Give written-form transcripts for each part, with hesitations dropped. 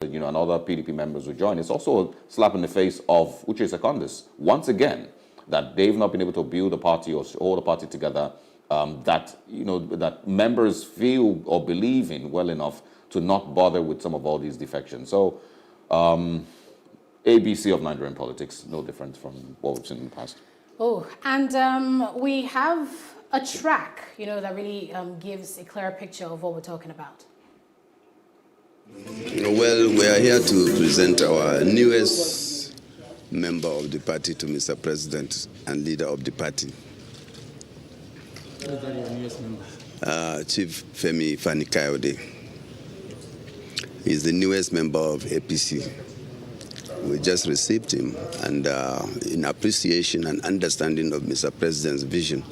and other PDP members will join. It's also a slap in the face of Uche Secondus, once again, that they've not been able to build a party or hold a party together that members feel or believe in well enough to not bother with some of all these defections. So, ABC of Nigerian politics, no different from what we've seen in the past. Oh, and we have a track, that really gives a clearer picture of what we're talking about. Well, we are here to present our newest member of the party to Mr. President and leader of the party. Who is your newest member? Chief Femi Fani-Kayode. He's the newest member of APC. We just received him, and in appreciation and understanding of Mr. President's vision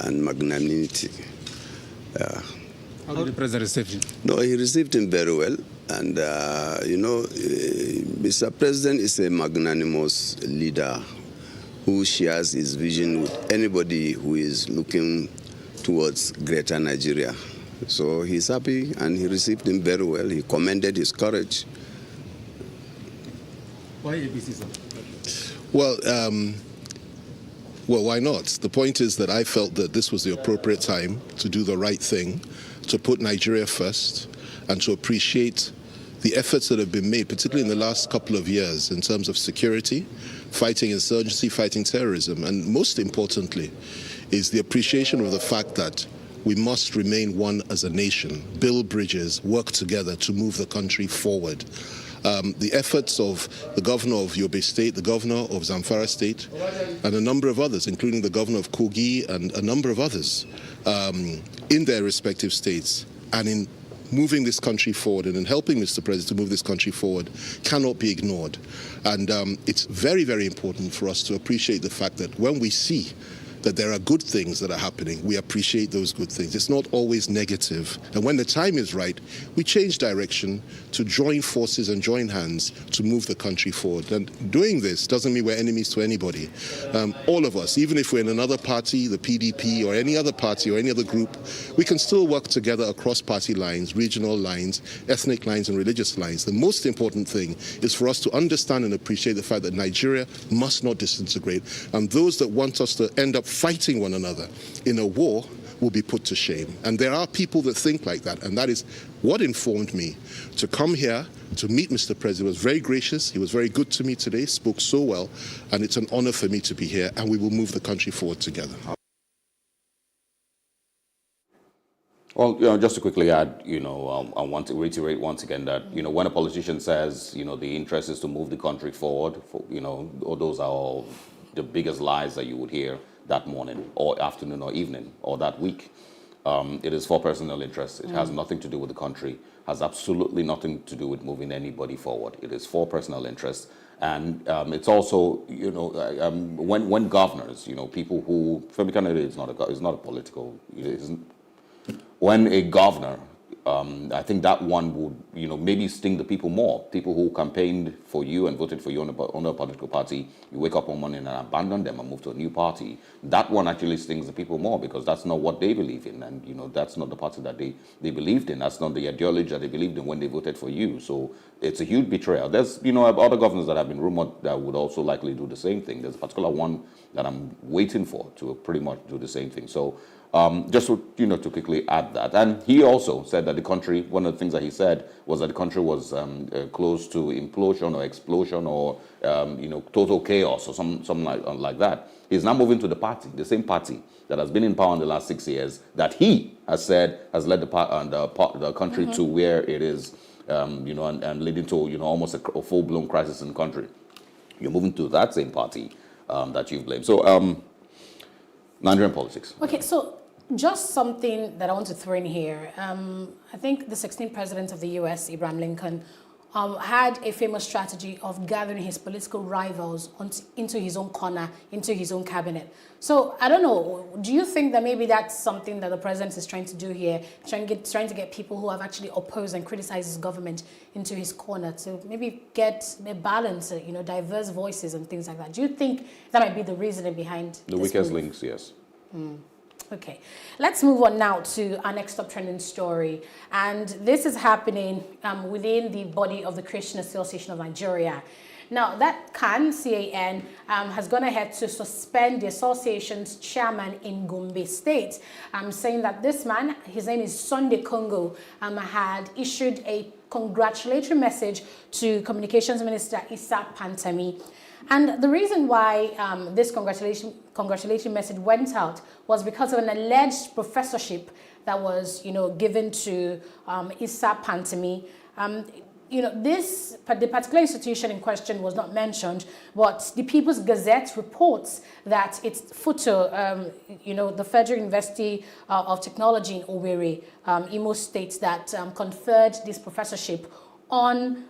and magnanimity. How did the President receive him? No, he received him very well. And, Mr. President is a magnanimous leader who shares his vision with anybody who is looking towards greater Nigeria. So he's happy, and he received him very well. He commended his courage. Why ABC, sir? Well, why not? The point is that I felt that this was the appropriate time to do the right thing, to put Nigeria first, and to appreciate the efforts that have been made, particularly in the last couple of years, in terms of security, fighting insurgency, fighting terrorism, and most importantly, is the appreciation of the fact that we must remain one as a nation, build bridges, work together to move the country forward. The efforts of the governor of Yobe State, the governor of Zamfara State, and a number of others, including the governor of Kogi and a number of others, in their respective states, and in moving this country forward and in helping Mr. President to move this country forward, cannot be ignored. And it's very, very important for us to appreciate the fact that when we see that there are good things that are happening, we appreciate those good things. It's not always negative. And when the time is right, we change direction to join forces and join hands to move the country forward. And doing this doesn't mean we're enemies to anybody. All of us, even if we're in another party, the PDP or any other party or any other group, we can still work together across party lines, regional lines, ethnic lines and religious lines. The most important thing is for us to understand and appreciate the fact that Nigeria must not disintegrate. And those that want us to end up fighting one another in a war will be put to shame. And there are people that think like that, and that is what informed me to come here to meet Mr. President. He was very gracious, he was very good to me today, spoke so well, and it's an honor for me to be here, and we will move the country forward together. Well, just to quickly add, I want to reiterate once again that, when a politician says, the interest is to move the country forward, all those are all the biggest lies that you would hear that morning or afternoon or evening or that week. It is for personal interest. It has nothing to do with the country, has absolutely nothing to do with moving anybody forward. It is for personal interest. And it's also, when governors, people who, Femi Kayode is not a political, when a governor, I think that one would, maybe sting the people more. People who campaigned for you and voted for you on a political party, you wake up one morning and abandon them and move to a new party. That one actually stings the people more because that's not what they believe in. And, that's not the party that they believed in. That's not the ideology that they believed in when they voted for you. So it's a huge betrayal. There's, other governors that have been rumored that would also likely do the same thing. There's a particular one that I'm waiting for to pretty much do the same thing. So just to quickly add that. And he also said that the country, one of the things that he said was that the country was close to implosion or explosion or, total chaos or something like that. He's now moving to the party, the same party that has been in power in the last 6 years that he has said has led the country to where it is, and leading to, almost a full-blown crisis in the country. You're moving to that same party that you've blamed. So, Nigerian politics. Okay, so just something that I want to throw in here. I think the 16th president of the U.S., Abraham Lincoln, had a famous strategy of gathering his political rivals into his own corner, into his own cabinet. So I don't know, do you think that maybe that's something that the president is trying to do here, trying to get people who have actually opposed and criticized his government into his corner to maybe get a balance, diverse voices and things like that? Do you think that might be the reasoning behind the weakest links? Yes. Okay, let's move on now to our next top trending story. And this is happening within the body of the Christian Association of Nigeria. Now, that CAN, has gone ahead to suspend the association's chairman in Gombe State, saying that this man, his name is Sunday Congo, had issued a congratulatory message to Communications Minister Issa Pantami. And the reason why this congratulatory message went out was because of an alleged professorship that was, given to Issa Pantami. The particular institution in question was not mentioned, but the People's Gazette reports that it's FUTO, the Federal University of Technology in Owerri, Imo State, that conferred this professorship on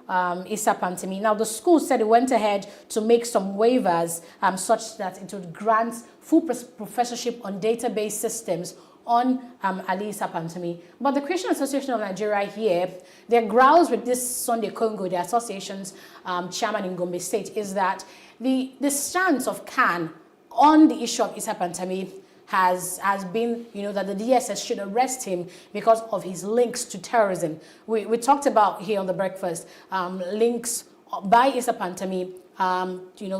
Issa Pantami. Now, the school said it went ahead to make some waivers such that it would grant full professorship on database systems on Ali Issa Pantami. But the Christian Association of Nigeria here, their grounds with this Sunday Congo, the association's chairman in Gombe State, is that the stance of CAN on the issue of Issa Pantami has been, that the DSS should arrest him because of his links to terrorism. We talked about here on The Breakfast, links by Issa Pantami,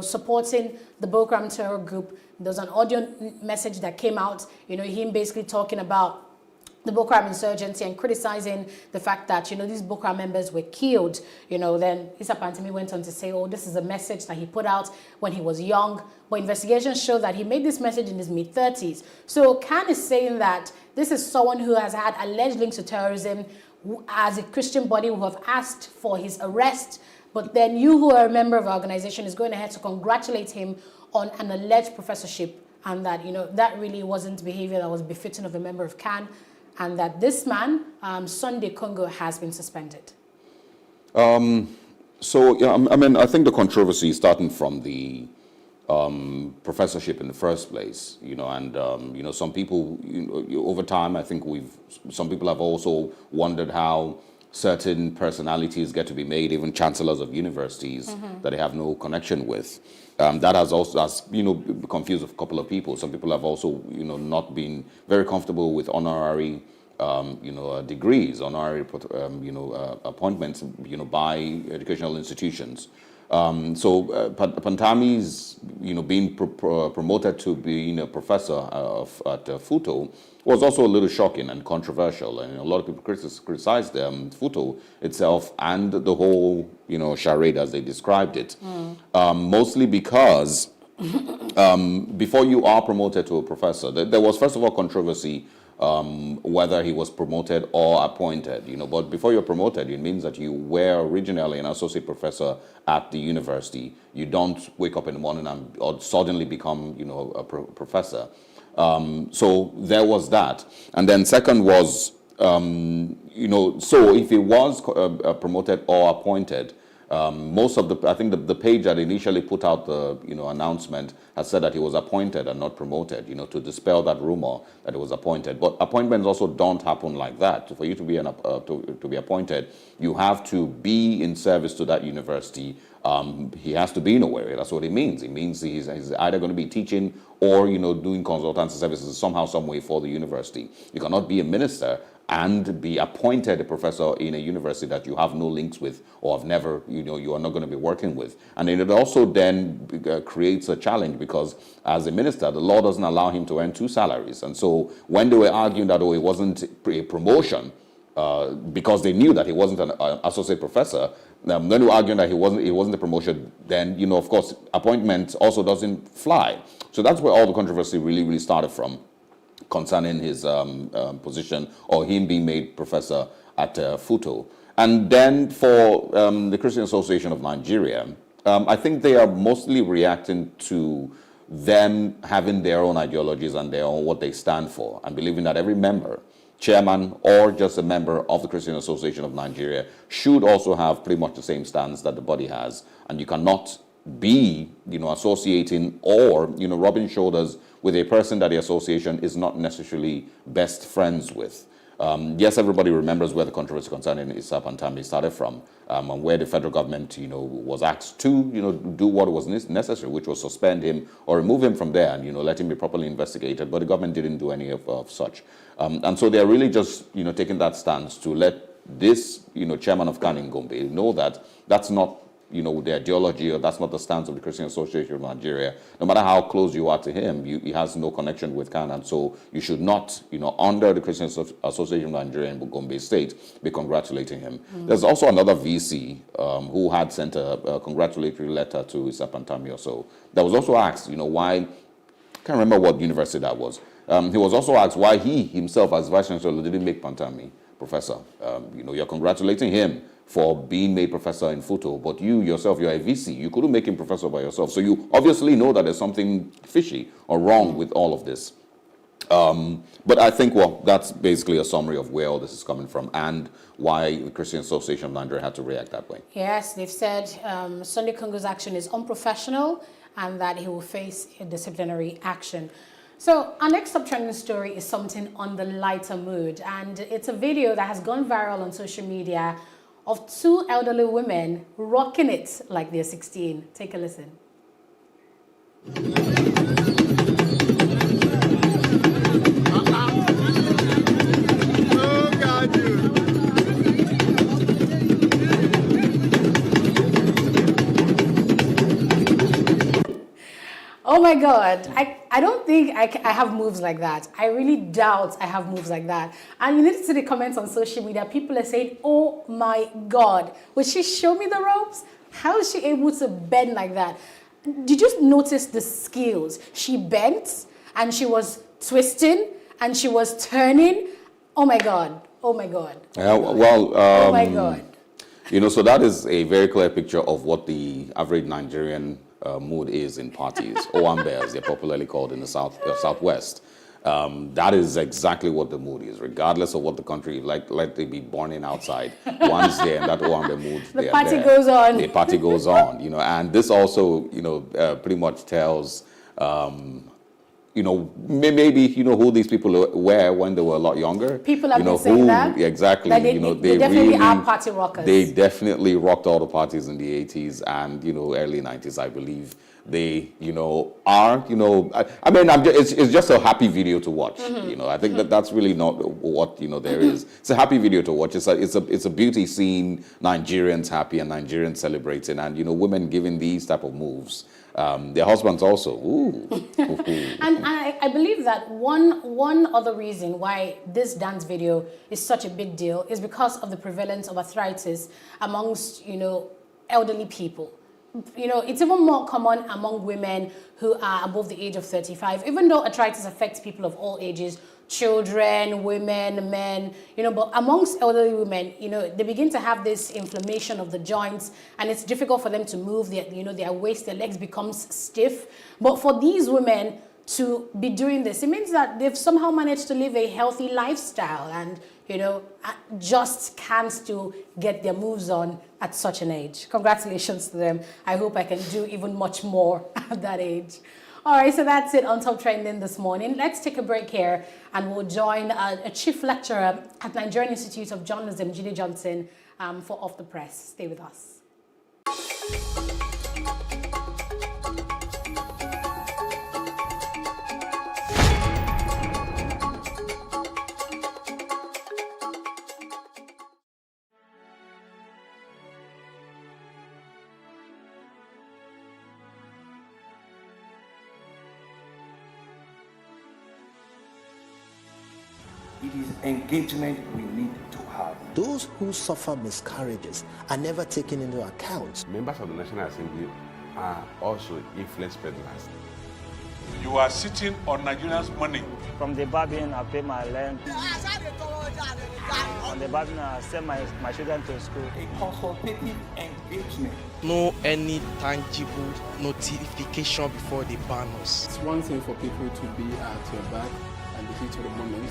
supporting the Boko Haram terror group. There was an audio message that came out, him basically talking about the Boko Haram insurgency and criticizing the fact that, these Boko Haram members were killed. Then Issa Pantami went on to say, this is a message that he put out when he was young. But investigations show that he made this message in his mid-30s. So CAN is saying that this is someone who has had alleged links to terrorism, as a Christian body who have asked for his arrest. But then you, who are a member of our organization, is going ahead to congratulate him on an alleged professorship, and that, that really wasn't behavior that was befitting of a member of CAN, and that this man, Sunday Congo, has been suspended. I think the controversy is starting from the professorship in the first place, and some people, over time, I think some people have also wondered how certain personalities get to be made, even chancellors of universities that they have no connection with. That has confused a couple of people. Some people have also, not been very comfortable with honorary, degrees, honorary, appointments, by educational institutions. Pantami's, being promoted to being a professor at FUTO was also a little shocking and controversial, and a lot of people criticized FUTO itself and the whole, charade as they described it, mostly because before you are promoted to a professor, there was first of all controversy whether he was promoted or appointed, but before you're promoted, it means that you were originally an associate professor at the university. You don't wake up in the morning or suddenly become, a professor. So there was that. And then second was, so if he was promoted or appointed, most of I think the page that initially put out the, announcement has said that he was appointed and not promoted, to dispel that rumor that he was appointed. But appointments also don't happen like that. For you to be to be appointed, you have to be in service to that university. He has to be in Owerri. That's what it means. It means he's either going to be teaching or, doing consultancy services somehow, some way for the university. You cannot be a minister and be appointed a professor in a university that you have no links with or have never, you are not going to be working with. And it also then creates a challenge because as a minister, the law doesn't allow him to earn two salaries. And so when they were arguing that, it wasn't a promotion because they knew that he wasn't an associate professor, then they were arguing that he wasn't a promotion, then, of course, appointment also doesn't fly. So that's where all the controversy really started from, concerning his position or him being made professor at FUTO. And then for the Christian Association of Nigeria, I think they are mostly reacting to them having their own ideologies and their own what they stand for, and believing that every member, chairman or just a member of the Christian Association of Nigeria, should also have pretty much the same stance that the body has. And you cannot be, associating or, rubbing shoulders with a person that the association is not necessarily best friends with. Yes, everybody remembers where the controversy concerning Issa Pantami started from, and where the federal government, was asked to, do what was necessary, which was suspend him or remove him from there and, let him be properly investigated. But the government didn't do any of such. And so they're really just, taking that stance to let this, chairman of CAN in Gombe know that that's not, the ideology, or that's not the stance of the Christian Association of Nigeria. No matter how close you are to him, he has no connection with CAN, and so you should not, under the Christian Association of Nigeria in Gombe State, be congratulating him. There's also another VC who had sent a congratulatory letter to Issa Pantami or so. That was also asked, why, I can't remember what university that was. He was also asked why he himself, as Vice Chancellor, didn't make Pantami professor. You're congratulating him for being made professor in Futo, but you yourself, you're a VC. You couldn't make him professor by yourself. So you obviously know that there's something fishy or wrong with all of this. But I think, well, that's basically a summary of where all this is coming from and why the Christian Association of Nigeria had to react that way. Yes, they've said Sunday Congo's action is unprofessional and that he will face a disciplinary action. So our next trending story is something on the lighter mood, and it's a video that has gone viral on social media of two elderly women rocking it like they're 16. Take a listen. Oh my God, I don't think I have moves like that. I really doubt I have moves like that. And you need to see the comments on social media. People are saying, oh my God, will she show me the ropes? How is she able to bend like that? Did you notice the skills? She bent and she was twisting and she was turning. Oh my God, oh my God. Oh my God. So that is a very clear picture of what the average Nigerian mood is in parties, Owambes, they're popularly called in the Southwest. That is exactly what the mood is, regardless of what the country, like they be burning outside. Once they're in that Owambe mood, the party goes on. The party goes on, and this also, pretty much tells, maybe, who these people were when they were a lot younger. People have been saying that. Exactly. They definitely really are party rockers. They definitely rocked all the parties in the 80s and, early 90s, I believe. They, are, it's just a happy video to watch. I think that's really not what, there is. It's a happy video to watch. It's a beauty scene, Nigerians happy and Nigerians celebrating, and, women giving these type of moves. Their husbands also. Ooh. And I believe that one other reason why this dance video is such a big deal is because of the prevalence of arthritis amongst, elderly people. It's even more common among women who are above the age of 35, even though arthritis affects people of all ages, children, women, men, but amongst elderly women, they begin to have this inflammation of the joints, and it's difficult for them to move. Their waist, their legs becomes stiff. But for these women to be doing this, it means that they've somehow managed to live a healthy lifestyle and, just can't still get their moves on at such an age. Congratulations to them. I hope I can do even much more at that age. All right, so that's it on Top Trending this morning. Let's take a break here and we'll join a chief lecturer at Nigerian Institute of Journalism, Jide Johnson, for Off the Press. Stay with us. It is engagement we need to have. Those who suffer miscarriages are never taken into account. Members of the National Assembly are also influence peddlers. You are sitting on Nigerians' money. From the barbing, I pay my rent. On the barbing, I send my children to school. A consultative engagement. No any tangible notification before they ban us. It's one thing for people to be at your back and the heat of the moment,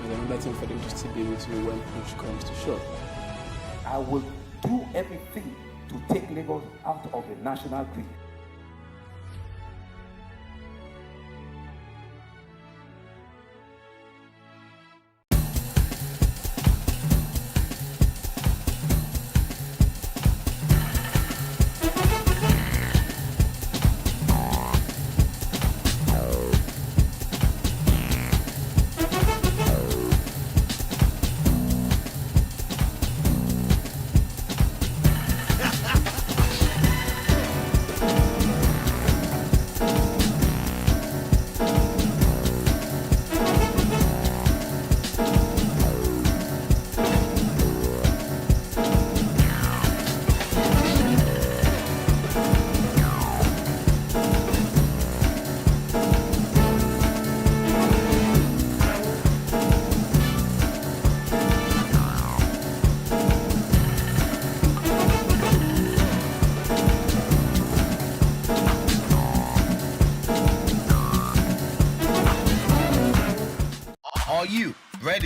and another thing for them to still be with you when push comes to shove. I will do everything to take Lagos out of the national grid.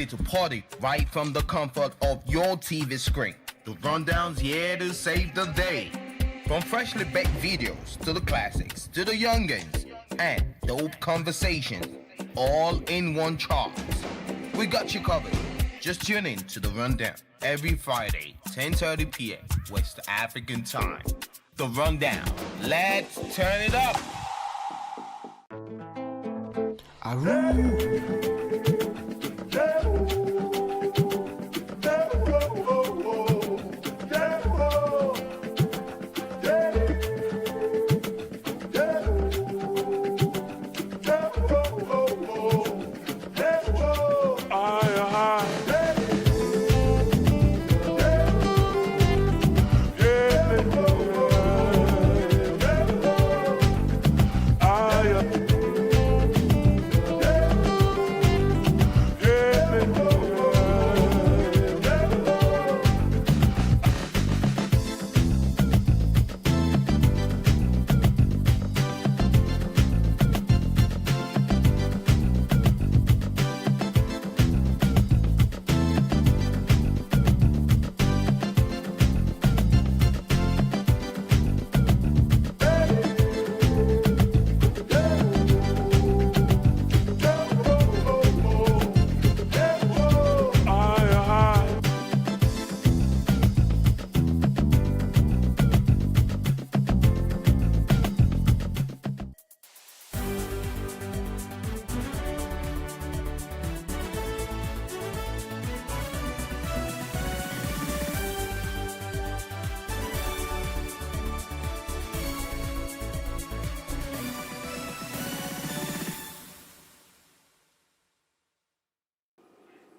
ready to party right from the comfort of your TV screen. The Rundown's here to save the day. From freshly baked videos to the classics to the youngins and dope conversations, all in one chart. We got you covered. Just tune in to The Rundown every Friday, 10:30 p.m. West African time. The Rundown. Let's turn it up.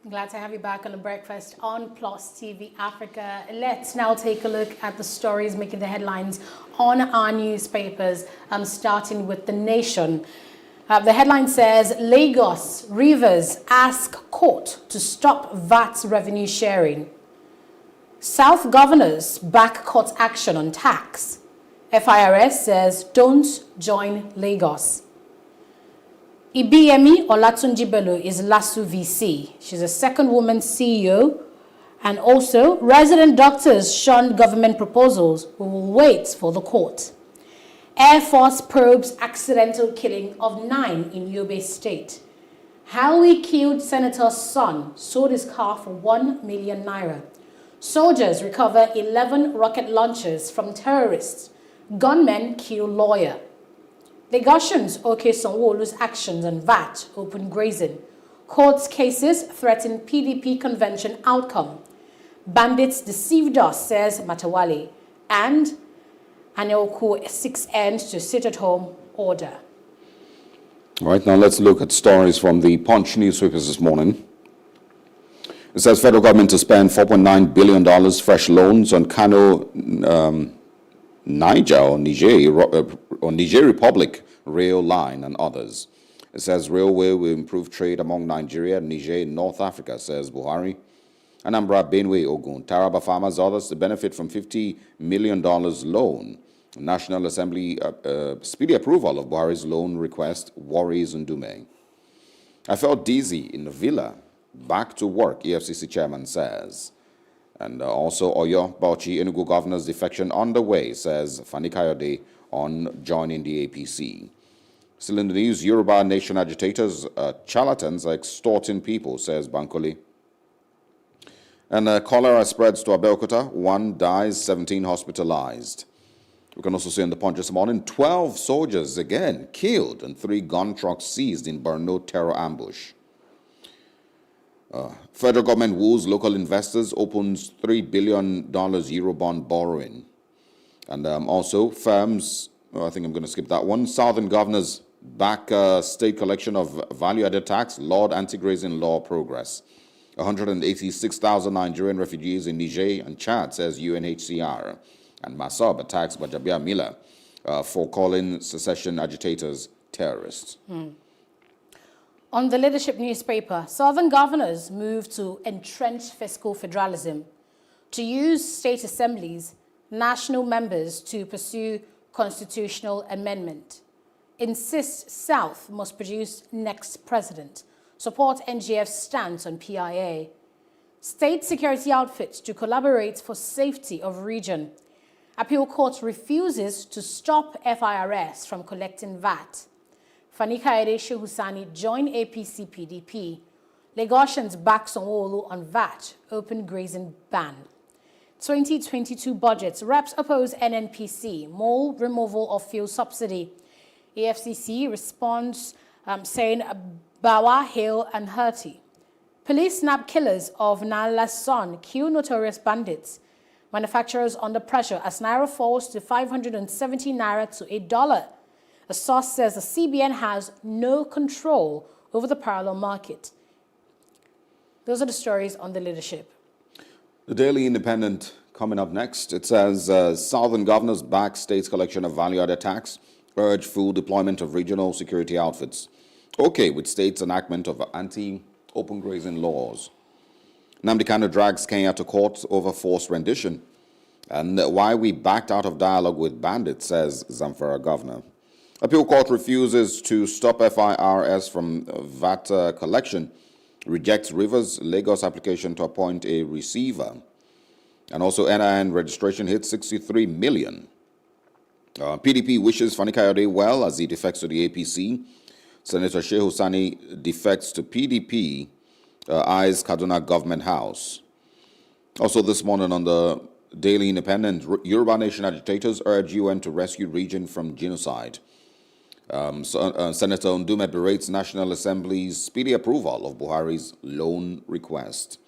Glad to have you back on the breakfast on Plus TV Africa. Let's now take a look at the stories making the headlines on our newspapers. I'm starting with The Nation. The headline says, Lagos Rivers ask court to stop VAT revenue sharing. South governors back court action on tax. FIRS says, don't join Lagos. Ibiyemi Olatunji Bello is LASU VC. She's a second woman CEO. And also, resident doctors shunned government proposals who will wait for the court. Air Force probes accidental killing of 9 in Yobe State. How he killed senator's son, sold his car for 1 million naira. Soldiers recover 11 rocket launchers from terrorists. Gunmen kill lawyer. Lagosians okay Sanwo-Olu's actions on VAT, open grazing. Court's cases threaten PDP convention outcome. Bandits deceived us, says Matawale. And Aneoku 6 ends to sit-at-home order. All right, now let's look at stories from the Punch newspapers this morning. It says federal government to spend $4.9 billion fresh loans on Kano, Niger or Niger Republic rail line and others. It says railway will improve trade among Nigeria, Niger, and North Africa, says Buhari. Anambra, Benue, Ogun, Taraba farmers, others to benefit from $50 million loan. National Assembly speedy approval of Buhari's loan request worries Ndume. I felt dizzy in the villa. Back to work, EFCC chairman says. And also, Oyo, Bauchi, Enugu governor's defection underway, says Fani Kayode on joining the APC. Still in the news, Yoruba nation agitators, charlatans are extorting people, says Bankole. And cholera spreads to Abeokuta. 1 dies, 17 hospitalized. We can also see in the Punch this morning, 12 soldiers again killed and 3 gun trucks seized in Borno terror ambush. Federal government woos local investors, opens $3 billion Eurobond borrowing. And also firms, I think I'm going to skip that one. Southern governors back state collection of value-added tax, Lord anti-grazing law progress. 186,000 Nigerian refugees in Niger and Chad, says UNHCR. And Masab attacks Bajabia Miller for calling secession agitators terrorists. On the Leadership newspaper, Southern governors move to entrench fiscal federalism, to use state assemblies, national members to pursue constitutional amendment. Insist South must produce next president. support NGF's stance on PIA. State security outfits to collaborate for safety of region. Appeal court refuses to stop FIRS from collecting VAT. Fani Kayode Husani join APC PDP. Lagosians back Sanwo-Olu on VAT, open grazing ban. 2022 budget, reps oppose NNPC, mole removal of fuel subsidy. AFCC responds saying Bawa, Hale and Hurty. Police snap killers of Nala's son, kill notorious bandits. Manufacturers under pressure as Naira falls to 570 Naira to $1. A source says the CBN has no control over the parallel market. Those are the stories on the leadership. The Daily Independent coming up next. It says Southern governors back state's collection of value-added tax, urge full deployment of regional security outfits. Okay with state's enactment of anti-open grazing laws. Nnamdi Kanu drags Kenya to court over forced rendition. And why we backed out of dialogue with bandits, says Zamfara governor. Appeal court refuses to stop FIRS from VAT collection. Rejects Rivers Lagos application to appoint a receiver. And also NIN registration hits 63 million. PDP wishes Fani Kayode well as he defects to the APC. Senator Sheikh Husani defects to PDP, eyes Kaduna Government House. Also this morning on the Daily Independent, Yoruba Nation agitators urge UN to rescue region from genocide. Senator Ndume berates National Assembly's speedy approval of Buhari's loan request.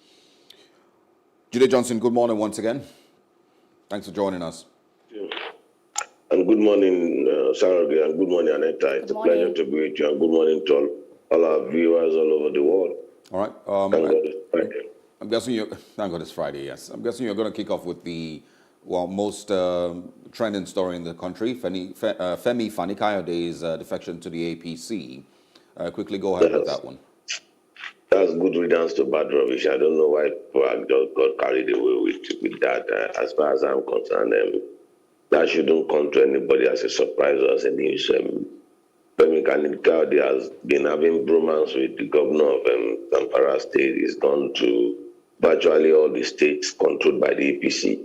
Jude Johnson, good morning once again. Thanks for joining us. And good morning, Sarah, and good morning, Aneta. It's a pleasure to be with you, and good morning to all our viewers all over the world. All right. Thank God it's Friday. I'm guessing thank God it's Friday, yes. I'm guessing you're going to kick off with the most trending story in the country, Femi Fani Kayode's defection to the APC. Quickly go ahead with that one. That's good riddance to bad rubbish. I don't know why people just got carried away with that. As far as I'm concerned, that shouldn't come to anybody as a surprise or as a news. Femi Kayode has been having bromance with the governor of Zamfara State. He's gone to virtually all the states controlled by the APC,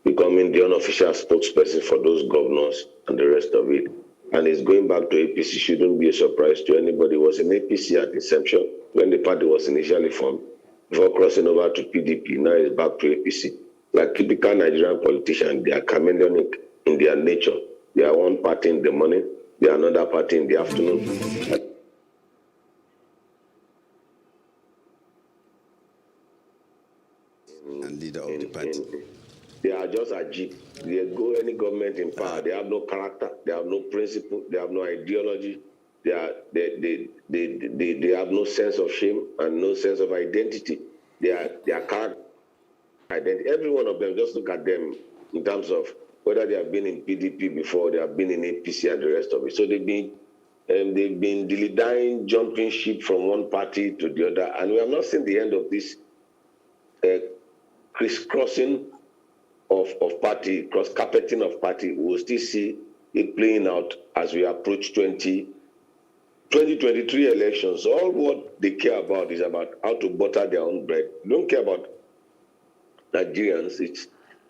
becoming the unofficial spokesperson for those governors and the rest of it. And it's going back to APC shouldn't be a surprise to anybody. It was in APC at inception when the party was initially formed, before crossing over to PDP. Now it's back to APC. Like typical Nigerian politicians, they are chameleonic in their nature. They are one party in the morning, they are another party in the afternoon. And leader of the party. They are just a jeep. They go any government in power. They have no character. They have no principle. They have no ideology. They have no sense of shame and no sense of identity. They are character. Identity. Every one of them, just look at them in terms of whether they have been in PDP before, they have been in APC and the rest of it. So they've been dilly-dallying, jumping ship from one party to the other, and we have not seen the end of this crisscrossing of party, cross-carpeting of party. We will still see it playing out as we approach 2023 elections. So all what they care about is about how to butter their own bread. They don't care about Nigerians.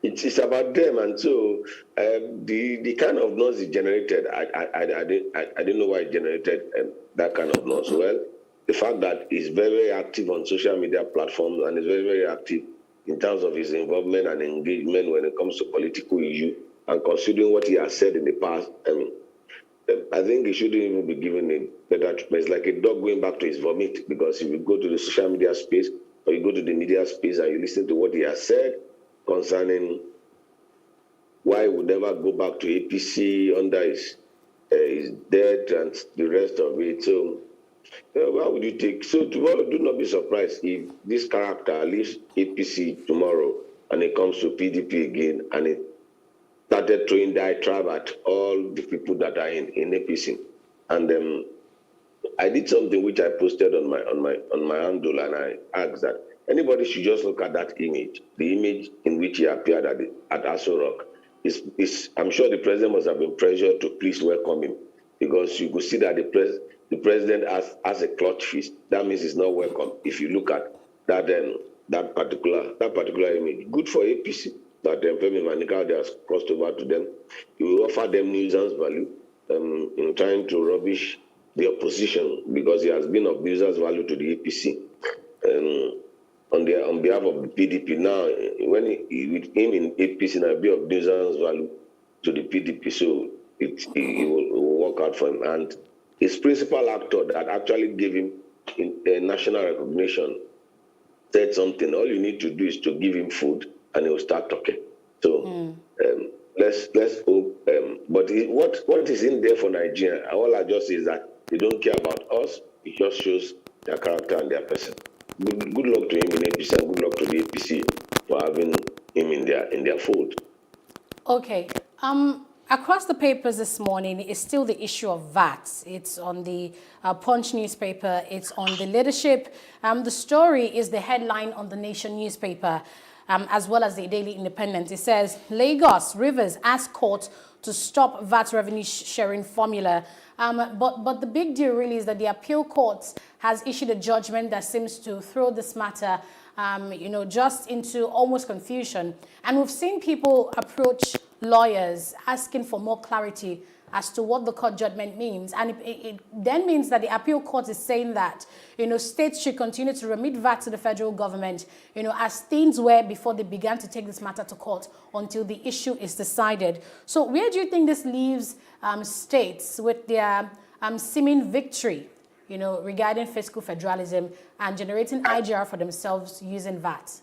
It's about them. And so the kind of noise it generated, I didn't know why it generated that kind of noise. Well, the fact that he's very, very active on social media platforms and is very, very active in terms of his involvement and engagement when it comes to political issue, and considering what he has said in the past, I think he shouldn't even be given a better treatment. It's like a dog going back to his vomit, because if you go to the social media space or you go to the media space and you listen to what he has said concerning why he would never go back to APC under his death and the rest of it. So why would you take? So tomorrow, do not be surprised if this character leaves APC tomorrow and it comes to PDP again, and it started throwing diatribe at all the people that are in APC. And I did something which I posted on my handle, and I asked that anybody should just look at that image, the image in which he appeared at Aso Rock. I'm sure the president must have been pressured to please welcome him, because you could see that the president has a clutch fist, that means it's not welcome. If you look at that that particular image, good for APC that Femi Manikade has crossed over to them. He will offer them nuisance value in trying to rubbish the opposition because he has been of nuisance value to the APC. On behalf of the PDP now, when with him in APC, now be of nuisance value to the PDP, so it will work out for him. And his principal actor that actually gave him national recognition said something. All you need to do is to give him food, and he will start talking. So let's hope. But what is in there for Nigeria? All I just say is that they don't care about us. It just shows their character and their person. Good luck to him in APC, and good luck to the APC for having him in their fold. Okay. Across the papers this morning is still the issue of VAT. It's on the Punch newspaper. It's on the Leadership. The story is the headline on the Nation newspaper, as well as the Daily Independent. It says, Lagos Rivers ask court to stop VAT revenue sharing formula. But the big deal really is that the appeal court has issued a judgment that seems to throw this matter, just into almost confusion. And we've seen people approach lawyers asking for more clarity as to what the court judgment means. And it then means that the appeal court is saying that, states should continue to remit VAT to the federal government, as things were before they began to take this matter to court until the issue is decided. So where do you think this leaves states with their seeming victory, regarding fiscal federalism and generating IGR for themselves using VAT?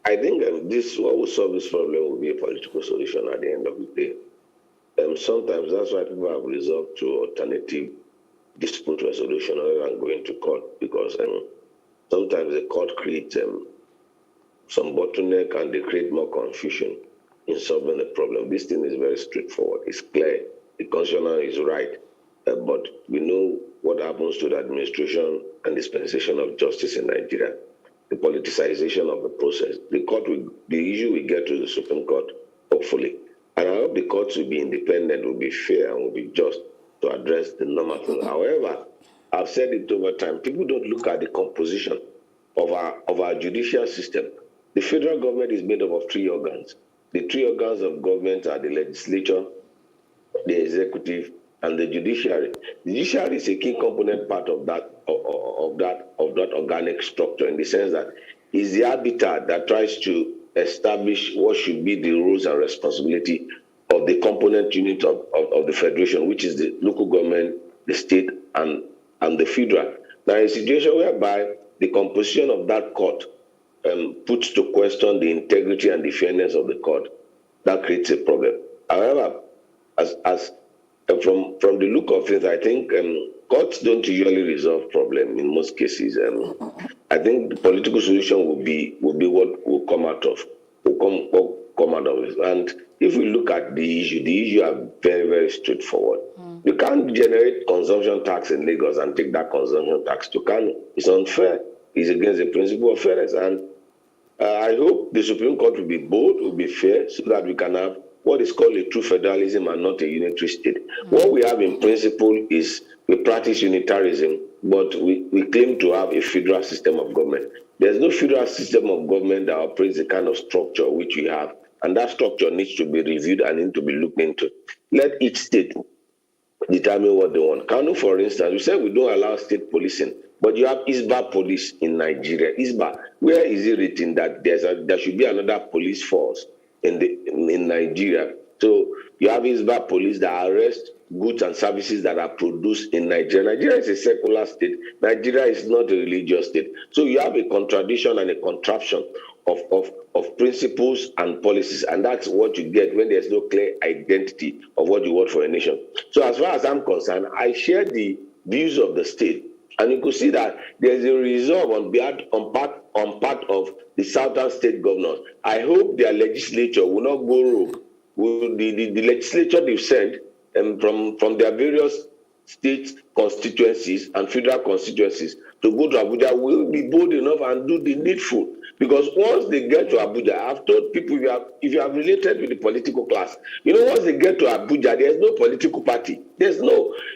I think what will solve this problem will be a political solution at the end of the day. Sometimes that's why people have resorted to alternative dispute resolution other than going to court, because sometimes the court creates some bottleneck and they create more confusion in solving the problem. This thing is very straightforward. It's clear. The constitutional is right. But we know what happens to the administration and dispensation of justice in Nigeria. The politicization of the process. The issue we get to the Supreme Court, hopefully. And I hope the courts will be independent, will be fair, and will be just to address the normal thing. However, I've said it over time, people don't look at the composition of our judicial system. The federal government is made up of 3 organs. The 3 organs of government are the legislature, the executive, and the judiciary. The judiciary is a key component part of that organic structure, in the sense that it's the habitat that tries to establish what should be the rules and responsibility of the component unit of the federation, which is the local government, the state, and the federal. Now, a situation whereby the composition of that court puts to question the integrity and the fairness of the court, that creates a problem. However, from the look of it, I think courts don't usually resolve problems in most cases. I think the political solution will be what will come out of it. And if we look at the issue are very, very straightforward. You can't generate consumption tax in Lagos and take that consumption tax to Kano. It's unfair. It's against the principle of fairness. And I hope the Supreme Court will be bold, will be fair, so that we can have what is called a true federalism and not a unitary state. What we have in principle is we practice unitarism, but we claim to have a federal system of government. There's no federal system of government that operates the kind of structure which we have, and that structure needs to be reviewed and needs to be looked into. Let each state determine what they want. Kano, for instance, we said we don't allow state policing, but you have ISBA police in Nigeria. ISBA, where is it written that there should be another police force in Nigeria? So you have ISBA police that arrest goods and services that are produced in Nigeria. Nigeria is a secular state. Nigeria is not a religious state. So you have a contradiction and a contraption of principles and policies, and that's what you get when there's no clear identity of what you want for a nation. So as far as I'm concerned, I share the views of the state, and you could see that there's a resolve on part of the southern state governors. I hope their legislature will not go rogue. The legislature they've sent from their various state constituencies and federal constituencies to go to Abuja will be bold enough and do the needful. Because once they get to Abuja, I've told people, if you have related with the political class, once they get to Abuja, there's no political party. The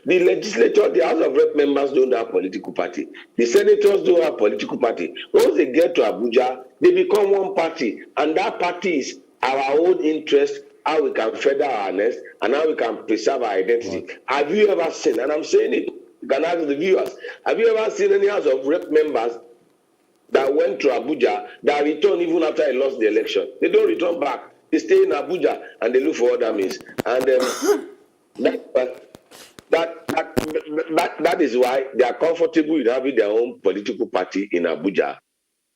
legislature, the House of Rep members don't have political party. The senators don't have political party. Once they get to Abuja, they become one party. And that party is our own interest, how we can further our nest, and how we can preserve our identity. Right. Have you ever seen, and I'm saying it, you can ask the viewers, have you ever seen any House of Rep members that went to Abuja that returned even after he lost the election? They don't return back. They stay in Abuja and they look for other means. And that is why they are comfortable with having their own political party in Abuja,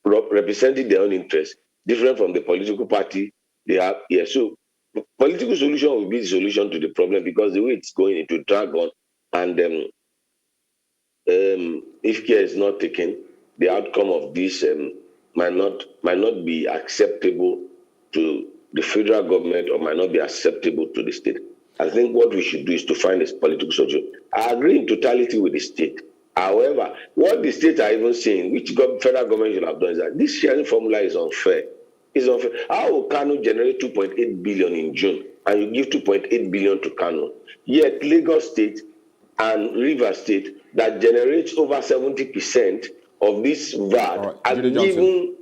representing their own interests, different from the political party they have here. So political solution will be the solution to the problem, because the way it's going, it will drag on. And if care is not taken, the outcome of this might not be acceptable to the federal government, or might not be acceptable to the state. I think what we should do is to find a political solution. I agree in totality with the state. However, what the states are even saying, which federal government should have done, is that this sharing formula is unfair. It's unfair. How will Kano generate 2.8 billion in June, and you give 2.8 billion to Kano? Yet Lagos State and Rivers State, that generates over 70% of this VAT, are given.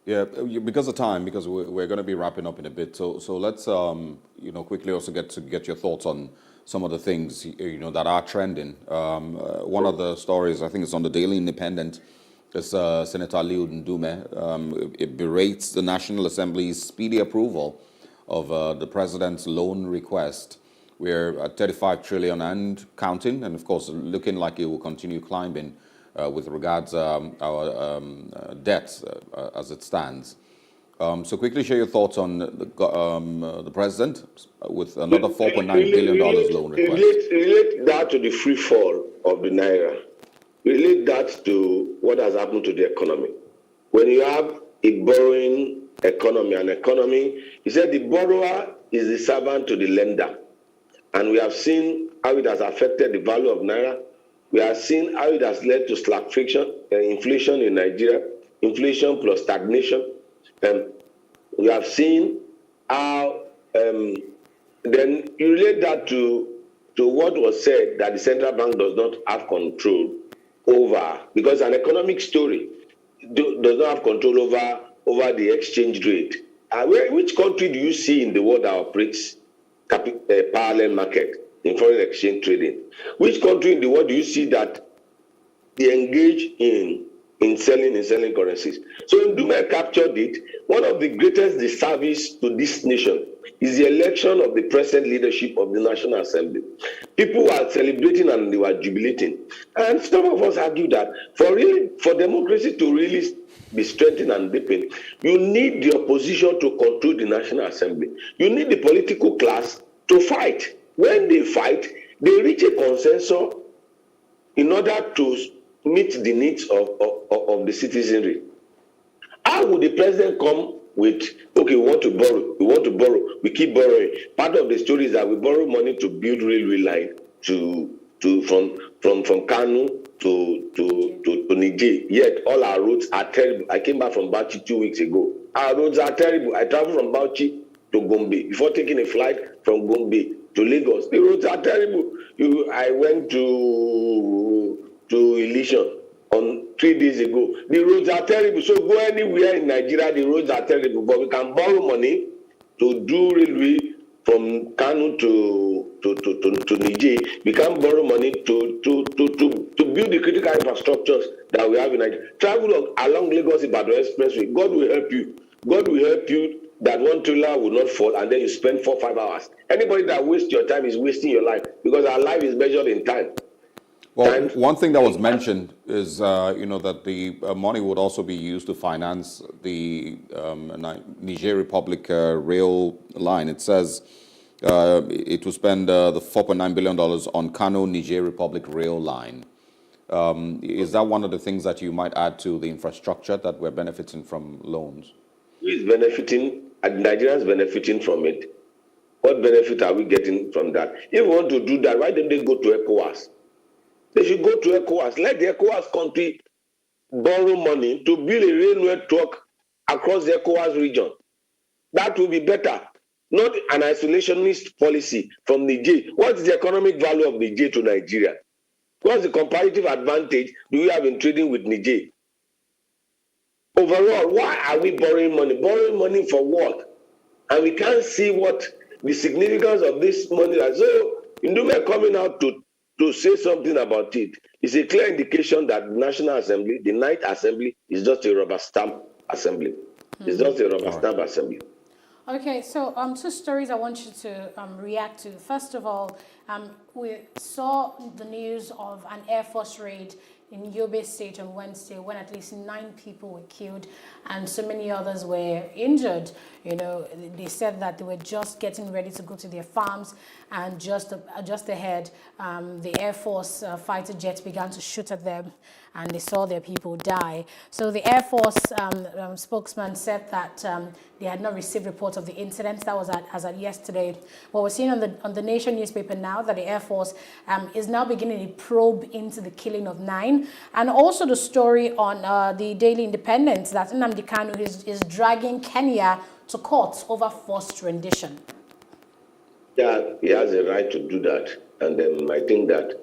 Yeah, because of time, because we're going to be wrapping up in a bit. So let's quickly also get your thoughts on some of the things that are trending. One of the stories, I think it's on the Daily Independent, is Senator Aliu Ndume. It berates the National Assembly's speedy approval of the president's loan request. We're at 35 trillion and counting, and of course looking like it will continue climbing with regards our debts as it stands. So quickly share your thoughts on the president with another $4.9 billion loan request. Relate that to the free fall of the naira. Relate that to what has happened to the economy. When you have a borrowing economy, he said the borrower is the servant to the lender. And we have seen how it has affected the value of naira. We have seen how it has led to inflation in Nigeria, inflation plus stagnation. We have seen how, then you relate that to what was said, that the central bank does not have control over, because an economic story does not have control over the exchange rate. Which country do you see in the world that operates parallel market in foreign exchange trading? Which country in the world do you see that they engage in selling currencies? So Ndume captured it. One of the greatest disservice to this nation is the election of the present leadership of the National Assembly. People were celebrating and they were jubilating. And some of us argue that for democracy to really be strengthened and deepened, you need the opposition to control the National Assembly. You need the political class to fight. When they fight, they reach a consensus in order to meet the needs of the citizenry. How would the president come with, okay, we want to borrow, we keep borrowing? Part of the story is that we borrow money to build railway line from Kano to Niger. Yet all our roads are terrible. I came back from Bauchi 2 weeks ago. Our roads are terrible. I traveled from Bauchi to Gombe before taking a flight from Gombe to Lagos. The roads are terrible. I went to Ileshan on 3 days ago. The roads are terrible. So go anywhere in Nigeria, the roads are terrible. But we can borrow money to do railway from Kano to Niger. We can borrow money to build the critical infrastructures that we have in Nigeria. Travel along Lagos-Ibadan Expressway. God will help you. God will help you that one trailer will not fall, and then you spend 4 or 5 hours. Anybody that wastes your time is wasting your life, because our life is measured in time. Well, one thing that was mentioned is, that the money would also be used to finance the Niger Republic rail line. It says it will spend the $4.9 billion on Kano Niger Republic rail line. Is that one of the things that you might add to the infrastructure that we're benefiting from loans? Who is benefiting? Nigerians benefiting from it. What benefit are we getting from that? If we want to do that, why don't they go to ECOWAS? They should go to ECOWAS. Let the ECOWAS country borrow money to build a rail network across the ECOWAS region. That will be better. Not an isolationist policy from Niger. What is the economic value of Niger to Nigeria? What's the comparative advantage do we have in trading with Niger? Overall, why are we borrowing money? Borrowing money for what? And we can't see what the significance of this money is. So, Ndume coming out to say something about it is a clear indication that the National Assembly, the Ninth Assembly, is just a rubber stamp assembly. It's just a rubber stamp assembly. Okay, so two stories I want you to react to. First of all, we saw the news of an Air Force raid in Yobe State on Wednesday when at least 9 people were killed and so many others were injured. You know, they said that they were just getting ready to go to their farms, and just ahead, the Air Force fighter jets began to shoot at them, and they saw their people die. So the Air Force spokesman said that they had not received reports of the incidents. That was as at yesterday. What we're seeing on the Nation newspaper now, that the Air Force is now beginning a probe into the killing of 9, and also the story on the Daily Independent that Nnamdi Kanu is dragging Kenya to court over forced rendition. Yeah, he has a right to do that, and I think that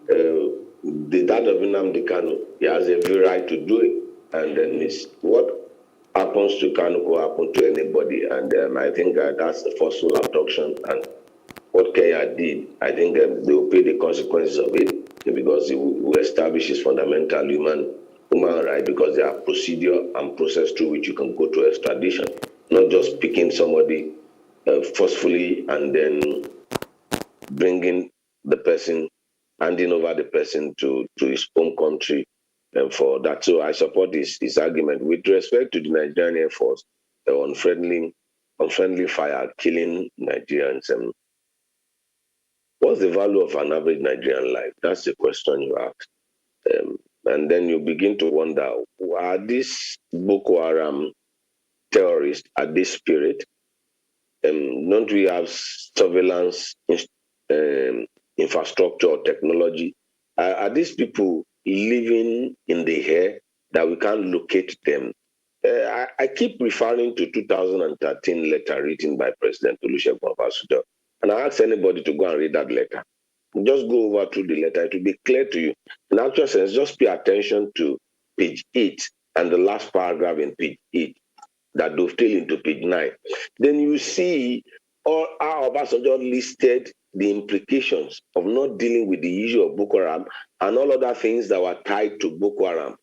that of Nnamdi Kanu, he has every right to do it, and then it's what happens to Kanu will happen to anybody, and I think that's the forceful abduction, and what Kenya did, I think they will pay the consequences of it, because it will establish his fundamental human right, because there are procedure and process through which you can go to extradition, not just picking somebody forcefully and then bringing the person, handing over the person to his home country for that. So I support his argument. With respect to the Nigerian Air Force, unfriendly fire killing Nigerians, what's the value of an average Nigerian life? That's the question you ask. And then you begin to wonder, are these Boko Haram terrorists, are they spirit? Don't we have surveillance infrastructure or technology? Are these people living in the air that we can't locate them? I keep referring to 2013 letter written by President Olusegun Obasanjo, and I ask anybody to go and read that letter. Just go over through the letter. It will be clear to you. In actual sense, just pay attention to page 8 and the last paragraph in page 8 that dovetail into page 9. Then you see how Obasanjo listed the implications of not dealing with the issue of Boko Haram and all other things that were tied to Boko Haram,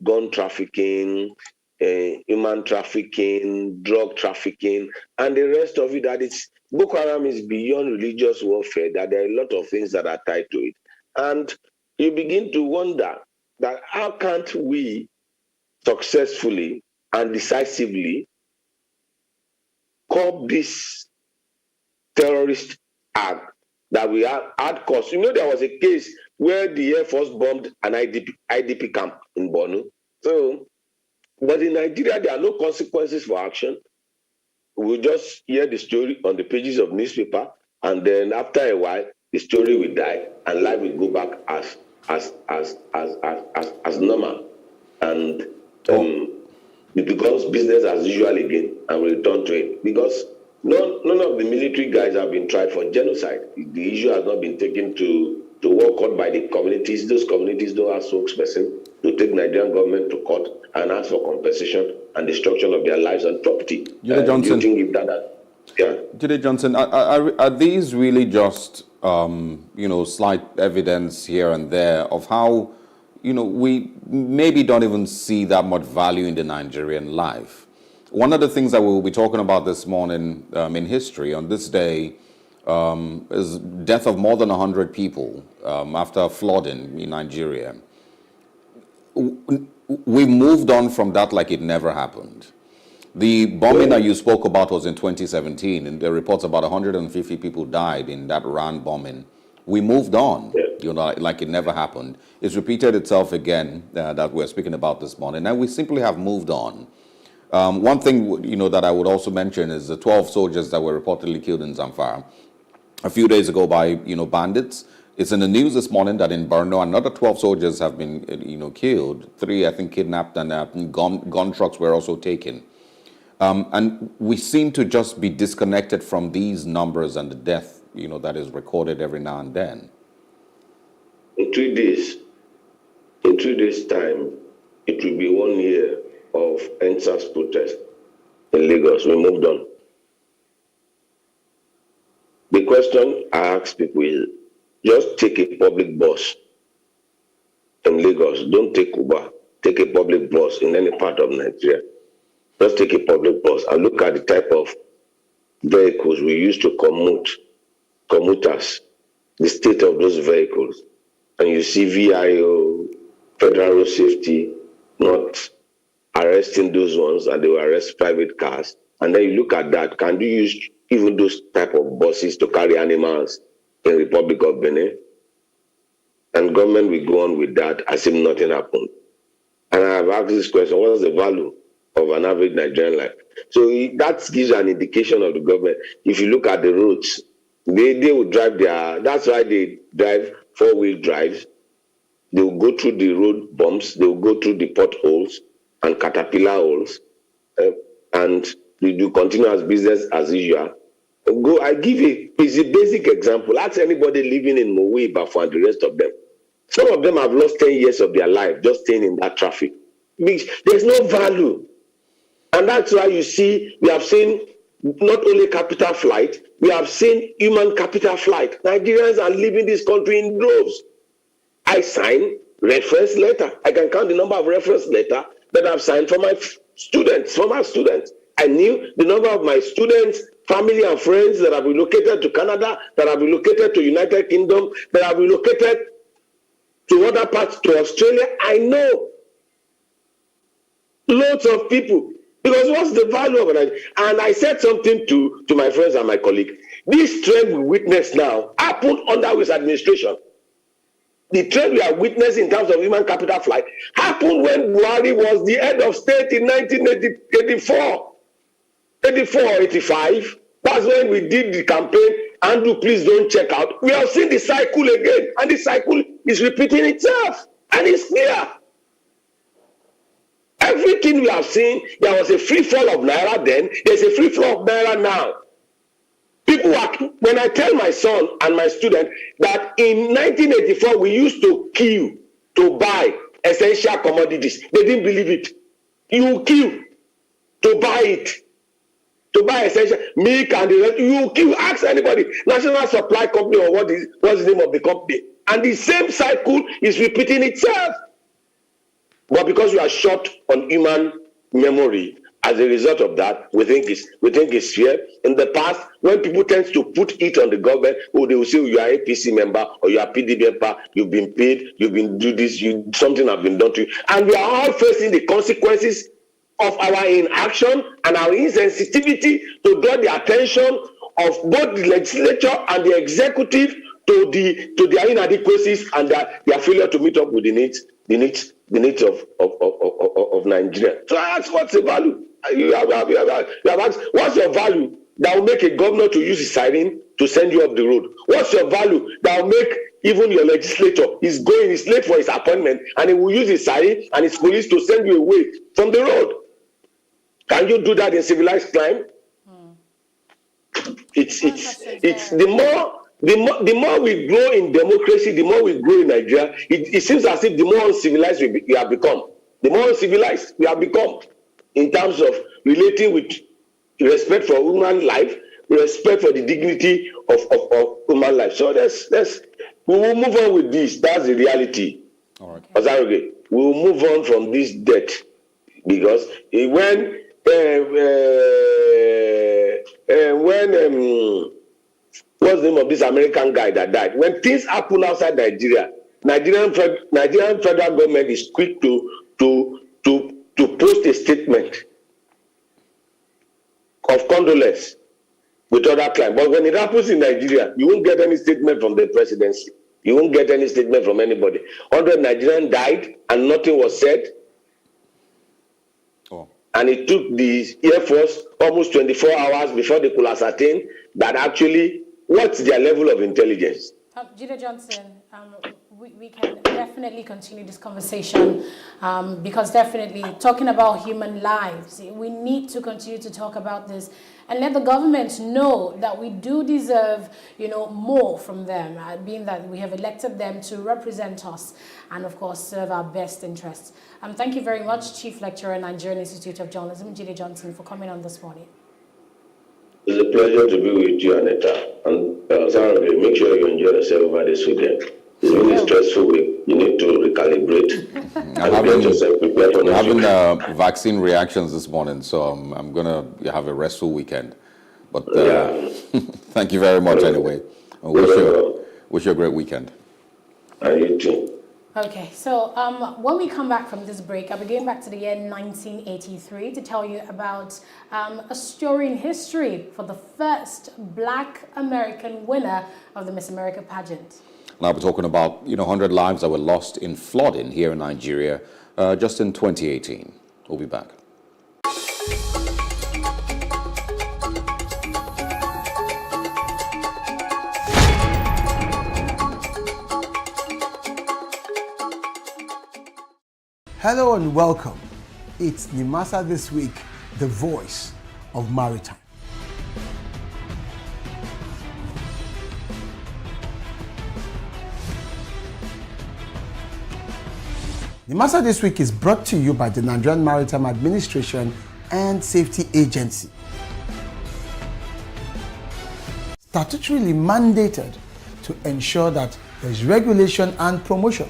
gun trafficking, human trafficking, drug trafficking, and the rest of it. That it's Boko Haram is beyond religious warfare, that there are a lot of things that are tied to it. And you begin to wonder that how can't we successfully and decisively curb this terrorist act that we had caused. You know, there was a case where the Air Force bombed an IDP camp in Borno. So, but in Nigeria, there are no consequences for action. We'll just hear the story on the pages of newspaper, and then after a while, the story will die, and life will go back as normal, and it becomes business as usual again, and we return to it because none of the military guys have been tried for genocide. The issue has not been taken to work out by the communities. Those communities don't have spokesperson to take Nigerian government to court and ask for compensation and destruction of their lives and property. Jide Johnson, do you think if yeah. Jide Johnson, are these really just slight evidence here and there of how we maybe don't even see that much value in the Nigerian life? One of the things that we'll be talking about this morning in history on this day is death of more than 100 people after flooding in Nigeria. We moved on from that like it never happened. The bombing that you spoke about was in 2017, and the reports about 150 people died in that Ran bombing. We moved on, like it never happened. It's repeated itself again that we're speaking about this morning, and we simply have moved on. One thing, that I would also mention is the 12 soldiers that were reportedly killed in Zamfara a few days ago by, bandits. It's in the news this morning that in Borno, another 12 soldiers have been, killed. 3, I think, kidnapped, and gun trucks were also taken. And we seem to just be disconnected from these numbers and the death, that is recorded every now and then. In 3 days time, it will be 1 year of NSAS protest in Lagos. We moved on. The question I ask people is, just take a public bus in Lagos. Don't take Uber. Take a public bus in any part of Nigeria. Just take a public bus and look at the type of vehicles we use to commuters, the state of those vehicles. And you see VIO, Federal Road Safety, not arresting those ones, and they will arrest private cars. And then you look at that, can you use even those type of buses to carry animals in the Republic of Benin? And government will go on with that as if nothing happened. And I have asked this question, what is the value of an average Nigerian life? So that gives an indication of the government. If you look at the roads, they will drive that's why they drive 4-wheel drives. They will go through the road bumps, they will go through the potholes and caterpillar holes, and they do continue as business as usual. I give a basic example. Ask anybody living in Mowe, Bafo, and the rest of them. Some of them have lost 10 years of their life just staying in that traffic. There's no value. And that's why you see, we have seen not only capital flight, we have seen human capital flight. Nigerians are leaving this country in droves. I sign reference letter. I can count the number of reference letter that I've signed for my students, I knew the number of my students, family and friends that have relocated to Canada, that have relocated to United Kingdom, that have relocated to other parts, to Australia. I know loads of people. Because what's the value of it? And I said something to my friends and my colleagues. This trend we witness now happened under this administration. The trend we are witnessing in terms of human capital flight happened when Buhari was the head of state in 1984, 85. That's when we did the campaign, Andrew, please don't check out. We have seen the cycle again, and the cycle is repeating itself, and it's clear. Everything we have seen, there was a free fall of Naira then, there's a free fall of Naira now. People are, when I tell my son and my student that in 1984 we used to queue to buy essential commodities, they didn't believe it. You queue to buy it, to buy essential milk and the rest. You queue, ask anybody, National Supply Company or what's the name of the company, and the same cycle is repeating itself. But because we are short on human memory, as a result of that, we think it's fair. In the past, when people tend to put it on the government, they will say, you are a APC member or you are PDP member, you've been paid, you've been do this, something has been done to you. And we are all facing the consequences of our inaction and our insensitivity to draw the attention of both the legislature and the executive to their inadequacies and their failure to meet up with the needs of Nigeria. So I ask, what's the value? You have asked, what's your value that will make a governor to use his siren to send you up the road? What's your value that will make even your legislator he's late for his appointment and he will use his siren and his police to send you away from the road? Can you do that in civilized time? It's the more we grow in democracy, the more we grow in Nigeria, it seems as if the more uncivilized we have become. The more uncivilized we have become in terms of relating with respect for human life, respect for the dignity of human life. So we will move on with this. That's the reality. All right. We will move on from this debt because when what's the name of this American guy that died? When things happen outside Nigeria, Nigerian federal government is quick to post a statement of condolence with other clients. But when it happens in Nigeria, you won't get any statement from the presidency. You won't get any statement from anybody. 100 Nigerians died and nothing was said. Oh. And it took the Air Force almost 24 hours before they could ascertain that actually what's their level of intelligence. Judah Johnson, we can definitely continue this conversation because definitely talking about human lives, we need to continue to talk about this and let the government know that we do deserve, more from them, being that we have elected them to represent us and, of course, serve our best interests. Thank you very much, Chief Lecturer, Nigerian Institute of Journalism, Judah Johnson, for coming on this morning. It's a pleasure to be with you, Anita. And Sarah, make sure you enjoy yourself over this weekend. It's been a stressful week. You need to recalibrate. I'm having vaccine reactions this morning, so I'm going to have a restful weekend. But thank you very much anyway. I wish you a great weekend. And you too. Okay, so when we come back from this break, I'll be going back to the year 1983 to tell you about a story in history for the first Black American winner of the Miss America pageant. And I'll be talking about 100 lives that were lost in flooding here in Nigeria just in 2018. We'll be back. Hello and welcome. It's Nimasa This Week, the voice of maritime. Nimasa This Week is brought to you by the Nigerian Maritime Administration and Safety Agency. Statutorily mandated to ensure that there is regulation and promotion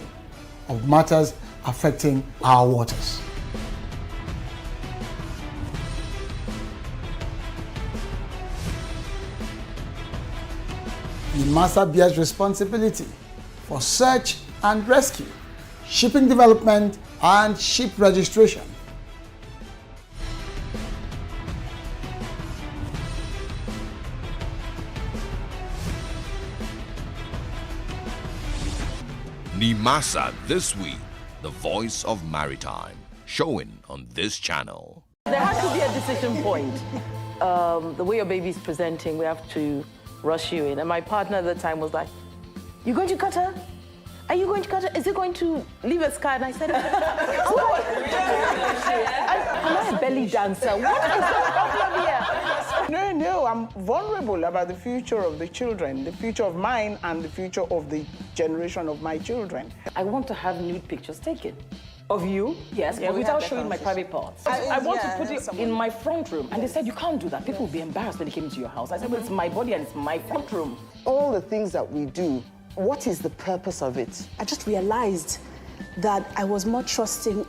of matters affecting our waters. NIMASA bears responsibility for search and rescue, shipping development, and ship registration. NIMASA This Week, the voice of maritime, showing on this channel. There has to be a decision point. The way your baby's presenting, we have to rush you in. And my partner at the time was like, "You going to cut her? Are you going to cut her? Is it going to leave a scar?" And I said, "Am I a belly dancer? What is the problem here?" No, I'm vulnerable about the future of the children, the future of mine and the future of the generation of my children. I want to have nude pictures taken. Of you? Yes, Yeah, but we without have showing my private parts. I want to put it in my front room. And they said, "You can't do that. People will be embarrassed when they came into your house." I said, "Well, it's my body and it's my front room." All the things that we do, what is the purpose of it? I just realized that I was more trusting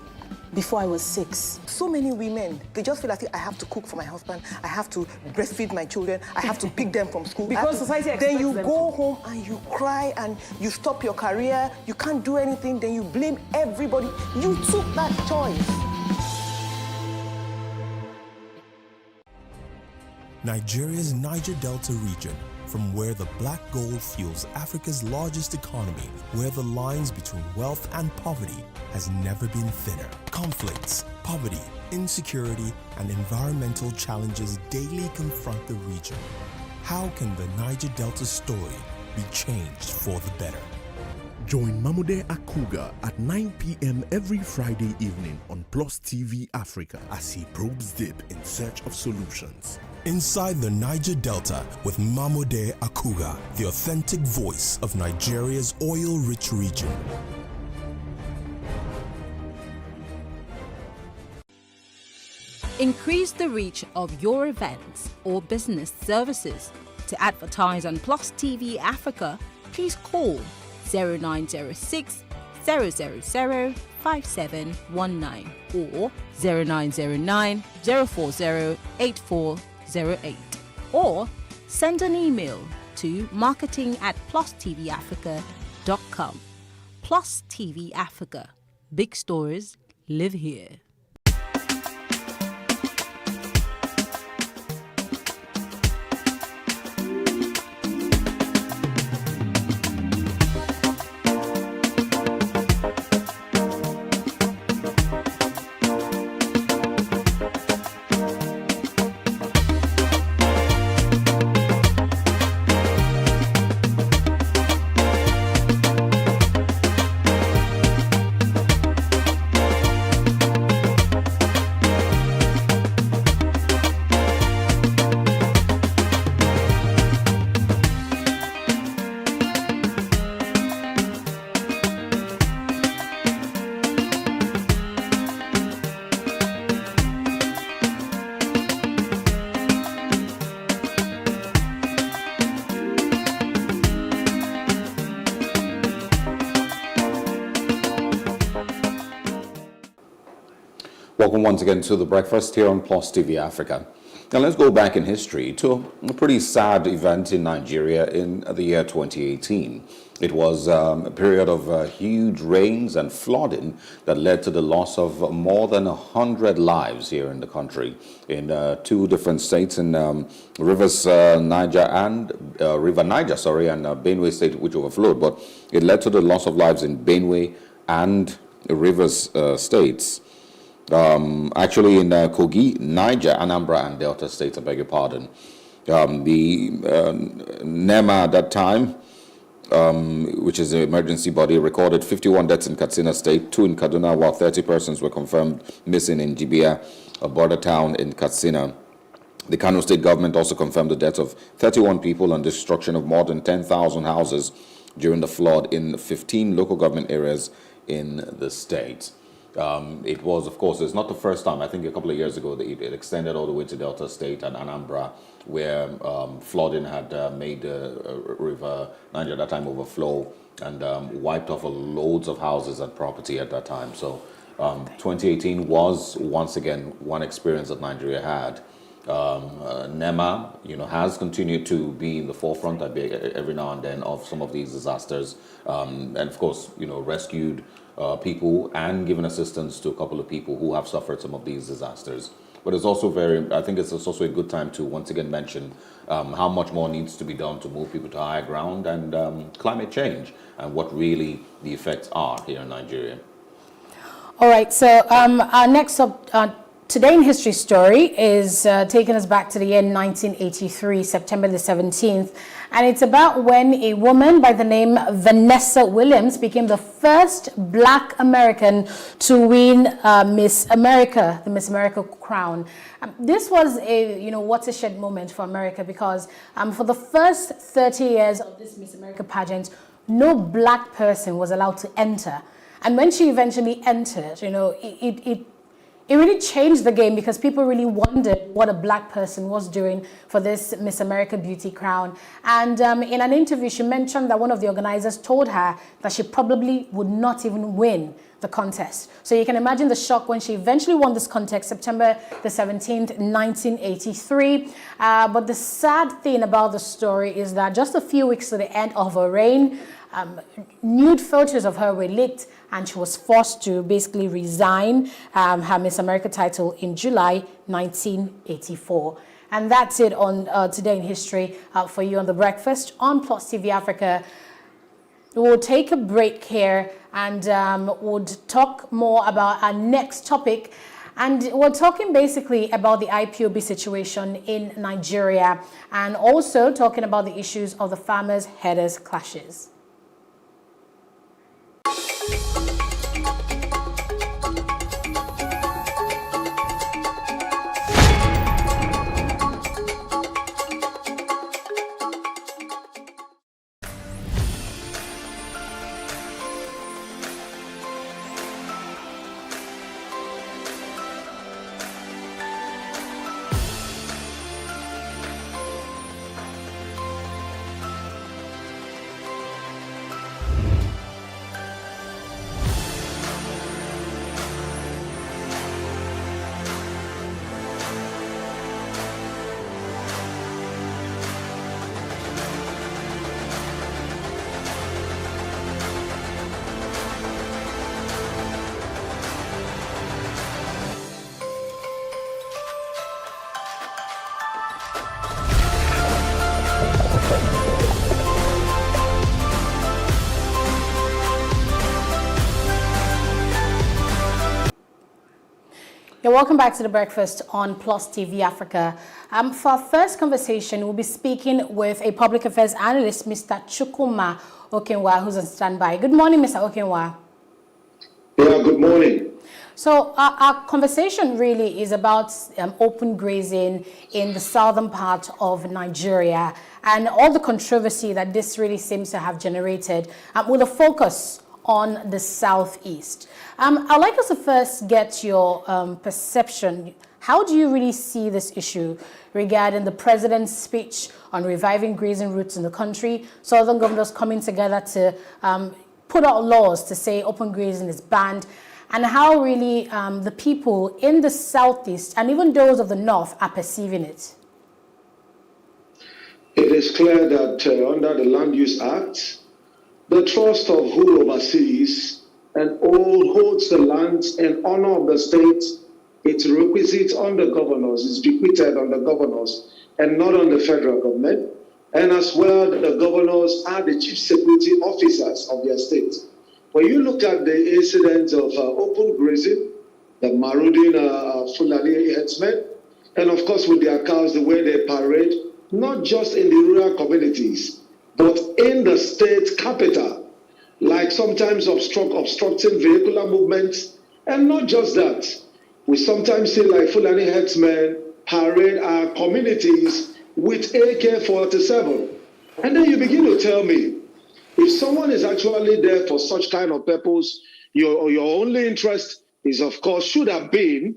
before I was 6. So many women, they just feel like I have to cook for my husband, I have to breastfeed my children, I have to pick them from school. Because society expects Then you them go to. home and you cry and you stop your career, you can't do anything, then you blame everybody. You took that choice. Nigeria's Niger Delta region, from where the black gold fuels Africa's largest economy, where the lines between wealth and poverty has never been thinner. Conflicts, poverty, insecurity, and environmental challenges daily confront the region. How can the Niger Delta story be changed for the better? Join Mamude Akuga at 9 p.m. every Friday evening on PlusTvAfrica as he probes deep in search of solutions. Inside the Niger Delta with Mamude Akuga, the authentic voice of Nigeria's oil-rich region. Increase the reach of your events or business services. To advertise on Plus TV Africa, please call 0906 000 5719 or 0909 040 8408 or send an email to marketing@plustvafrica.com. Plus TV Africa. Big stories live here. Welcome once again to The Breakfast here on Plus TV Africa. Now let's go back in history to a pretty sad event in Nigeria in the year 2018. It was a period of huge rains and flooding that led to the loss of more than 100 lives here in the country in two different states in River Niger, and Benue State, which overflowed. But it led to the loss of lives in Benue and Rivers states. Actually in Kogi, Niger, Anambra, and Delta states, I beg your pardon. The NEMA at that time, which is the emergency body, recorded 51 deaths in Katsina State, 2 in Kaduna, while 30 persons were confirmed missing in Jibia, a border town in Katsina. The Kano State government also confirmed the deaths of 31 people and destruction of more than 10,000 houses during the flood in 15 local government areas in the state. It was, of course, it's not the first time. I think a couple of years ago, it extended all the way to Delta State and Anambra, where flooding had made the River Niger at that time overflow and wiped off loads of houses and property at that time. So 2018 was, once again, one experience that Nigeria had. NEMA, has continued to be in the forefront every now and then of some of these disasters, and of course, rescued people and given assistance to a couple of people who have suffered some of these disasters. But it's also I think it's also a good time to once again mention how much more needs to be done to move people to higher ground and climate change and what really the effects are here in Nigeria. All right, so our next Today in History story is taking us back to the year 1983, September the 17th. And it's about when a woman by the name Vanessa Williams became the first Black American to win Miss America, the Miss America crown. This was a, watershed moment for America because for the first 30 years of this Miss America pageant, no Black person was allowed to enter. And when she eventually entered, it really changed the game because people really wondered what a Black person was doing for this Miss America Beauty crown. And in an interview, she mentioned that one of the organizers told her that she probably would not even win the contest. So you can imagine the shock when she eventually won this contest, September the 17th, 1983. But the sad thing about the story is that just a few weeks to the end of her reign, nude photos of her were leaked and she was forced to basically resign her Miss America title in July 1984. And that's it on Today in History for you on The Breakfast on Plus TV Africa. We'll take a break here and we'll talk more about our next topic. And we're talking basically about the IPOB situation in Nigeria and also talking about the issues of the farmers' herders' clashes. Welcome back to The Breakfast on Plus TV Africa. For our first conversation, we'll be speaking with a public affairs analyst, Mr. Chukwuma Okenwa, who's on standby. Good morning, Mr. Okenwa. Yeah, good morning. So our conversation really is about open grazing in the southern part of Nigeria and all the controversy that this really seems to have generated with a focus on the southeast. I'd like us to first get your perception. How do you really see this issue regarding the president's speech on reviving grazing routes in the country, southern governors coming together to put out laws to say open grazing is banned, and how really the people in the southeast and even those of the north are perceiving it? It is clear that under the Land Use Act, the trust of who oversees and holds the lands in honor of the state, its requisite on the governors, is bequeathed on the governors and not on the federal government. And as well, the governors are the chief security officers of their state. When you look at the incidents of open grazing, the marauding Fulani herdsmen, and of course with their cows, the way they parade, not just in the rural communities, but in the state capital, like sometimes obstructing vehicular movements. And not just that, we sometimes see like Fulani herdsmen parade our communities with AK-47. And then you begin to tell me, if someone is actually there for such kind of purpose, your only interest is, of course, should have been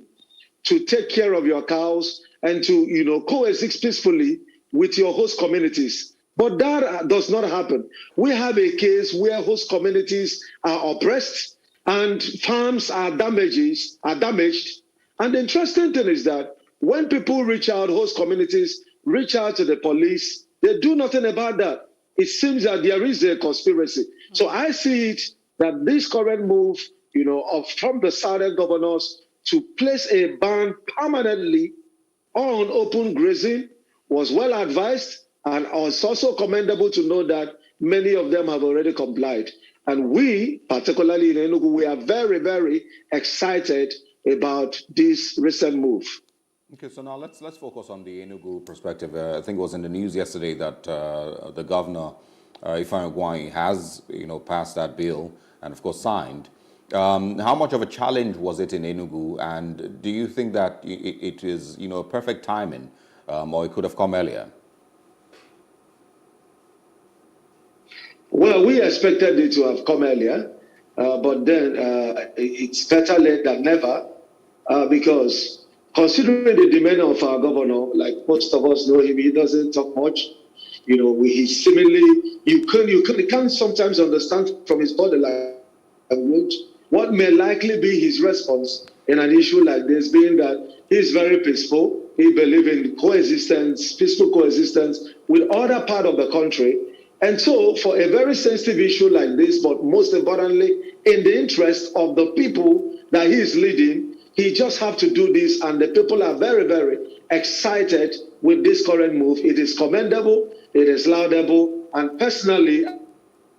to take care of your cows and to, coexist peacefully with your host communities. But that does not happen. We have a case where host communities are oppressed and farms are damaged. And the interesting thing is that when people reach out, host communities reach out to the police, they do nothing about that. It seems that there is a conspiracy. So I see it that this current move, from the southern governors to place a ban permanently on open grazing was well advised, and it's also commendable to know that many of them have already complied. And we, particularly in Enugu, we are very, very excited about this recent move. Okay, so now let's focus on the Enugu perspective. I think it was in the news yesterday that the governor, Ifeanyi Ugwuanyi, has passed that bill and of course signed. How much of a challenge was it in Enugu, and do you think that it is perfect timing, or it could have come earlier? Well, we expected it to have come earlier, but then it's better late than never, because considering the demeanor of our governor, like most of us know him, he doesn't talk much. He seemingly, you can't sometimes understand from his body language what may likely be his response in an issue like this, being that he's very peaceful. He believes in coexistence, peaceful coexistence with other part of the country. And so for a very sensitive issue like this, but most importantly, in the interest of the people that he is leading, he just have to do this, and the people are very, very excited with this current move. It is commendable, it is laudable, and personally,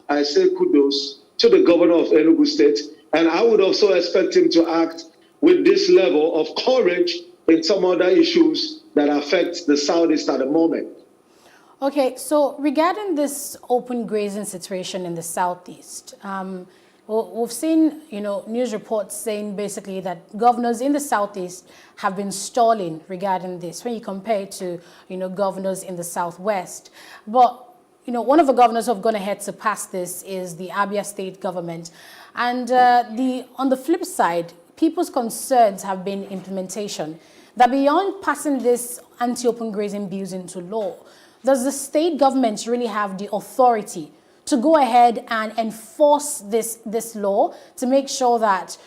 I say kudos to the governor of Enugu State, and I would also expect him to act with this level of courage in some other issues that affect the Southeast at the moment. Okay, so regarding this open grazing situation in the Southeast, we've seen, news reports saying basically that governors in the Southeast have been stalling regarding this when you compare it to, governors in the Southwest. But, one of the governors who have gone ahead to pass this is the Abia state government. And on the flip side, people's concerns have been implementation. That beyond passing this anti-open grazing bills into law, does the state government really have the authority to go ahead and enforce this law to make sure that,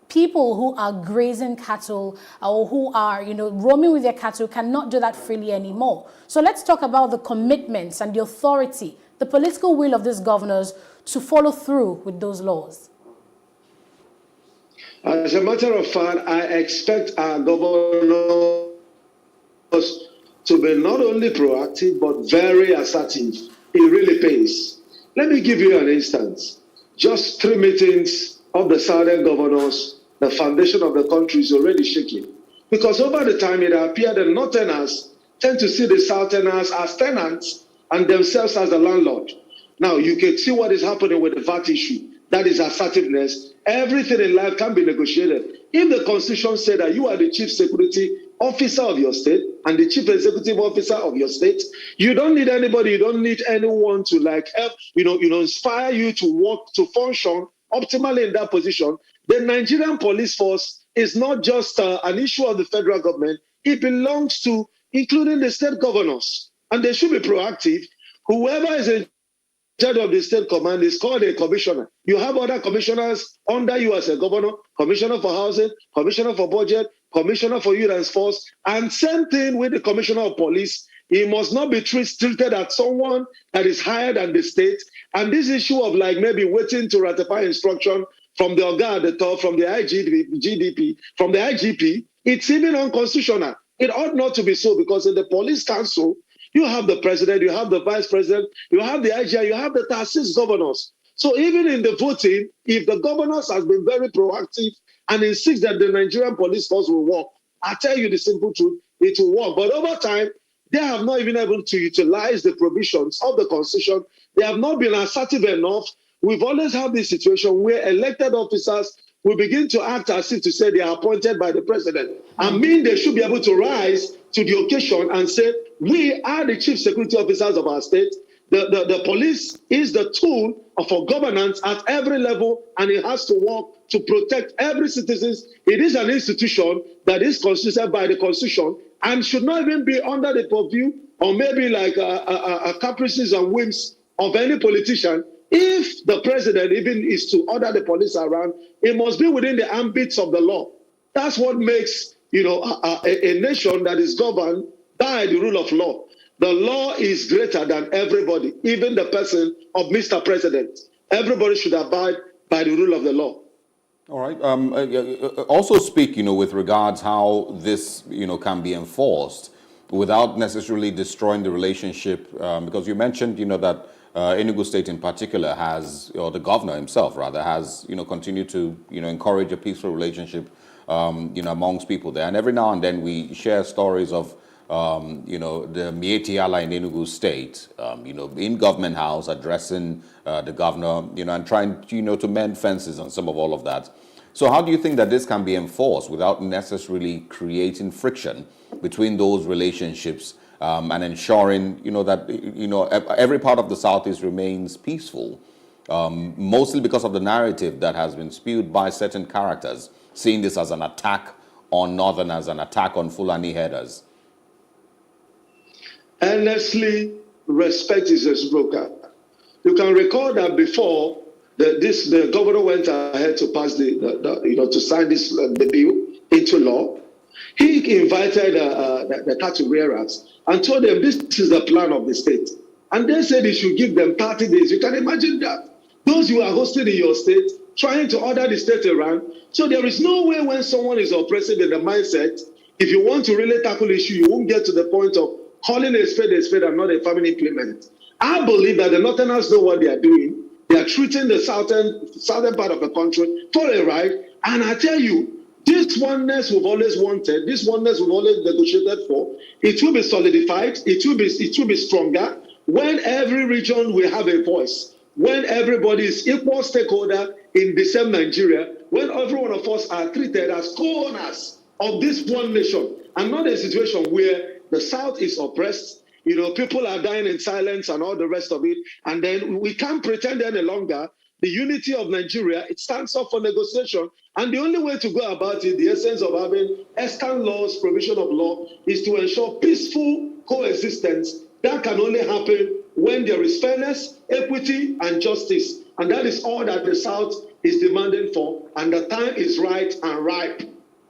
people who are grazing cattle or who are, roaming with their cattle cannot do that freely anymore? So let's talk about the commitments and the authority, the political will of these governors to follow through with those laws. As a matter of fact, I expect our governors to be not only proactive, but very assertive. It really pays. Let me give you an instance. Just 3 meetings of the southern governors, the foundation of the country is already shaking. Because over the time, it appeared that northerners tend to see the southerners as tenants and themselves as the landlord. Now, you can see what is happening with the VAT issue. That is assertiveness. Everything in life can be negotiated. If the Constitution said that you are the chief security officer of your state and the chief executive officer of your state, you don't need anybody, you don't need anyone to help, inspire you to work, to function optimally in that position. The Nigerian police force is not just an issue of the federal government. It belongs to, including the state governors, and they should be proactive. Whoever is in head of the state command is called a commissioner. You have other commissioners under you as a governor, commissioner for housing, commissioner for budget, commissioner for youth and sports, and same thing with the commissioner of police. He must not be treated as someone that is higher than the state. And this issue of like maybe waiting to ratify instruction from the Oga at the top, from the IGP, from the IGP, it's even unconstitutional. It ought not to be so, because in the police council, you have the president, you have the vice president, you have the IGI, you have the 36 governors. So even in the voting, if the governors has been very proactive and insist that the Nigerian police force will work, I tell you the simple truth, it will work. But over time, they have not even able to utilize the provisions of the Constitution. They have not been assertive enough. We've always had this situation where elected officers will begin to act as if to say they are appointed by the president. I mean, they should be able to rise to the occasion and say, we are the chief security officers of our state. The police is the tool for governance at every level, and it has to work to protect every citizen. It is an institution that is constituted by the Constitution and should not even be under the purview or maybe like caprices and whims of any politician. If the president even is to order the police around, it must be within the ambits of the law. That's what makes, a nation that is governed by the rule of law. The law is greater than everybody, even the person of Mr. President. Everybody should abide by the rule of the law. All right. Also speak, with regards how this, can be enforced without necessarily destroying the relationship, because you mentioned, that Enugu State in particular has, or the governor himself rather, has, continued to, encourage a peaceful relationship, amongst people there. And every now and then we share stories of, the Mieti Allah in Enugu State, in Government House addressing the governor, and trying, to mend fences and some of all of that. So how do you think that this can be enforced without necessarily creating friction between those relationships and ensuring, that, every part of the Southeast remains peaceful, mostly because of the narrative that has been spewed by certain characters, seeing this as an attack on Northerners, an attack on Fulani headers? Endlessly, respect is reciprocal. You can recall that before the governor went ahead to pass to sign this the bill into law. He invited the cattle rearers and told them this is the plan of the state, and they said he should give them 30 days. You can imagine that those you are hosting in your state trying to order the state around. So there is no way when someone is oppressive in the mindset, if you want to really tackle issue, you won't get to the point of calling a spade and not a famine implement. I believe that the Northerners know what they are doing. They are treating the southern part of the country for a ride. And I tell you, this oneness we've always wanted, this oneness we've always negotiated for, it will be solidified, it will be stronger when every region will have a voice, when everybody is equal stakeholder in the same Nigeria, when every one of us are treated as co-owners of this one nation, and not a situation where the South is oppressed, people are dying in silence and all the rest of it. And then we can't pretend any longer. The unity of Nigeria, it stands up for negotiation. And the only way to go about it, the essence of having extant laws, provision of law, is to ensure peaceful coexistence. That can only happen when there is fairness, equity, and justice. And that is all that the South is demanding for. And the time is right and ripe.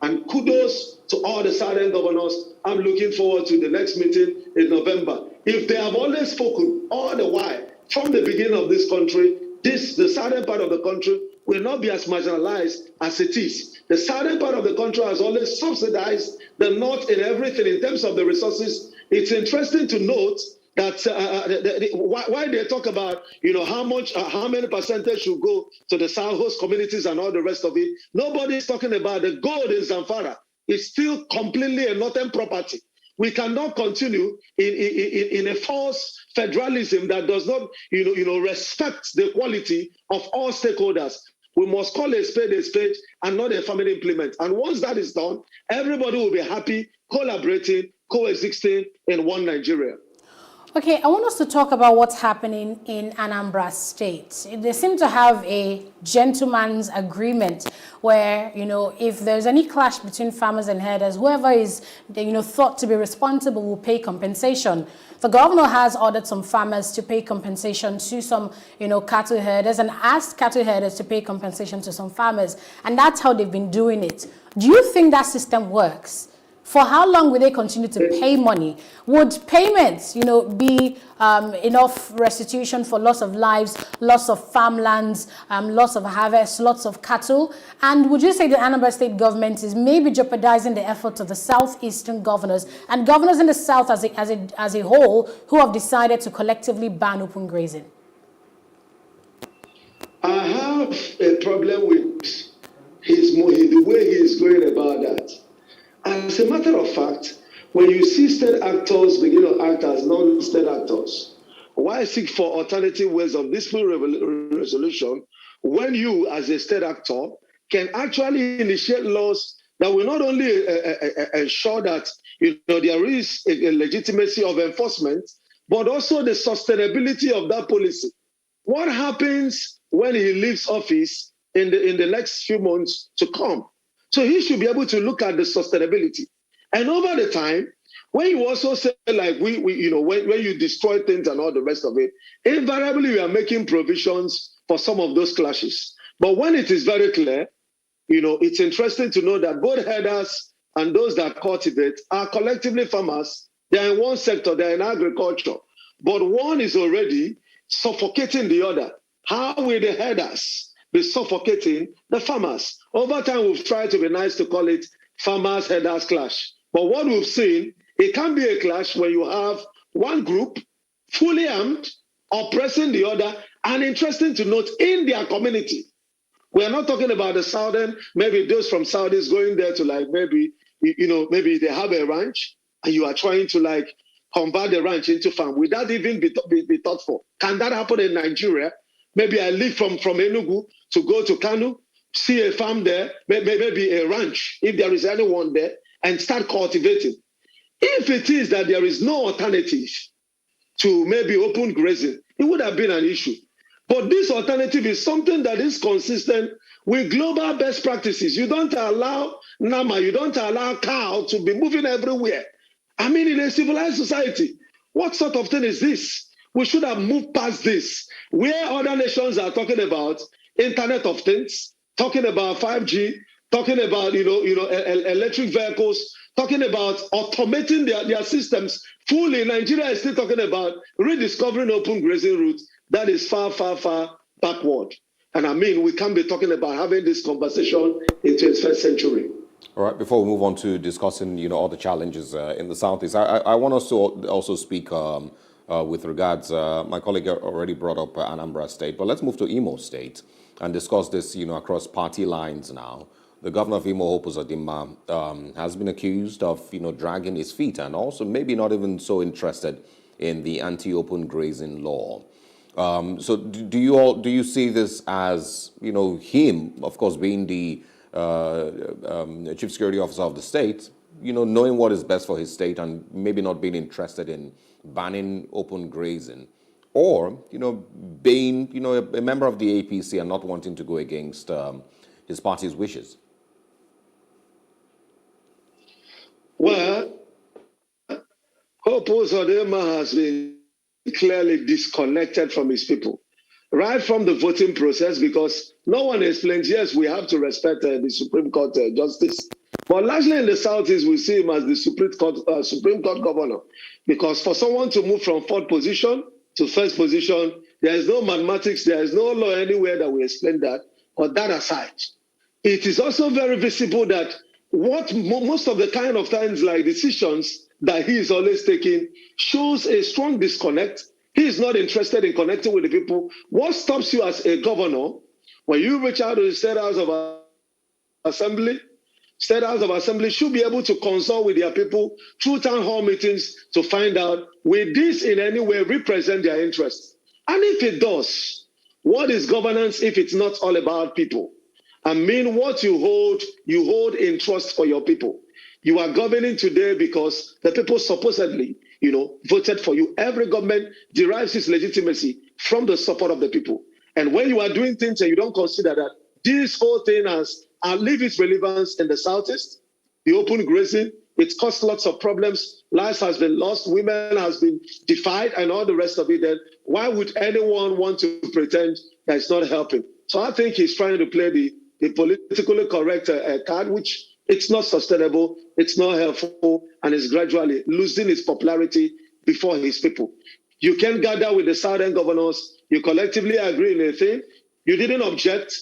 And kudos to all the Southern governors. I'm looking forward to the next meeting in November. If they have always spoken all the while, from the beginning of this country, the southern part of the country will not be as marginalized as it is. The southern part of the country has always subsidized the north in everything in terms of the resources. It's interesting to note that why they talk about how many percentage should go to the South host communities and all the rest of it. Nobody's talking about the gold in Zamfara. It's still completely a northern property. We cannot continue in a false federalism that does not respect the quality of all stakeholders. We must call a spade and not a family implement. And once that is done, everybody will be happy, collaborating, coexisting in one Nigeria. Okay, I want us to talk about what's happening in Anambra State. They seem to have a gentleman's agreement where, if there's any clash between farmers and herders, whoever is, thought to be responsible will pay compensation. The governor has ordered some farmers to pay compensation to some, cattle herders, and asked cattle herders to pay compensation to some farmers. And that's how they've been doing it. Do you think that system works? For how long will they continue to pay money? Would payments, be enough restitution for loss of lives, loss of farmlands, loss of harvest, lots of cattle? And would you say the Anambra State government is maybe jeopardizing the efforts of the southeastern governors and governors in the south as a whole who have decided to collectively ban open grazing? I have a problem with the way he is going about that. As a matter of fact, when you see state actors begin to act as non-state actors, why seek for alternative ways of dispute resolution when you, as a state actor, can actually initiate laws that will not only ensure that there is a legitimacy of enforcement, but also the sustainability of that policy? What happens when he leaves office in the next few months to come? So he should be able to look at the sustainability. And over the time, when you also say, like, when you destroy things and all the rest of it, invariably we are making provisions for some of those clashes. But when it is very clear, it's interesting to know that both herders and those that cultivate are collectively farmers. They're in one sector, they're in agriculture. But one is already suffocating the other. How will the herders be suffocating the farmers? Over time, we've tried to be nice to call it farmers-herders clash. But what we've seen, it can be a clash when you have one group fully armed, oppressing the other, and interesting to note, in their community. We are not talking about the southern, maybe those from Saudis going there to maybe they have a ranch, and you are trying to convert the ranch into farm without even be thoughtful. Can that happen in Nigeria? Maybe I leave from Enugu to go to Kanu, see a farm there, maybe a ranch, if there is anyone there, and start cultivating. If it is that there is no alternative to maybe open grazing, it would have been an issue. But this alternative is something that is consistent with global best practices. You don't allow Nama, you don't allow cow to be moving everywhere. I mean, in a civilized society, what sort of thing is this? We should have moved past this, where other nations are talking about Internet of Things, talking about 5G, talking about electric vehicles, talking about automating their systems fully. Nigeria is still talking about rediscovering open grazing routes. That is far, far, far backward. And I mean, we can't be talking about having this conversation in the 21st century. All right, before we move on to discussing, all the challenges in the Southeast, I want us to also speak with regards, my colleague already brought up Anambra State, but let's move to Imo State and discuss this, across party lines now. The governor of Imo, Hope Uzodimma, has been accused of, dragging his feet and also maybe not even so interested in the anti-open grazing law. So do you see this as, him, of course, being the chief security officer of the state, knowing what is best for his state and maybe not being interested in banning open grazing, or, being, a member of the APC and not wanting to go against his party's wishes? Well, Hope Uzodimma has been clearly disconnected from his people, right from the voting process, because no one explains, yes, we have to respect the Supreme Court justice. But largely in the Southeast, we see him as the Supreme Court governor, because for someone to move from fourth position to first position, there is no mathematics, there is no law anywhere that will explain that. But that aside, it is also very visible that what most of the kind of times like decisions that he is always taking shows a strong disconnect. He is not interested in connecting with the people. What stops you as a governor when you reach out to the State House of Assembly? State House of Assembly should be able to consult with their people through town hall meetings to find out, will this in any way represent their interests? And if it does, what is governance if it's not all about people? I mean, what you hold in trust for your people. You are governing today because the people supposedly, voted for you. Every government derives its legitimacy from the support of the people. And when you are doing things and you don't consider that, this whole thing has I'll leave its relevance in the Southeast. The open grazing, it caused lots of problems. Lives has been lost, women has been defied, and all the rest of it. Then why would anyone want to pretend that it's not helping? So I think he's trying to play the politically correct card, which it's not sustainable, it's not helpful, and it's gradually losing its popularity before his people. You can gather with the Southern governors, you collectively agree on a thing, you didn't object,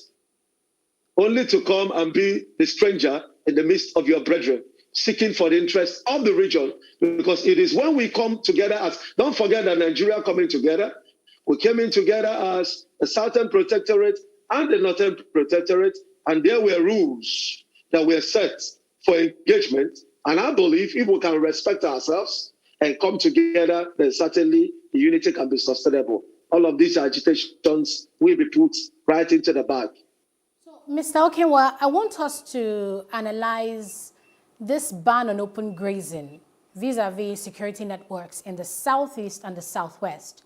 only to come and be the stranger in the midst of your brethren, seeking for the interest of the region, because it is when we come together as, don't forget that Nigeria coming together, we came in together as a Southern Protectorate and the Northern Protectorate, and there were rules that were set for engagement, and I believe if we can respect ourselves and come together, then certainly the unity can be sustainable. All of these agitations will be put right into the bag. Mr. Okenwa, I want us to analyze this ban on open grazing vis-a-vis security networks in the Southeast and the Southwest.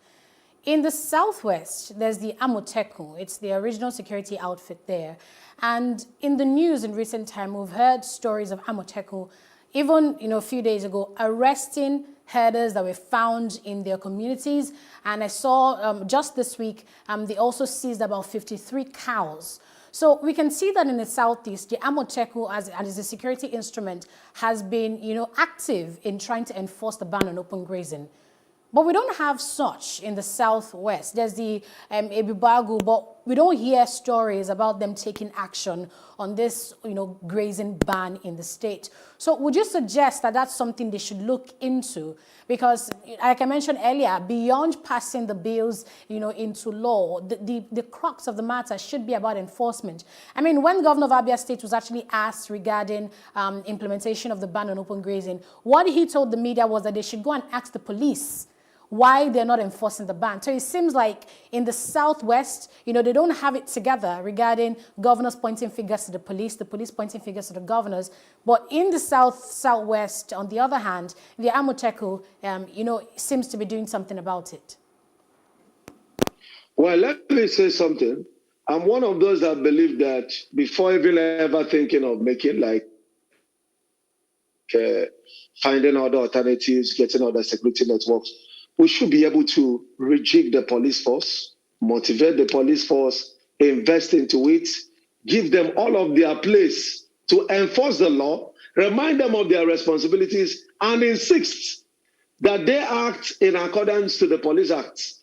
In the Southwest, there's the Amotekun. It's the original security outfit there. And in the news in recent time, we've heard stories of Amotekun, even a few days ago, arresting herders that were found in their communities. And I saw just this week, they also seized about 53 cows. So we can see that in the Southeast, the Amotekun, as a security instrument, has been, active in trying to enforce the ban on open grazing. But we don't have such in the Southwest. There's the Ebubagu, but we don't hear stories about them taking action on this, grazing ban in the state. So would you suggest that that's something they should look into? Because, like I mentioned earlier, beyond passing the bills, into law, the crux of the matter should be about enforcement. I mean, when Governor of Abia State was actually asked regarding implementation of the ban on open grazing, what he told the media was that they should go and ask the police why they're not enforcing the ban. So it seems like in the Southwest, they don't have it together regarding governors pointing fingers to the police pointing fingers to the governors. But in the Southwest, on the other hand, the Amotekun, seems to be doing something about it. Well, let me say something. I'm one of those that believe that before even ever thinking of making finding other alternatives, getting other security networks, we should be able to rejig the police force, motivate the police force, invest into it, give them all of their place to enforce the law, remind them of their responsibilities, and insist that they act in accordance to the Police Act.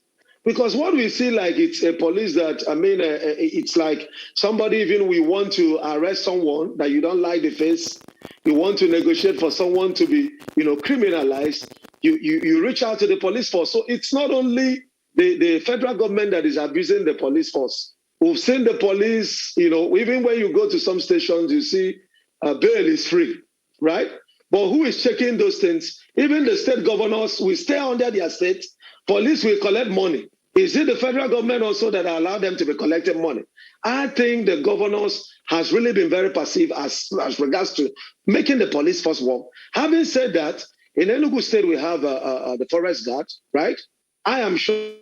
Because what we see, it's a police that, it's like somebody, even we want to arrest someone that you don't like the face, you want to negotiate for someone to be, criminalized, you reach out to the police force. So it's not only the federal government that is abusing the police force. We've seen the police, even when you go to some stations, you see bail is free, right? But who is checking those things? Even the state governors will stay under their state. Police will collect money. Is it the federal government also that allow them to be collecting money? I think the governors has really been very passive as regards to making the police force work. Having said that, in Enugu State, we have the forest guard, right? I am sure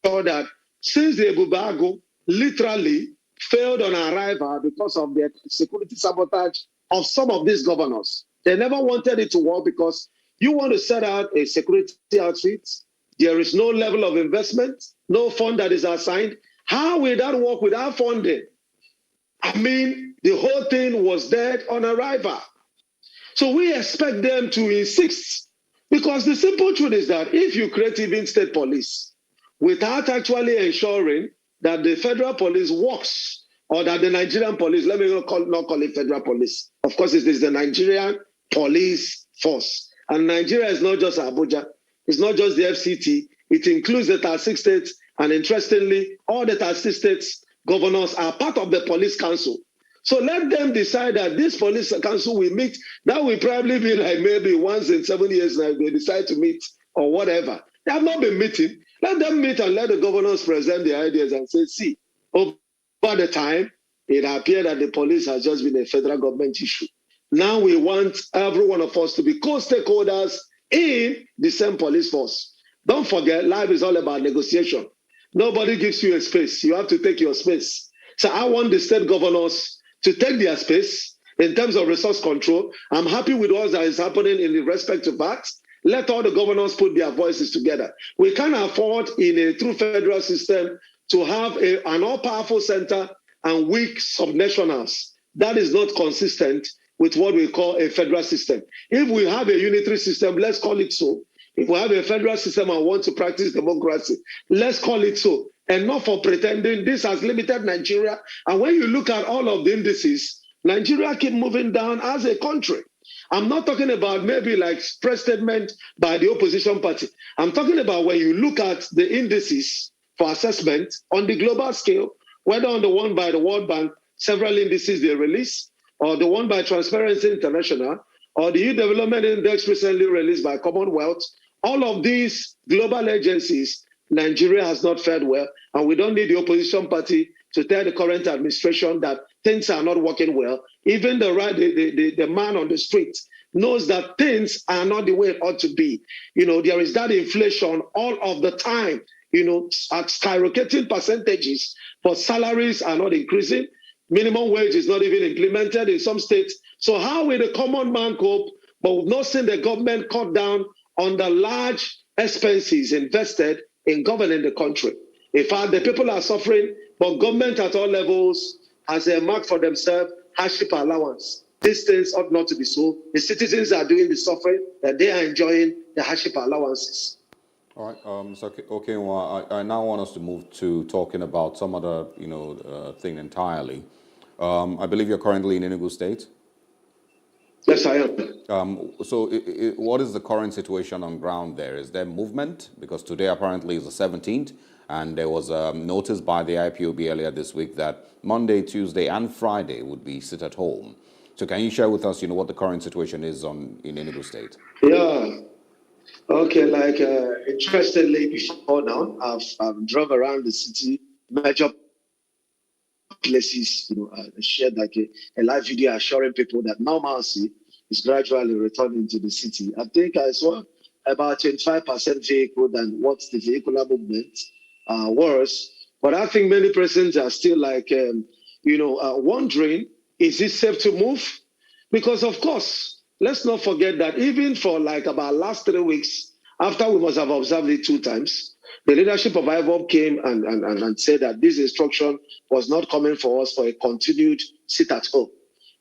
that since the Ebubago literally failed on arrival because of the security sabotage of some of these governors, they never wanted it to work because you want to set out a security outfit, there is no level of investment, no fund that is assigned. How will that work without funding? The whole thing was dead on arrival. So we expect them to insist, because the simple truth is that if you create even state police without actually ensuring that the federal police works, or that the Nigerian police, let me not call it federal police. Of course, it is the Nigerian police force. And Nigeria is not just Abuja. It's not just the FCT. It includes the 36 states. And interestingly, all the 36 states governors are part of the police council. So let them decide that this police council will meet. That will probably be maybe once in 7 years now they decide to meet or whatever. They have not been meeting. Let them meet and let the governors present their ideas and say, see, over the time, it appeared that the police has just been a federal government issue. Now we want every one of us to be co-stakeholders in the same police force. Don't forget, life is all about negotiation. Nobody gives you a space. You have to take your space. So I want the state governors to take their space in terms of resource control. I'm happy with what that is happening in respect to facts. Let all the governors put their voices together. We can't afford in a true federal system to have an all-powerful center and weak subnationals. That is not consistent with what we call a federal system. If we have a unitary system, let's call it so. If we have a federal system and want to practice democracy, let's call it so. And not for pretending this has limited Nigeria. And when you look at all of the indices, Nigeria keep moving down as a country. I'm not talking about maybe like press statement by the opposition party. I'm talking about when you look at the indices for assessment on the global scale, whether on the one by the World Bank, several indices they release, or the one by Transparency International, or the Youth Development Index recently released by Commonwealth, all of these global agencies, Nigeria has not fared well, and we don't need the opposition party to tell the current administration that things are not working well. Even the man on the street knows that things are not the way it ought to be. You know, there is that inflation all of the time, you know, at skyrocketing percentages, but salaries are not increasing. Minimum wage is not even implemented in some states. So how will the common man cope? But we've not seen the government cut down on the large expenses invested in governing the country. In fact, the people are suffering, but government at all levels has a mark for themselves, hardship allowance. These things ought not to be so. The citizens are doing the suffering, and they are enjoying the hardship allowances. All right, so okay, well, I now want us to move to talking about some other, thing entirely. I believe you're currently in Enugu State. Yes, I am. So what is the current situation on ground there? Is there movement? Because today apparently is the 17th, and there was a notice by the IPOB earlier this week that Monday, Tuesday, and Friday would be sit at home. So can you share with us, what the current situation is in Enugu State? Yeah. Okay, interestingly, before now, I've drove around the city, major places, I shared a live video assuring people that normalcy is gradually returning to the city. I think I saw about 25% vehicle than what the vehicular movement was. But I think many persons are still wondering, is it safe to move? Because of course, let's not forget that even for about last 3 weeks, after we must have observed it 2 times, the leadership of IVOB came and said that this instruction was not coming for us for a continued sit at home.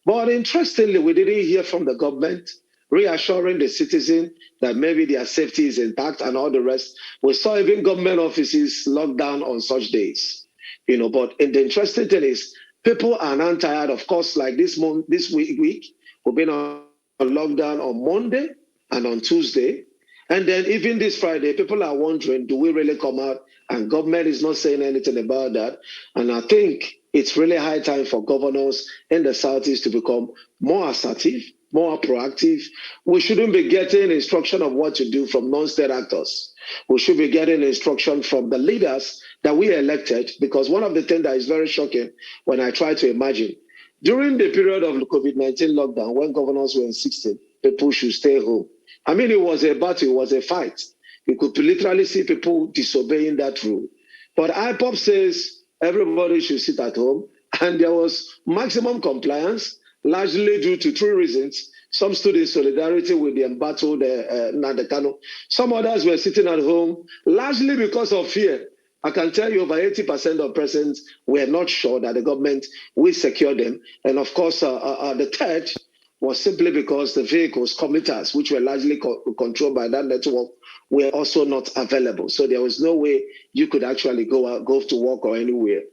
But interestingly, we didn't hear from the government reassuring the citizen that maybe their safety is intact and all the rest. We saw even government offices locked down on such days. But the interesting thing is people are not tired. Of course, like this week, we've been on lockdown on Monday and on Tuesday. And then even this Friday, people are wondering, do we really come out? And government is not saying anything about that. And I think it's really high time for governors in the Southeast to become more assertive, more proactive. We shouldn't be getting instruction of what to do from non-state actors. We should be getting instruction from the leaders that we elected, because one of the things that is very shocking when I try to imagine, during the period of the COVID-19 lockdown, when governors were insisting people should stay home, I mean, it was a battle, it was a fight. You could literally see people disobeying that rule. But IPOB says everybody should sit at home, and there was maximum compliance, largely due to 3 reasons. Some stood in solidarity with the embattled Nandekano. Some others were sitting at home, largely because of fear. I can tell you over 80% of persons were not sure that the government will secure them. And of course, the third was simply because the vehicles, commuters, which were largely controlled by that network, were also not available. So there was no way you could actually go to work or anywhere.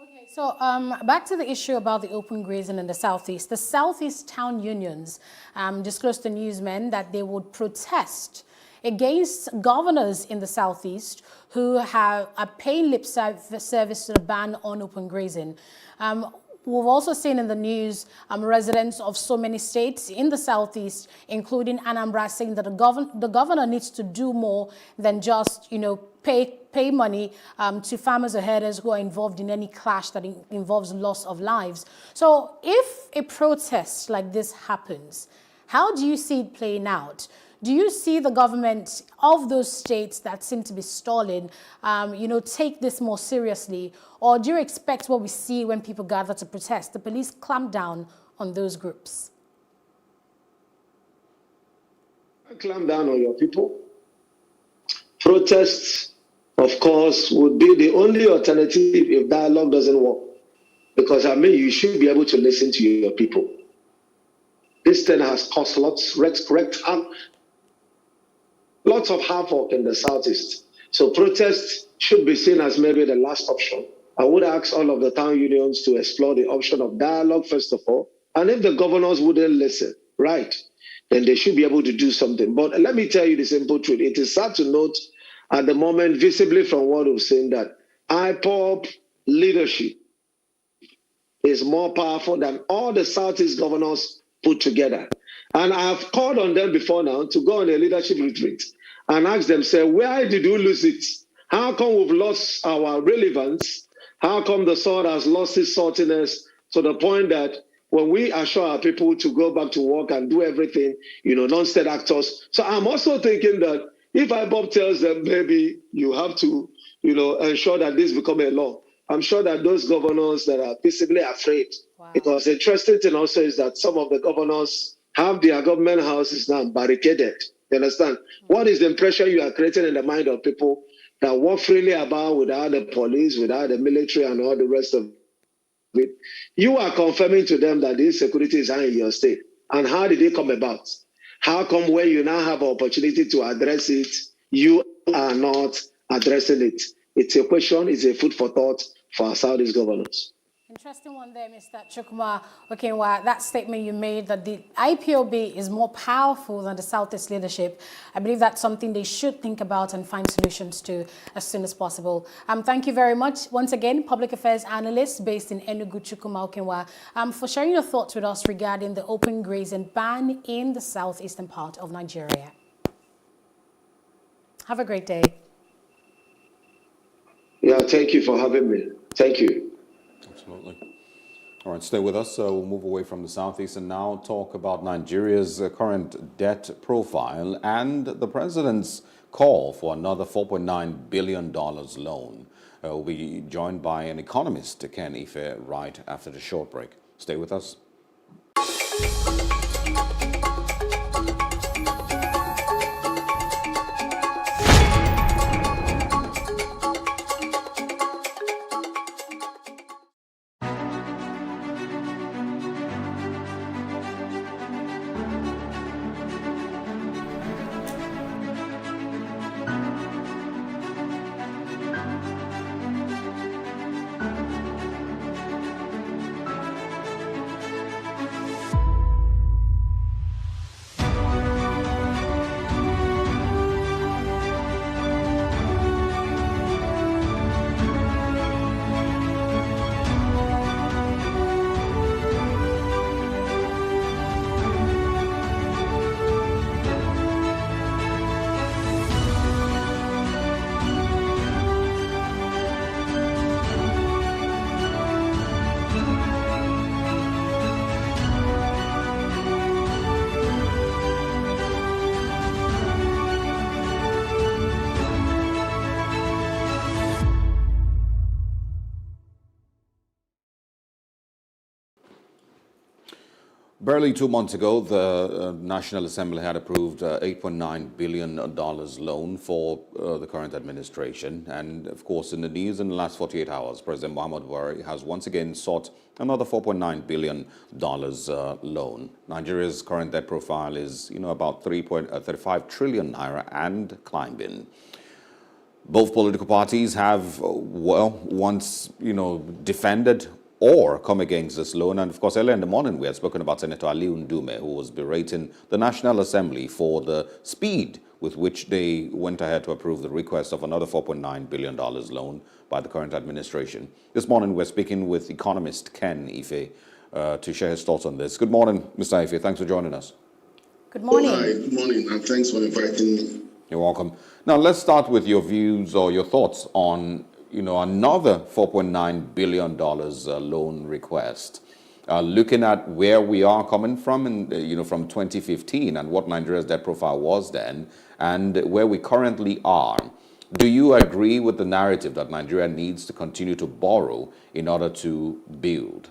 Okay, so back to the issue about the open grazing in the Southeast. The Southeast town unions disclosed to newsmen that they would protest against governors in the Southeast who are paying lip service to the ban on open grazing. We've also seen in the news residents of so many states in the Southeast, including Anambra, saying that the governor needs to do more than just, pay money to farmers or herders who are involved in any clash that involves loss of lives. So if a protest like this happens, how do you see it playing out? Do you see the government of those states that seem to be stalling, take this more seriously? Or do you expect what we see when people gather to protest, the police clamp down on those groups? Clamp down on your people. Protests, of course, would be the only alternative if dialogue doesn't work. Because, you should be able to listen to your people. This thing has caused lots of havoc in the Southeast. So protests should be seen as maybe the last option. I would ask all of the town unions to explore the option of dialogue, first of all. And if the governors wouldn't listen, right, then they should be able to do something. But let me tell you the simple truth. It is sad to note at the moment, visibly from what we've seen, that IPOB leadership is more powerful than all the Southeast governors put together. And I've called on them before now to go on a leadership retreat and ask them, say, where did we lose it? How come we've lost our relevance? How come the sword has lost its saltiness to the point that when we assure our people to go back to work and do everything, non-state actors. So I'm also thinking that if IPOB tells them, maybe you have to, ensure that this become a law, I'm sure that those governors that are visibly afraid, because the interesting thing also is that some of the governors have their government houses now barricaded. You understand? What is the impression you are creating in the mind of people that walk freely about without the police, without the military and all the rest of it? You are confirming to them that this security is high in your state. And how did it come about? How come when you now have an opportunity to address it, you are not addressing it? It's a question, it's a food for thought for our Southeast governors. Interesting one there, Mr. Chukwuma. Okay, that statement you made that the IPOB is more powerful than the Southeast leadership, I believe that's something they should think about and find solutions to as soon as possible. Thank you very much once again, public affairs analyst based in Enugu, Chukwuma Okenwa, for sharing your thoughts with us regarding the open grazing ban in the southeastern part of Nigeria. Have a great day. Yeah, thank you for having me. Thank you. Absolutely. All right, stay with us. We'll move away from the Southeast and now talk about Nigeria's current debt profile and the president's call for another $4.9 billion loan. We'll be joined by an economist, Ken Ife, right after the short break. Stay with us. Barely 2 months ago, the National Assembly had approved $8.9 billion loan for the current administration. And of course, in the news in the last 48 hours, President Muhammadu Buhari has once again sought another $4.9 billion loan. Nigeria's current debt profile is, about 35 trillion naira and climbing. Both political parties have, once, defended or come against this loan. And of course, earlier in the morning, we had spoken about Senator Aliu Ndume, who was berating the National Assembly for the speed with which they went ahead to approve the request of another $4.9 billion loan by the current administration. This morning, we're speaking with economist Ken Ife to share his thoughts on this. Good morning, Mr. Ife. Thanks for joining us. Good morning. Hi, good morning, and thanks for inviting me. You're welcome. Now, let's start with your views or your thoughts on another $4.9 billion loan request. looking at where we are coming from, and from 2015 and what Nigeria's debt profile was then, and where we currently are, do you agree with the narrative that Nigeria needs to continue to borrow in order to build?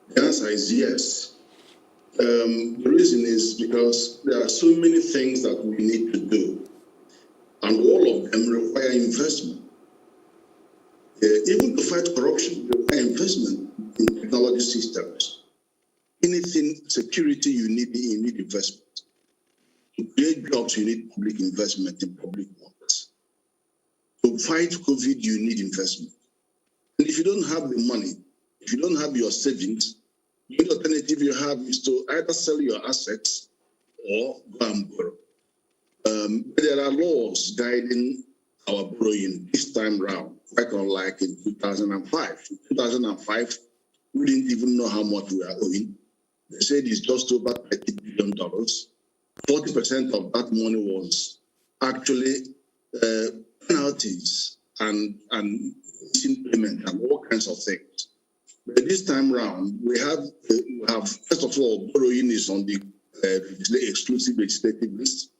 The answer is yes. The reason is because there are so many things that we need to do, and all of them require investment. Even to fight corruption, require investment in technology systems. Anything security, you need investment. To create jobs, you need public investment in public works. To fight COVID, you need investment. And if you don't have the money, if you don't have your savings, the only alternative you have is to either sell your assets or go and borrow. There are laws guiding our borrowing this time round, quite unlike in 2005. In 2005, we didn't even know how much we are owing. They said it's just over $30 billion. 40% of that money was actually penalties and missing payment and all kinds of things. But this time round, we have first of all, borrowing is on the exclusive legislative list.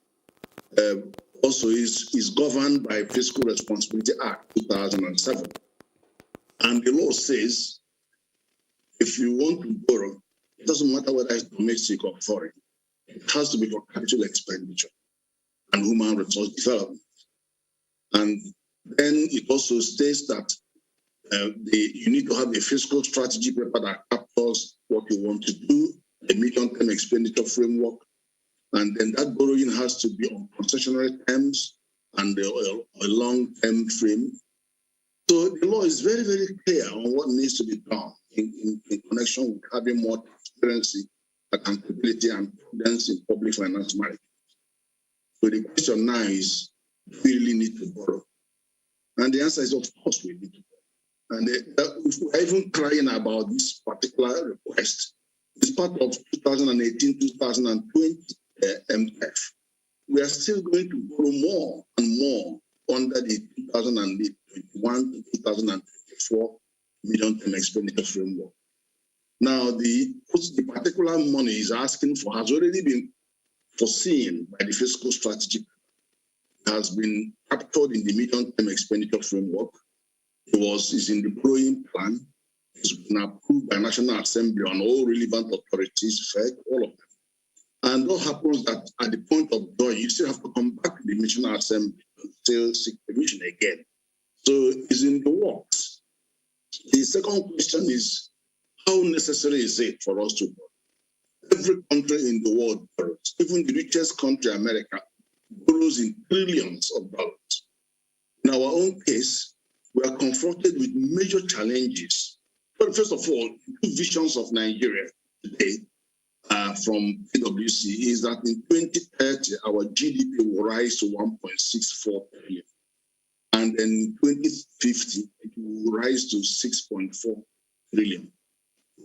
Also is governed by Fiscal Responsibility Act 2007. And the law says, if you want to borrow, it doesn't matter whether it's domestic or foreign, it has to be for capital expenditure and human resource development. And then it also states that you need to have a fiscal strategy paper that captures what you want to do, a medium-term expenditure framework, and then that borrowing has to be on concessionary terms and a long-term frame. So the law is very, very clear on what needs to be done in connection with having more transparency, accountability, and prudence in public finance management. So the question now is, do we really need to borrow? And the answer is, of course, we need to borrow. And we're even crying about this particular request. It's part of 2018-2020 MF. We are still going to borrow more and more under the 2021 to 2024 medium-term expenditure framework. Now, the particular money is asking for has already been foreseen by the fiscal strategy. It has been captured in the medium-term expenditure framework. Is in the borrowing plan. It's been approved by National Assembly on all relevant authorities, FED, all of them. And what happens that at the point of joy, you still have to come back to the National Assembly and still seek permission again. So it's in the works. The second question is, how necessary is it for us to borrow? Every country in the world borrows. Even the richest country, America, borrows in trillions of dollars. In our own case, we are confronted with major challenges. But first of all, two visions of Nigeria today from PwC is that in 2030, our GDP will rise to 1.64 trillion. And then in 2050, it will rise to 6.4 trillion.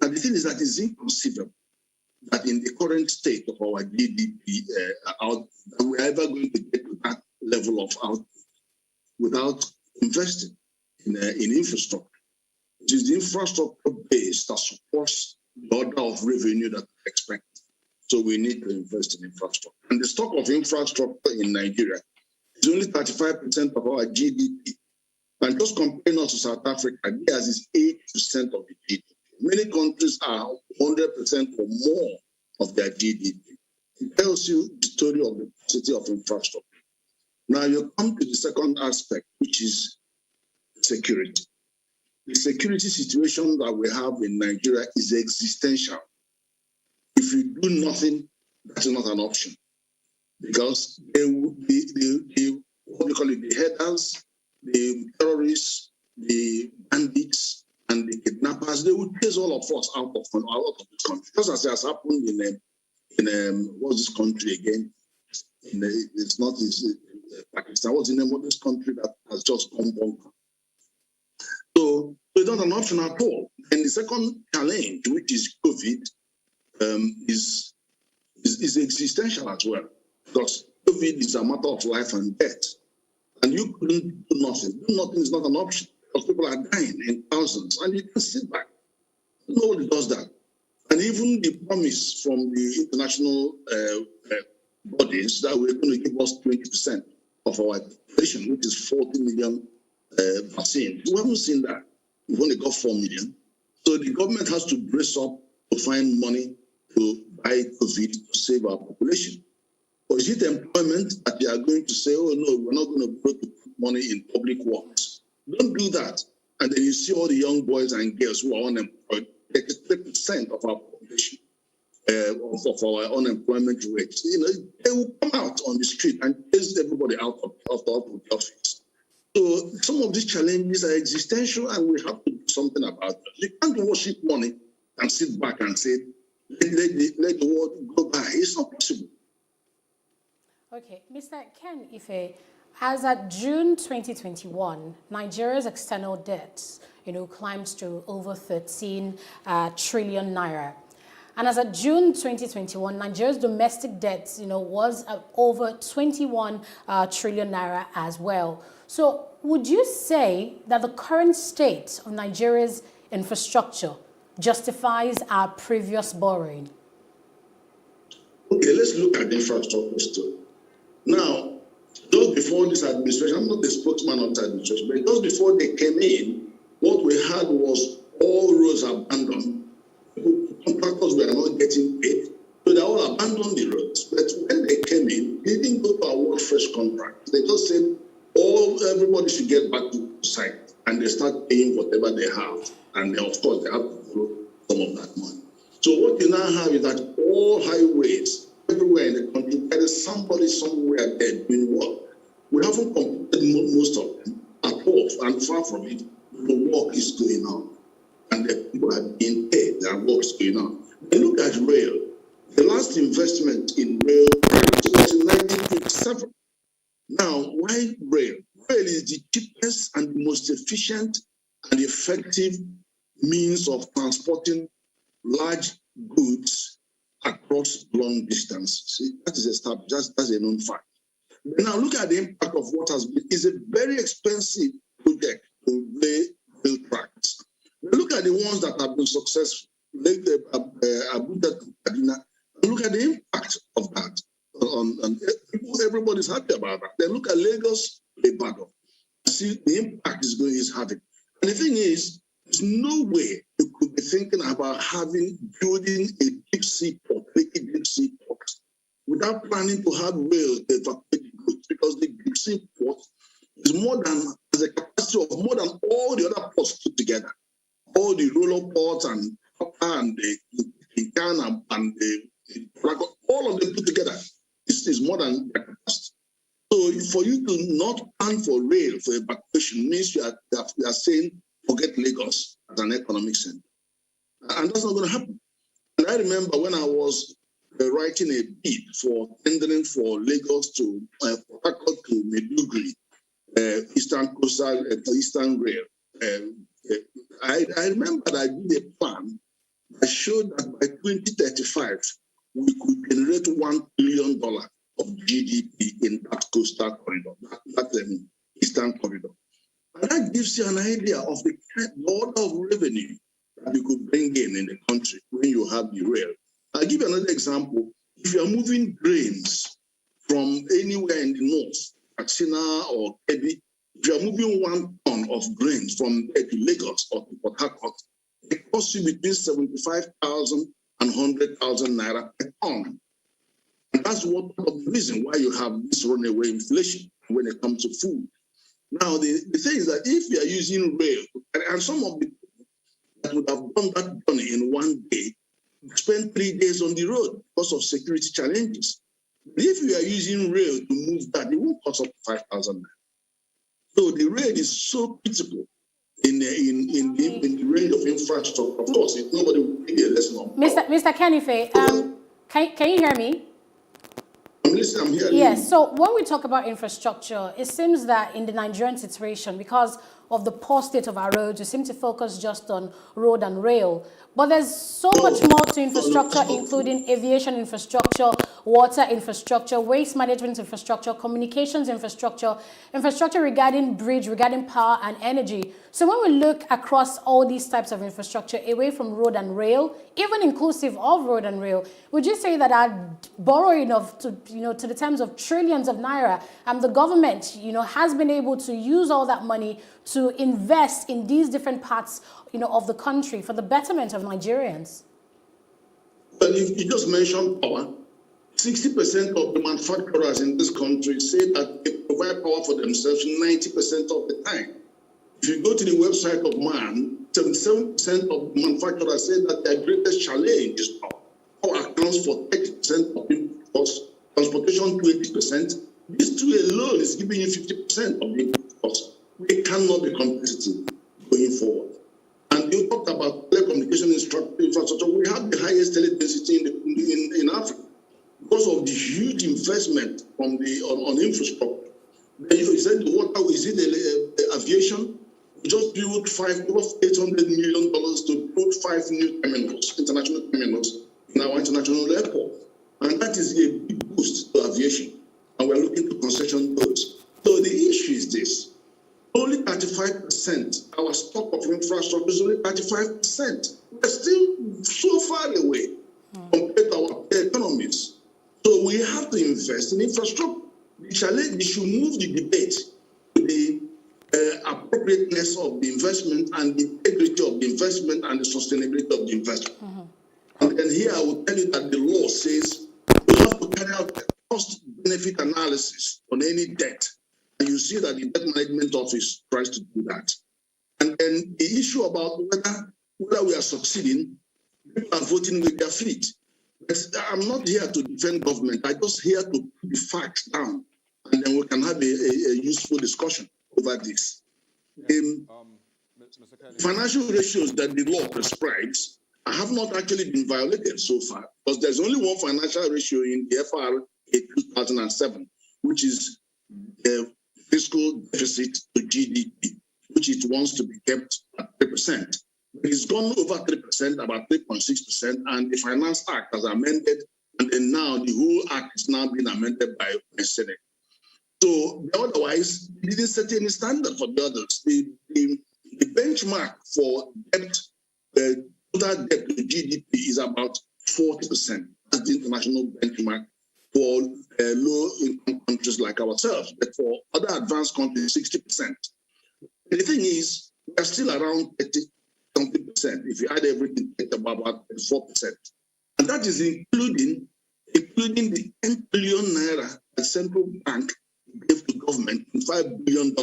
And the thing is that it's inconceivable that in the current state of our GDP, we're ever going to get to that level of output without investing in infrastructure. It is the infrastructure base that supports the order of revenue that we expect. So we need to invest in infrastructure. And the stock of infrastructure in Nigeria is only 35% of our GDP. And just comparing us to South Africa, theirs is 8% of the GDP. Many countries are 100% or more of their GDP. It tells you the story of the capacity of infrastructure. Now you come to the second aspect, which is security. The security situation that we have in Nigeria is existential. If you do nothing, that's not an option. Because what we call it, the headers, the terrorists, the bandits, and the kidnappers, they would chase all of us out of the country. Just as it has happened in what's this country again? It's not Pakistan. What's the name of this country that has just come bunker? So it's not an option at all. And the second challenge, which is COVID, is existential as well. Because COVID is a matter of life and death. And you couldn't do nothing. Do nothing is not an option. Because people are dying in thousands. And you can sit back Nobody does that. And even the promise from the international bodies that we're going to give us 20% of our population, which is 40 million vaccines. We haven't seen that. We've only got 4 million. So the government has to brace up to find money to buy COVID to save our population. Or is it employment that they are going to say, oh no, we're not going to put money in public works? Don't do that. And then you see all the young boys and girls who are unemployed, 33% of our population, of our unemployment rate. You know, they will come out on the street and chase everybody out of the office. So some of these challenges are existential, and we have to do something about them. You can't worship money and sit back and say, let the world go by. It's not possible. Okay, Mr. Ken Ife, as at June 2021, Nigeria's external debt, climbed to over 13 trillion naira. And as of June 2021, Nigeria's domestic debt, was over 21 trillion naira as well. So would you say that the current state of Nigeria's infrastructure justifies our previous borrowing? Okay, let's look at the infrastructure story. Now, just before this administration, I'm not the spokesman of the administration, but just before they came in, what we had was all roads abandoned. Contractors were not getting paid, so they all abandoned the roads. But when they came in, they didn't go to award fresh contracts. They just said, everybody should get back to the site, and they start paying whatever they have. And then, of course, they have to borrow some of that money. So what you now have is that all highways, everywhere in the country, there is somebody somewhere there doing work. We haven't completed most of them at all, and far from it, the work is going on. And the people are being paid, their work is going on. And look at rail. The last investment in rail was in 1927. Now, why rail? Rail is the cheapest and the most efficient and effective means of transporting large goods across long distance. See, that is established. That's a known fact. Now, look at the impact of what has been. It's a very expensive project to lay rail tracks. Look at the ones that have been successful, like Abuja to Kaduna. Look at the impact of that. Everybody's happy about that. Then look at Lagos, Ibadan. See the impact is having. And the thing is, there's no way you could be thinking about building a deep sea port, making deep sea port, without planning to have rail to evacuate goods, because the deep sea port is has a capacity of more than all the other ports put together. All the roller ports and the can and the all of them put together is more than their capacity. So for you to not plan for rail for evacuation means you are saying forget Lagos as an economic center. And that's not going to happen. And I remember when I was writing a bid for tendering for Lagos to Port Harcourt to Maiduguri, Eastern Rail. I remember that I did a plan that showed that by 2035, we could generate $1 billion of GDP in that coastal corridor, that Eastern corridor. And that gives you an idea of the order of revenue that you could bring in the country when you have the rail. I'll give you another example. If you are moving grains from anywhere in the north, Katsina or Kebbi, if you are moving 1 ton of grains from there to Lagos or to Port Harcourt, it costs you between 75,000 and 100,000 naira per ton. And that's one of the reason why you have this runaway inflation when it comes to food. Now, the thing is that if you are using rail, and some of the people that would have done that journey in one day, spend 3 days on the road because of security challenges. But if you are using rail to move that, it won't cost up to 5,000 naira. So the rail is so critical in the range of infrastructure. Of course, nobody will give you a lesson on. Mr. Kenife, can you hear me? I'm listening, I'm hearing Yes, so when we talk about infrastructure, it seems that in the Nigerian situation, because of the poor state of our roads, we seem to focus just on road and rail. But there's so much more to infrastructure, including aviation infrastructure, water infrastructure, waste management infrastructure, communications infrastructure, infrastructure regarding bridge, regarding power and energy. So when we look across all these types of infrastructure, away from road and rail, even inclusive of road and rail, would you say that our borrowing of, to the terms of trillions of naira, the government, has been able to use all that money to invest in these different parts, of the country for the betterment of Nigerians? Well, you just mentioned power. 60% of the manufacturers in this country say that they provide power for themselves 90% of the time. If you go to the website of MAN, 77% of manufacturers say that their greatest challenge is power. Power accounts for 30% of input costs, transportation 20%. These two alone is giving you 50% of the input costs. We cannot be competitive going forward. And you talked about telecommunication infrastructure. We have the highest teledensity in Africa because of the huge investment on infrastructure. Then you said the water, is it the aviation? We just built $800 million to build 5 new terminals, international terminals, in our international airport. And that is a big boost to aviation. And we're looking to concession those. So the issue is this. Only 35%, our stock of infrastructure is only 35%. We're still so far away compared to our economies. So we have to invest in infrastructure. The challenge, we should move the debate to the appropriateness of the investment and the integrity of the investment and the sustainability of the investment. And then here I will tell you that the law says we have to carry out a cost-benefit analysis on any debt. And you see that the Debt Management Office tries to do that. And then the issue about whether we are succeeding, people are voting with their feet. But I'm not here to defend government. I'm just here to put the facts down. And then we can have a useful discussion over this. Financial ratios that the law prescribes have not actually been violated so far, because there's only one financial ratio in the FRA 2007, which is fiscal deficit to GDP, which it wants to be kept at 3%. It's gone over 3%, about 3.6%, and the Finance Act has amended, and then now the whole act is now being amended by the Senate. So otherwise, it didn't set any standard for the others. The benchmark for debt, total debt to GDP is about 40%. That's the international benchmark for low-income countries like ourselves, but for other advanced countries, 60%. The thing is, we are still around 30-something%. If you add everything, it's about 4%. And that is including the 10 billion naira that central bank gave to government, $5 billion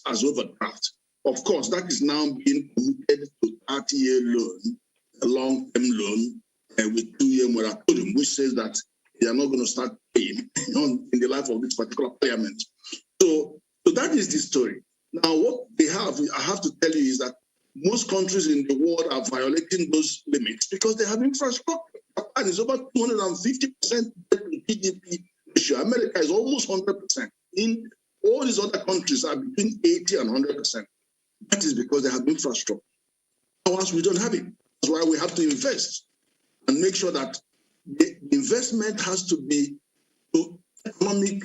as overdraft. Of course, that is now being committed to 30-year loan, a long-term loan with 2-year moratorium, which says that they are not going to start paying in the life of this particular parliament. So that is the story. Now, what they have, I have to tell you, is that most countries in the world are violating those limits because they have infrastructure. Japan is over 250% GDP ratio. America is almost 100%. In all these other countries are between 80 and 100%. That is because they have infrastructure. Otherwise, we don't have it. That's why we have to invest and make sure that the investment has to be to economic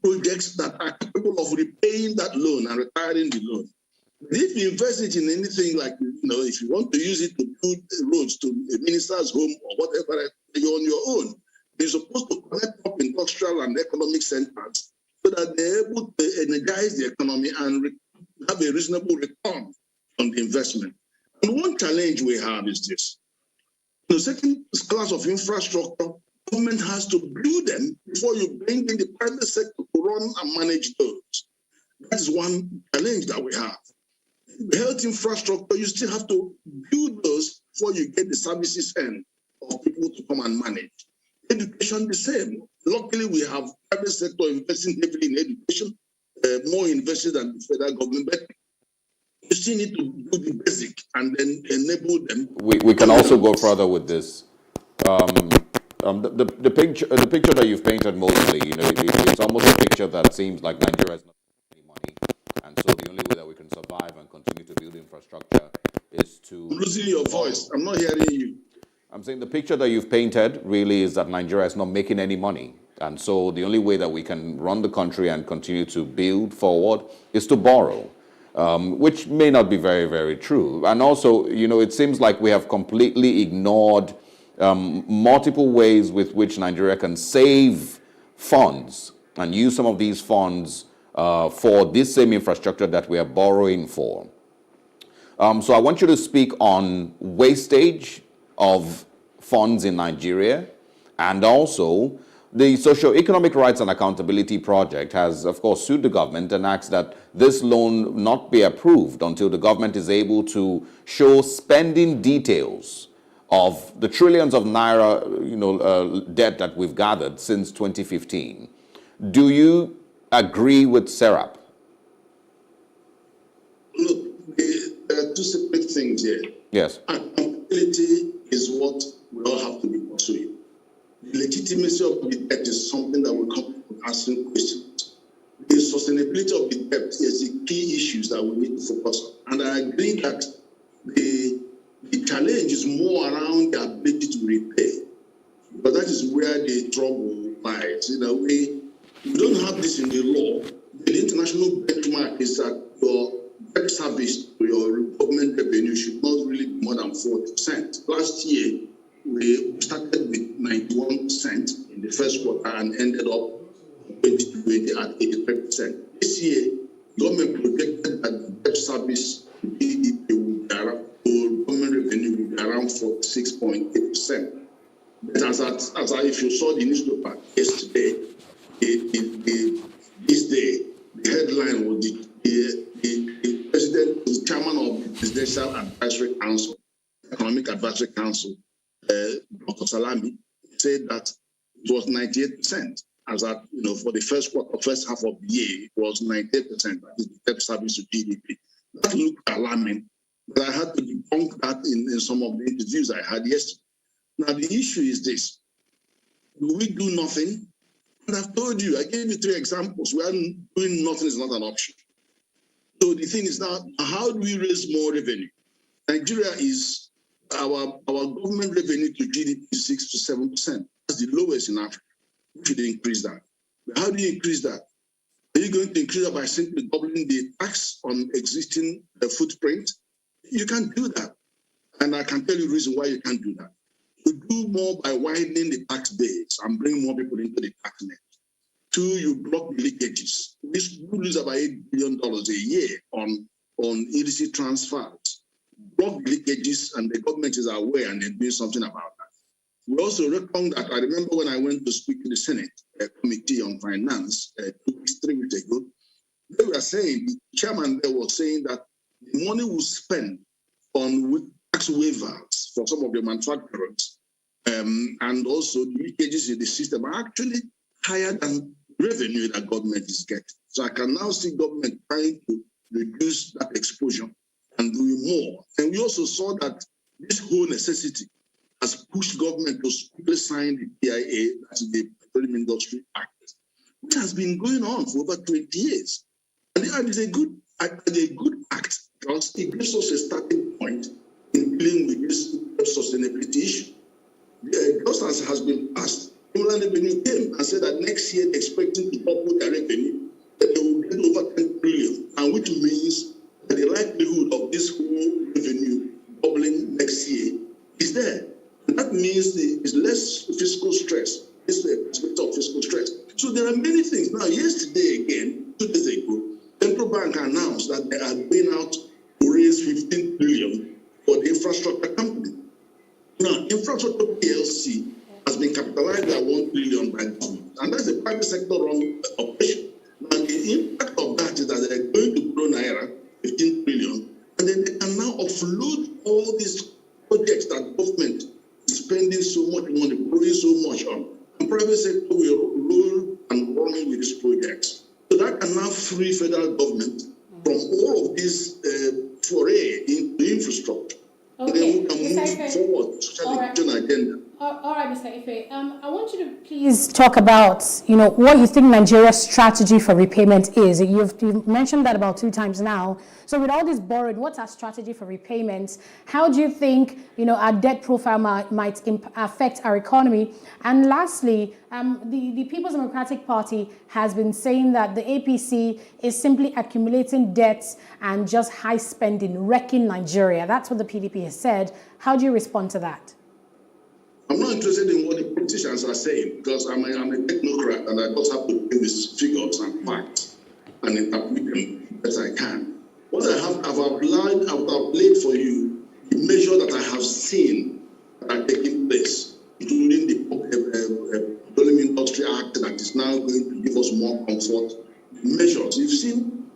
projects that are capable of repaying that loan and retiring the loan. If you invest it in anything like, if you want to use it to build roads to a minister's home or whatever, you're on your own. You're supposed to connect up industrial and economic centers so that they're able to energize the economy and have a reasonable return on the investment. And one challenge we have is this. The second class of infrastructure, government has to build them before you bring in the private sector to run and manage those. That is one challenge that we have. The health infrastructure, you still have to build those before you get the services end of people to come and manage. Education, the same. Luckily, we have private sector investing heavily in education, more invested than the federal government, but you still need to do the basic and then enable them. We can also go further with this. The picture that you've painted mostly, it's almost a picture that seems like Nigeria has not any money, and so the only way that we can infrastructure is to... I'm losing your voice. I'm not hearing you. I'm saying the picture that you've painted really is that Nigeria is not making any money. And so the only way that we can run the country and continue to build forward is to borrow, which may not be very, very true. And also, you know, it seems like we have completely ignored multiple ways with which Nigeria can save funds and use some of these funds for this same infrastructure that we are borrowing for. So I want you to speak on wastage of funds in Nigeria, and also the Socio-Economic Rights and Accountability Project has, of course, sued the government and asked that this loan not be approved until the government is able to show spending details of the trillions of naira, debt that we've gathered since 2015. Do you agree with SERAP? Look, there are two separate things here. Yes. Accountability is what we all have to be pursuing. The legitimacy of the debt is something that will come from asking questions. The sustainability of the debt is the key issues that we need to focus on. And I agree that the challenge is more around the ability to repay, because that is where the trouble lies. In a way, we don't have this in the law. The international benchmark is that your debt service to your government revenue should not really be more than 40%. Last year, we started with 91% in the first quarter and ended up 2020 at 83%. This year, government projected that the debt service to GDP would be around, government revenue would be around 46.8%. But if you saw the newspaper yesterday, this day, the headline was the president, the chairman of the Presidential Advisory Council, Economic Advisory Council, Dr. Salami, said that it was 98%. As that, for the first half of the year, it was 98%. That is the debt service to GDP. That looked alarming, but I had to debunk that in some of the interviews I had yesterday. Now, the issue is this. Do we do nothing? And I've told you, I gave you 3 examples where doing nothing is not an option. So the thing is now, how do we raise more revenue? Nigeria is, our government revenue to GDP is 6 to 7%. That's the lowest in Africa. We should increase that. But how do you increase that? Are you going to increase that by simply doubling the tax on existing footprint? You can't do that. And I can tell you the reason why you can't do that. You do more by widening the tax base and bring more people into the tax net. 2, you block the leakages. We lose about $8 billion a year on illicit transfers. Block the leakages, and the government is aware and they're doing something about that. We also reckon that, I remember when I went to speak to the Senate Committee on Finance 3 weeks ago, they were saying, the chairman there was saying that the money we spend on tax waivers for some of the manufacturers and also the leakages in the system are actually higher than revenue that government is getting. So I can now see government trying to reduce that exposure and doing more. And we also saw that this whole necessity has pushed government to quickly sign the PIA, that's the Petroleum Industry Act, which has been going on for over 20 years. And it is a good act because it gives us a starting point in dealing with this sustainability issue. Just as has been passed, Inland Revenue came and said that next year they're expecting to double their revenue, that they will get over 10 trillion, and which means that the likelihood of this whole revenue doubling next year is there. And that means there's less fiscal stress. It's the perspective of fiscal stress. So there are many things. Now, yesterday again, 2 days ago, Central Bank announced that they are going out to raise 15 billion for the infrastructure company. Now, infrastructure PLC has been capitalized at 1 trillion by government, and that's a private sector run operation. Now, the impact of that is that they're going to grow naira 15 trillion, and then they can now offload all these projects that government is spending so much money, borrowing so much on, and private sector will roll and run with these projects. So that can now free federal government from all of this foray into infrastructure. Okay. And then we can move forward to social agenda. All right, Mr. Ife. I want you to please talk about, what you think Nigeria's strategy for repayment is. You've mentioned that about 2 times now. So with all this borrowing, what's our strategy for repayment? How do you think, our debt profile might affect our economy? And lastly, the People's Democratic Party has been saying that the APC is simply accumulating debts and just high spending, wrecking Nigeria. That's what the PDP has said. How do you respond to that? I'm not interested in what the politicians are saying because I'm a technocrat and I just have to bring these figures and facts and interpret them as I can. What I've outlined for you the measures that I have seen that are taking place, including the Petroleum Industry Act that is now going to give us more comfort. Measures you've seen,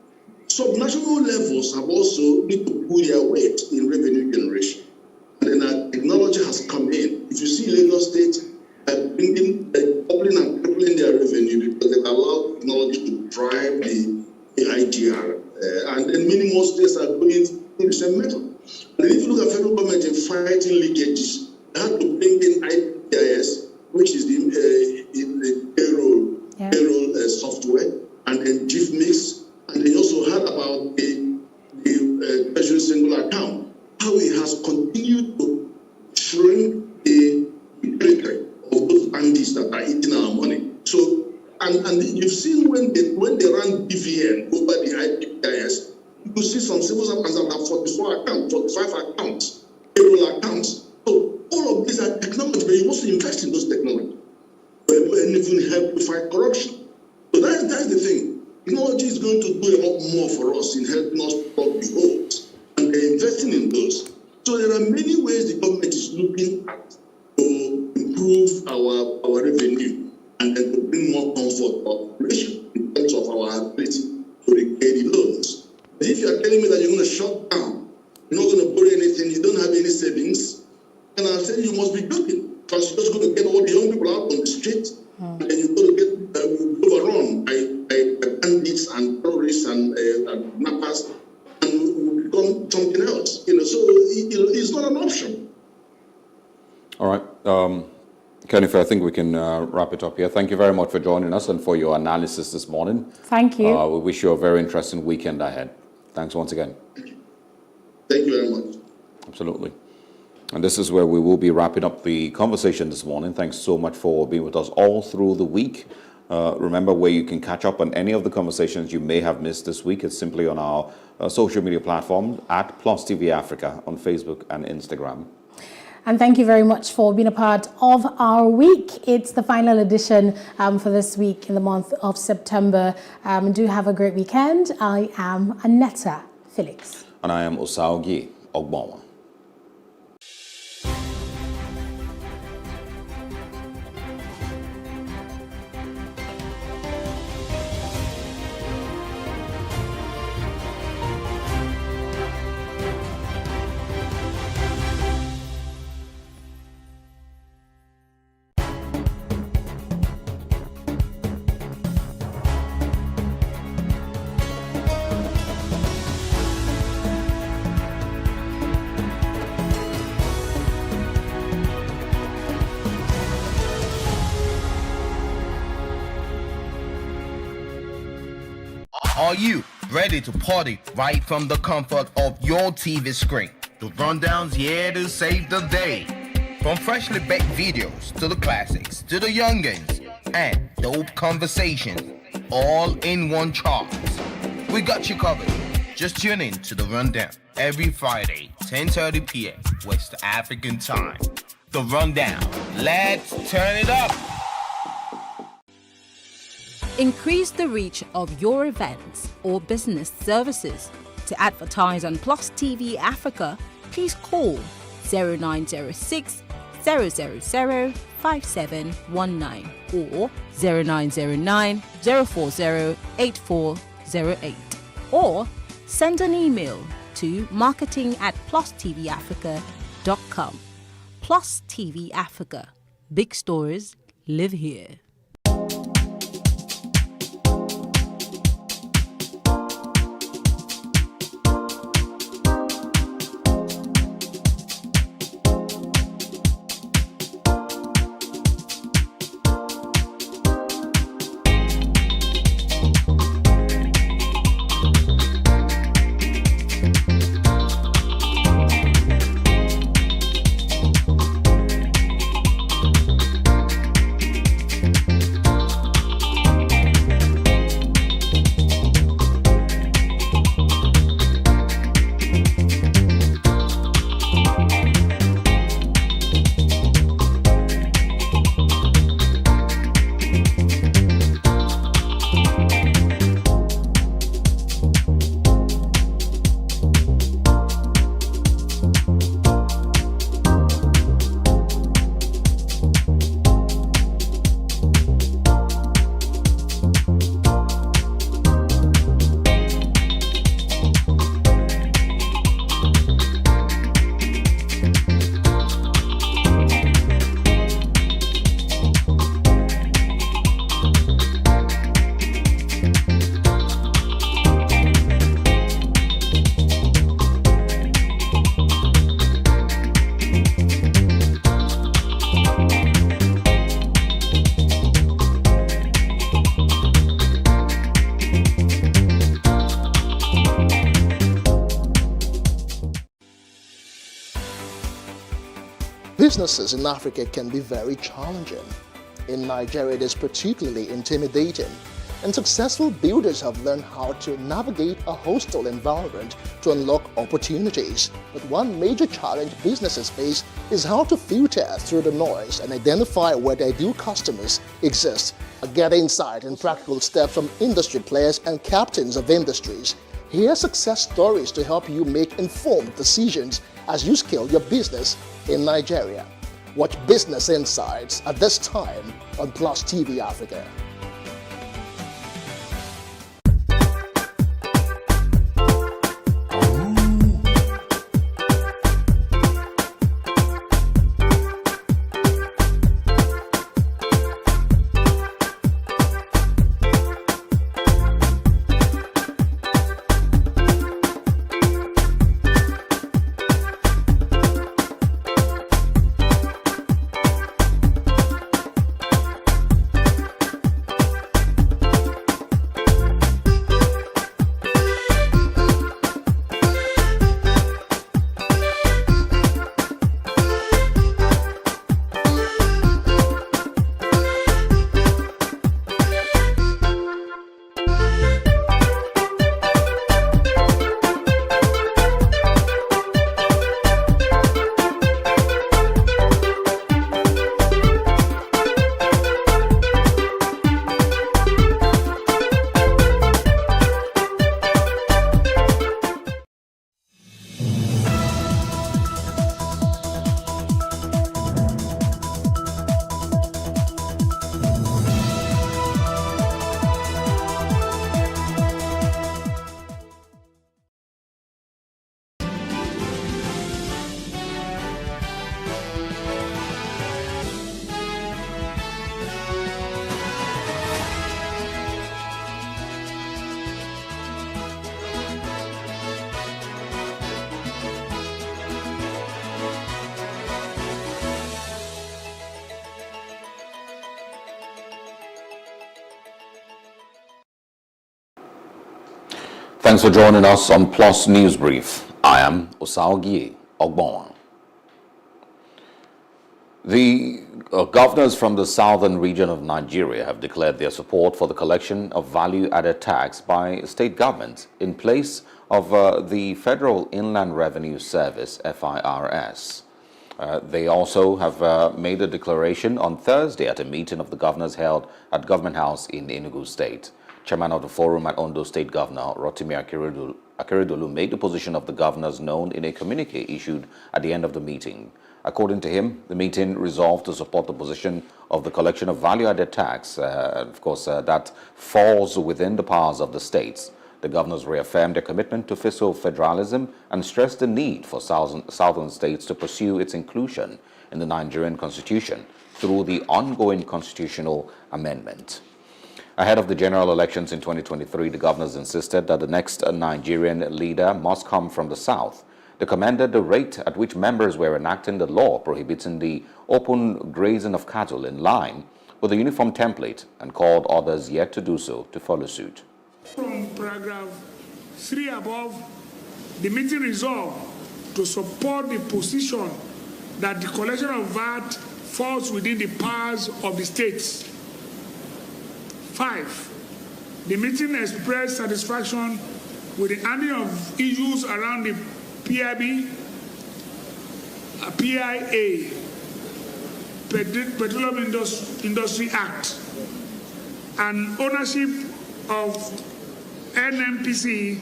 subnational levels have also need to pull their weight in revenue generation. And then technology has come in. If you see Lagos State doubling and tripling their revenue because they've allowed technology to drive the IGR. And then many more states are going through the same method. And if you look at federal government in fighting leakages, they had to bring in IPIS, which is the payroll software, and then GIFMix, and they also heard about the Treasury single account. How it has continued to shrink the territory of those bandits that are eating our money. So, and you've seen when they run BVN over the IPIS, you could see some civil servants that have 44 accounts, 45 accounts, payroll accounts. So all of these are technology, but you must invest in those technology and even help to fight corruption. So that's the thing. Technology is going to do a lot more for us in helping us plug the holes. And they're investing in those. So there are many ways the government is looking at to improve our revenue and then to bring more comfort for population in terms of our ability to repay the loans. But if you are telling me that you're going to shut down, you're not going to borrow anything, you don't have any savings, then I'll say you must be joking because you're just going to get all the young people out on the street and then you're going to get overrun by bandits and terrorists and knappers. And will become something else, so it's not an option. All right, Kennifer, I think we can wrap it up here. Thank you very much for joining us and for your analysis this morning. Thank you. We wish you a very interesting weekend ahead. Thanks once again. Thank you very much. Absolutely. And this is where we will be wrapping up the conversation this morning. Thanks so much for being with us all through the week. Remember where you can catch up on any of the conversations you may have missed this week. It's simply on our social media platforms at PlusTvAfrica on Facebook and Instagram. And thank you very much for being a part of our week. It's the final edition for this week in the month of September. Do have a great weekend. I am Anetta Felix. And I am Osaogi Ogbonwa. Are you ready to party right from the comfort of your TV screen? The rundown's here to save the day. From freshly baked videos to the classics to the youngins and dope conversations, all in one chart. We got you covered. Just tune in to The Rundown every Friday, 10:30 p.m. West African time. The Rundown. Let's turn it up. Increase the reach of your events or business services. To advertise on Plus TV Africa, please call 0906 000 5719 or 0909 040 8408 or send an email to marketing@plustvafrica.com. Plus TV Africa. Big stories live here. businesses in Africa can be very challenging. In Nigeria, it is particularly intimidating, and successful builders have learned how to navigate a hostile environment to unlock opportunities. But one major challenge businesses face is how to filter through the noise and identify where their ideal customers exist. Get insight and practical steps from industry players and captains of industries. Hear success stories to help you make informed decisions as you scale your business in Nigeria. Watch Business Insights at this time on Plus TV Africa. Thanks for joining us on Plus News Brief. I am Osaogie Ogbon. The governors from the southern region of Nigeria have declared their support for the collection of value-added tax by state governments in place of the Federal Inland Revenue Service, FIRS. They also have made a declaration on Thursday at a meeting of the governors held at Government House in Enugu State. Chairman of the forum at Ondo State Governor Rotimi Akeredolu made the position of the governors known in a communique issued at the end of the meeting. According to him, the meeting resolved to support the position of the collection of value-added tax, that falls within the powers of the states. The governors reaffirmed their commitment to fiscal federalism and stressed the need for southern states to pursue its inclusion in the Nigerian constitution through the ongoing constitutional amendment. Ahead of the general elections in 2023, the governors insisted that the next Nigerian leader must come from the south. They commended the rate at which members were enacting the law prohibiting the open grazing of cattle in line with a uniform template and called others yet to do so to follow suit. From paragraph 3 above, the meeting resolved to support the position that the collection of VAT falls within the powers of the states. 5. The meeting expressed satisfaction with the handling of issues around the PIA, Petroleum Industry Act, and ownership of NNPC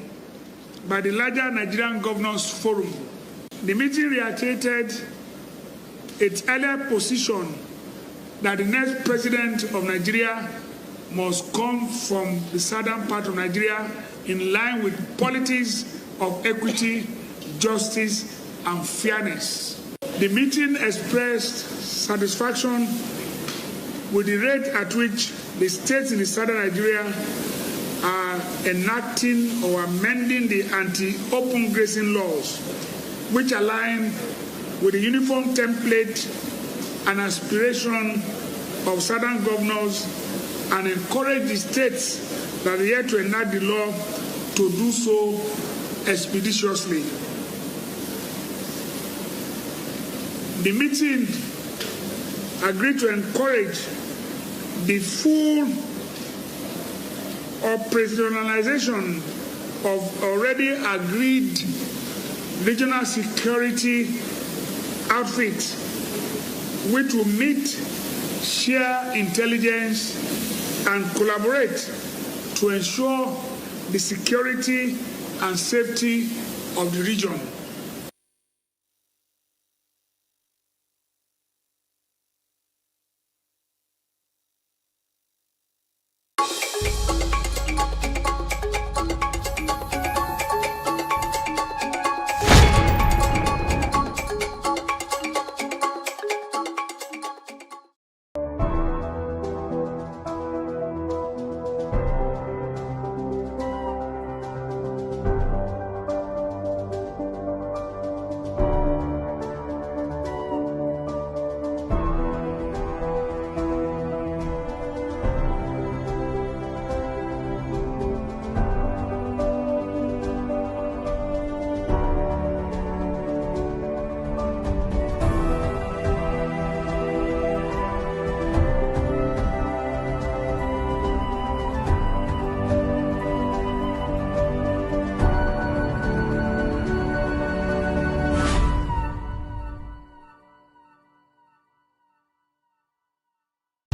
by the larger Nigerian Governors Forum. The meeting reiterated its earlier position that the next president of Nigeria must come from the southern part of Nigeria in line with policies of equity, justice, and fairness. The meeting expressed satisfaction with the rate at which the states in the southern Nigeria are enacting or amending the anti-open grazing laws, which align with the uniform template and aspiration of southern governors and encourage the states that are yet to enact the law to do so expeditiously. The meeting agreed to encourage the full operationalization of already agreed regional security outfits, which will meet, share intelligence, and collaborate to ensure the security and safety of the region.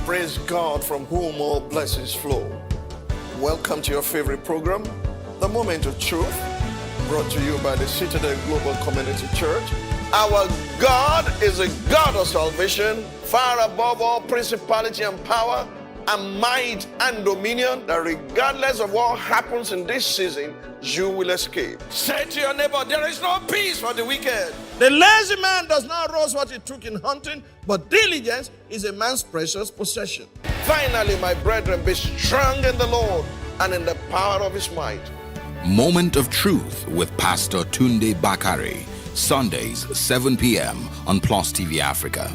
Praise God, from whom all blessings flow. Welcome to your favorite program, The Moment of Truth, brought to you by the Citadel Global Community Church. Our God is a God of salvation, far above all principality and power and might and dominion, that regardless of what happens in this season, you will escape. Say to your neighbor, there is no peace for the wicked. The lazy man does not roast what he took in hunting, but diligence is a man's precious possession. Finally, my brethren, be strong in the Lord and in the power of his might. Moment of Truth with Pastor Tunde Bakare, Sundays, 7 p.m. on Plus TV Africa.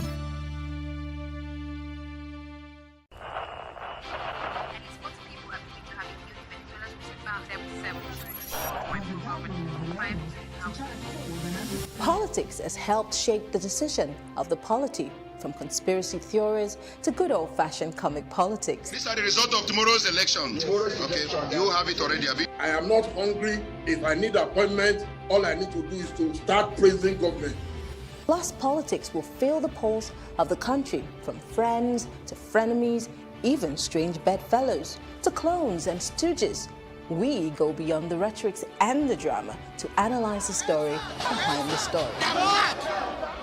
Politics has helped shape the decision of the polity, from conspiracy theories to good old-fashioned comic politics. These are the results of tomorrow's election. Okay, you have it already. I am not hungry. If I need appointment, all I need to do is to start praising government. Plus, politics will fill the polls of the country, from friends to frenemies, even strange bedfellows, to clones and stooges. We go beyond the rhetorics and the drama to analyze the story behind the story.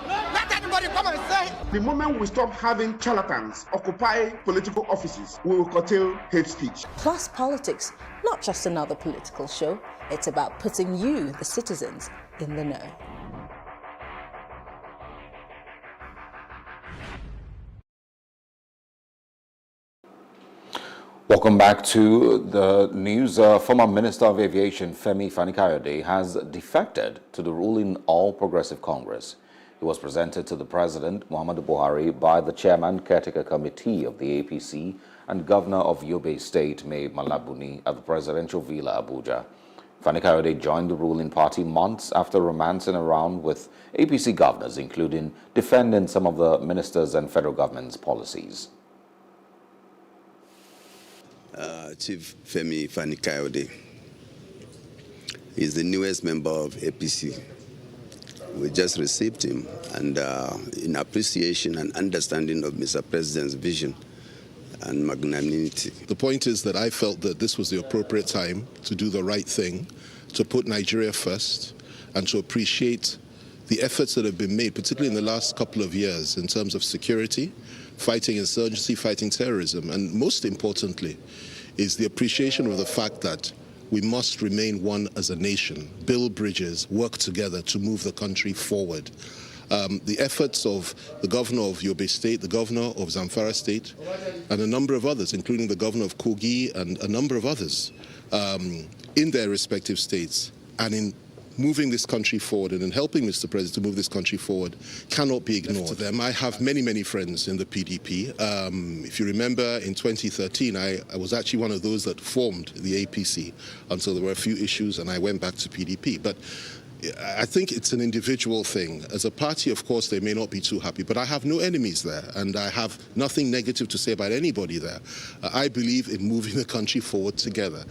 Let anybody come and say. The moment we stop having charlatans occupy political offices, we will curtail hate speech. Plus Politics, not just another political show. It's about putting you, the citizens, in the know. Welcome back to the news. Former Minister of Aviation Femi Fani-Kayode has defected to the ruling All Progressive Congress. He was presented to the President, Muhammadu Buhari, by the Chairman Caretaker Committee of the APC and Governor of Yobe State, Mai Malabuni, at the Presidential Villa, Abuja. Fani-Kayode joined the ruling party months after romancing around with APC governors, including defending some of the ministers and federal government's policies. Chief Femi Fani-Kayode is the newest member of APC. We just received him, and in appreciation and understanding of Mr. President's vision and magnanimity. The point is that I felt that this was the appropriate time to do the right thing, to put Nigeria first, and to appreciate the efforts that have been made, particularly in the last couple of years, in terms of security, fighting insurgency, fighting terrorism, and most importantly, is the appreciation of the fact that we must remain one as a nation, build bridges, work together to move the country forward. The efforts of the governor of Yobe State, the governor of Zamfara State, and a number of others, including the governor of Kogi and a number of others, in their respective states, and in moving this country forward and in helping Mr. President to move this country forward cannot be ignored. To them, I have many, many friends in the PDP. If you remember, in 2013, I was actually one of those that formed the APC until there were a few issues and I went back to PDP. But I think it's an individual thing. As a party, of course, they may not be too happy, but I have no enemies there, and I have nothing negative to say about anybody there. I believe in moving the country forward together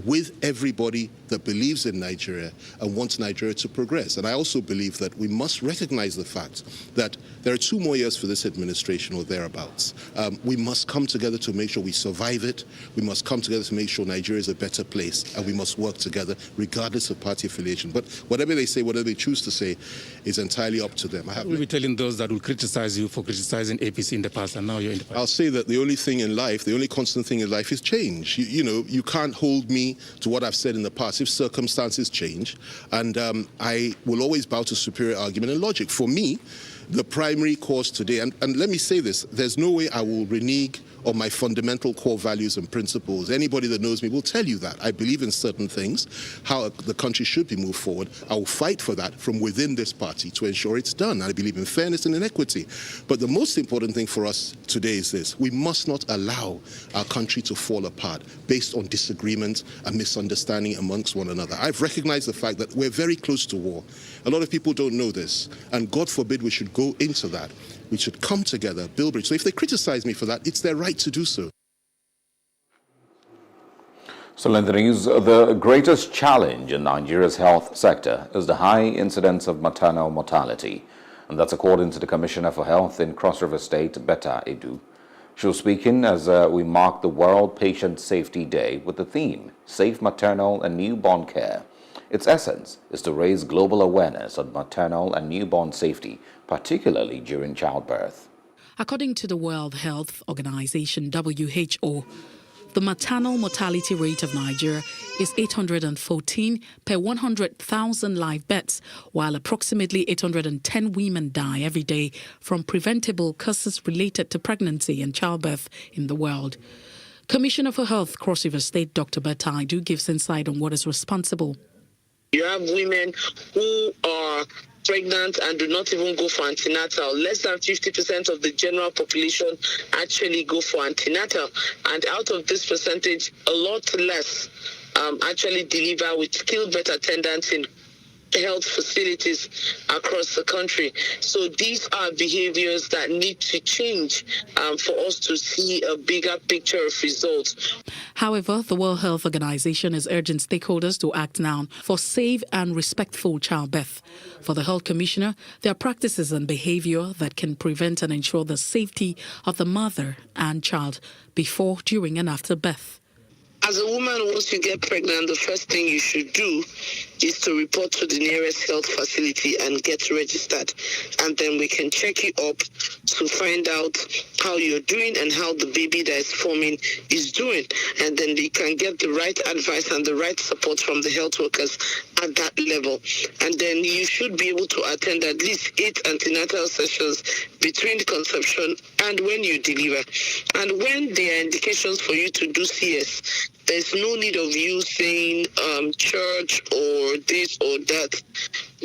with everybody that believes in Nigeria and wants Nigeria to progress. And I also believe that we must recognize the fact that there are 2 more years for this administration or thereabouts. We must come together to make sure we survive it. We must come together to make sure Nigeria is a better place, and we must work together regardless of party affiliation. But whatever they say, whatever they choose to say, is entirely up to them. We'll be telling those that will criticize you for criticizing APC in the past, and now you're in the past. I'll say that the only thing in life, the only constant thing in life is change. You know, you can't hold me to what I've said in the past if circumstances change. And I will always bow to superior argument and logic. For me, the primary cause today, and let me say this, there's no way I will renege on my fundamental core values and principles. Anybody that knows me will tell you that. I believe in certain things, how the country should be moved forward. I will fight for that from within this party to ensure it's done. I believe in fairness and in equity. But the most important thing for us today is this. We must not allow our country to fall apart based on disagreement and misunderstanding amongst one another. I've recognized the fact that we're very close to war. A lot of people don't know this, and God forbid we should go into that. We should come together, build bridges. So if they criticize me for that, it's their right to do so. So in the news, the greatest challenge in Nigeria's health sector is the high incidence of maternal mortality. And that's according to the Commissioner for Health in Cross River State, Betta Edu. She was speaking as we mark the World Patient Safety Day with the theme, Safe Maternal and Newborn Care. Its essence is to raise global awareness on maternal and newborn safety, particularly during childbirth. According to the World Health Organization, WHO, the maternal mortality rate of Nigeria is 814 per 100,000 live births, while approximately 810 women die every day from preventable causes related to pregnancy and childbirth in the world. Commissioner for Health, Cross River State, Dr. Betta Edu gives insight on what is responsible. You have women who are pregnant and do not even go for antenatal. Less than 50% of the general population actually go for antenatal. And out of this percentage, a lot less actually deliver with skilled birth attendants in health facilities across the country. So these are behaviors that need to change for us to see a bigger picture of results. However, the World Health Organization is urging stakeholders to act now for safe and respectful childbirth. For the Health Commissioner, there are practices and behavior that can prevent and ensure the safety of the mother and child before, during, and after birth. As a woman, once you get pregnant, the first thing you should do is to report to the nearest health facility and get registered. And then we can check you up to find out how you're doing and how the baby that is forming is doing. And then you can get the right advice and the right support from the health workers at that level. And then you should be able to attend at least 8 antenatal sessions between conception and when you deliver. And when there are indications for you to do CS, there's no need of you saying church or this or that.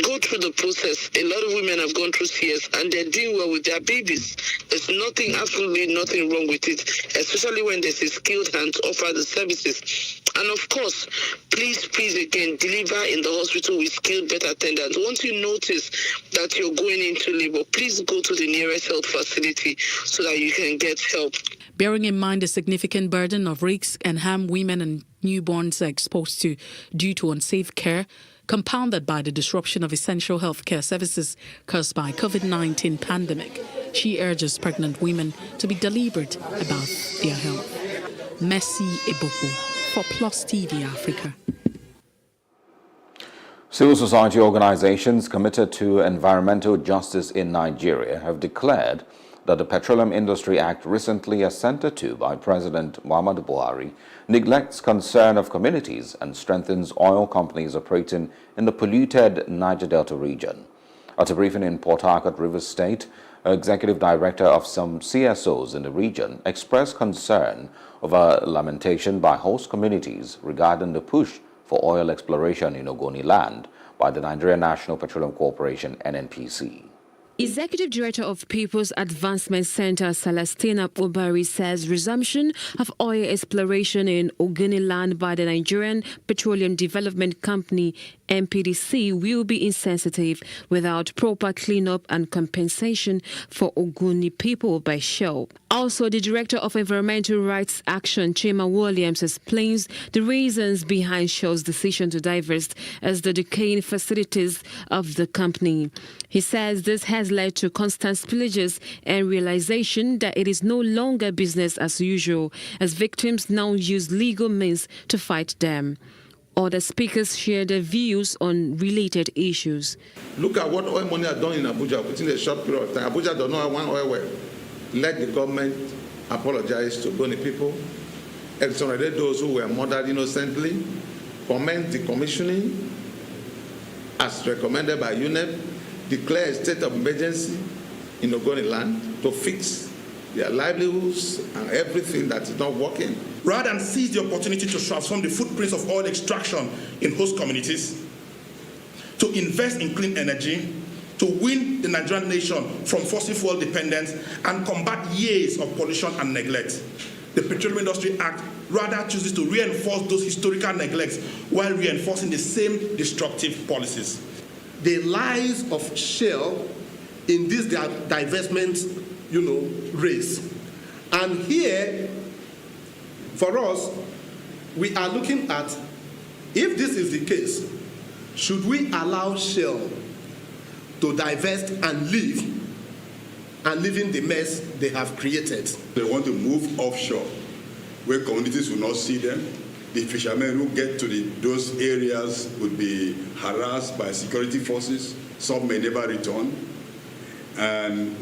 Go through the process. A lot of women have gone through CS and they're doing well with their babies. There's nothing, absolutely nothing wrong with it, especially when there's a skilled hand to offer the services. And of course, please again, deliver in the hospital with skilled birth attendants. Once you notice that you're going into labor, please go to the nearest health facility so that you can get help. Bearing in mind the significant burden of risks and harm women and newborns are exposed to due to unsafe care, compounded by the disruption of essential healthcare services caused by COVID-19 pandemic, she urges pregnant women to be deliberate about their health. Mercy Eboko for Plus TV Africa. Civil society organizations committed to environmental justice in Nigeria have declared that the Petroleum Industry Act recently assented to by President Muhammadu Buhari neglects concern of communities and strengthens oil companies operating in the polluted Niger Delta region. At a briefing in Port Harcourt, Rivers State, Executive Director of some CSOs in the region expressed concern over lamentation by host communities regarding the push for oil exploration in Ogoni land by the Nigeria National Petroleum Corporation, NNPC. Executive Director of People's Advancement Center, Celestina Obari, says resumption of oil exploration in Ogoniland by the Nigerian Petroleum Development Company, NPDC, will be insensitive without proper cleanup and compensation for Ogoni people by Shell. Also, the Director of Environmental Rights Action, Chima Williams, explains the reasons behind Shell's decision to divest as the decaying facilities of the company. He says this has led to constant spillages and realization that it is no longer business as usual, as victims now use legal means to fight them. Other speakers share their views on related issues. Look at what oil money has done in Abuja within a short period of time. Abuja does not have one oil well. Let the government apologize to Boni people, exonerate those who were murdered innocently, commence decommissioning as recommended by UNEP, declare a state of emergency in Ogoniland to fix their livelihoods and everything that is not working. Rather than seize the opportunity to transform the footprints of oil extraction in host communities, to invest in clean energy, to win the Nigerian nation from fossil fuel dependence and combat years of pollution and neglect, the Petroleum Industry Act rather chooses to reinforce those historical neglects while reinforcing the same destructive policies. The lies of Shell in this divestment, race. And here, for us, we are looking at, if this is the case, should we allow Shell to divest and leave in the mess they have created? They want to move offshore, where communities will not see them. The fishermen who get to those areas would be harassed by security forces. Some may never return. And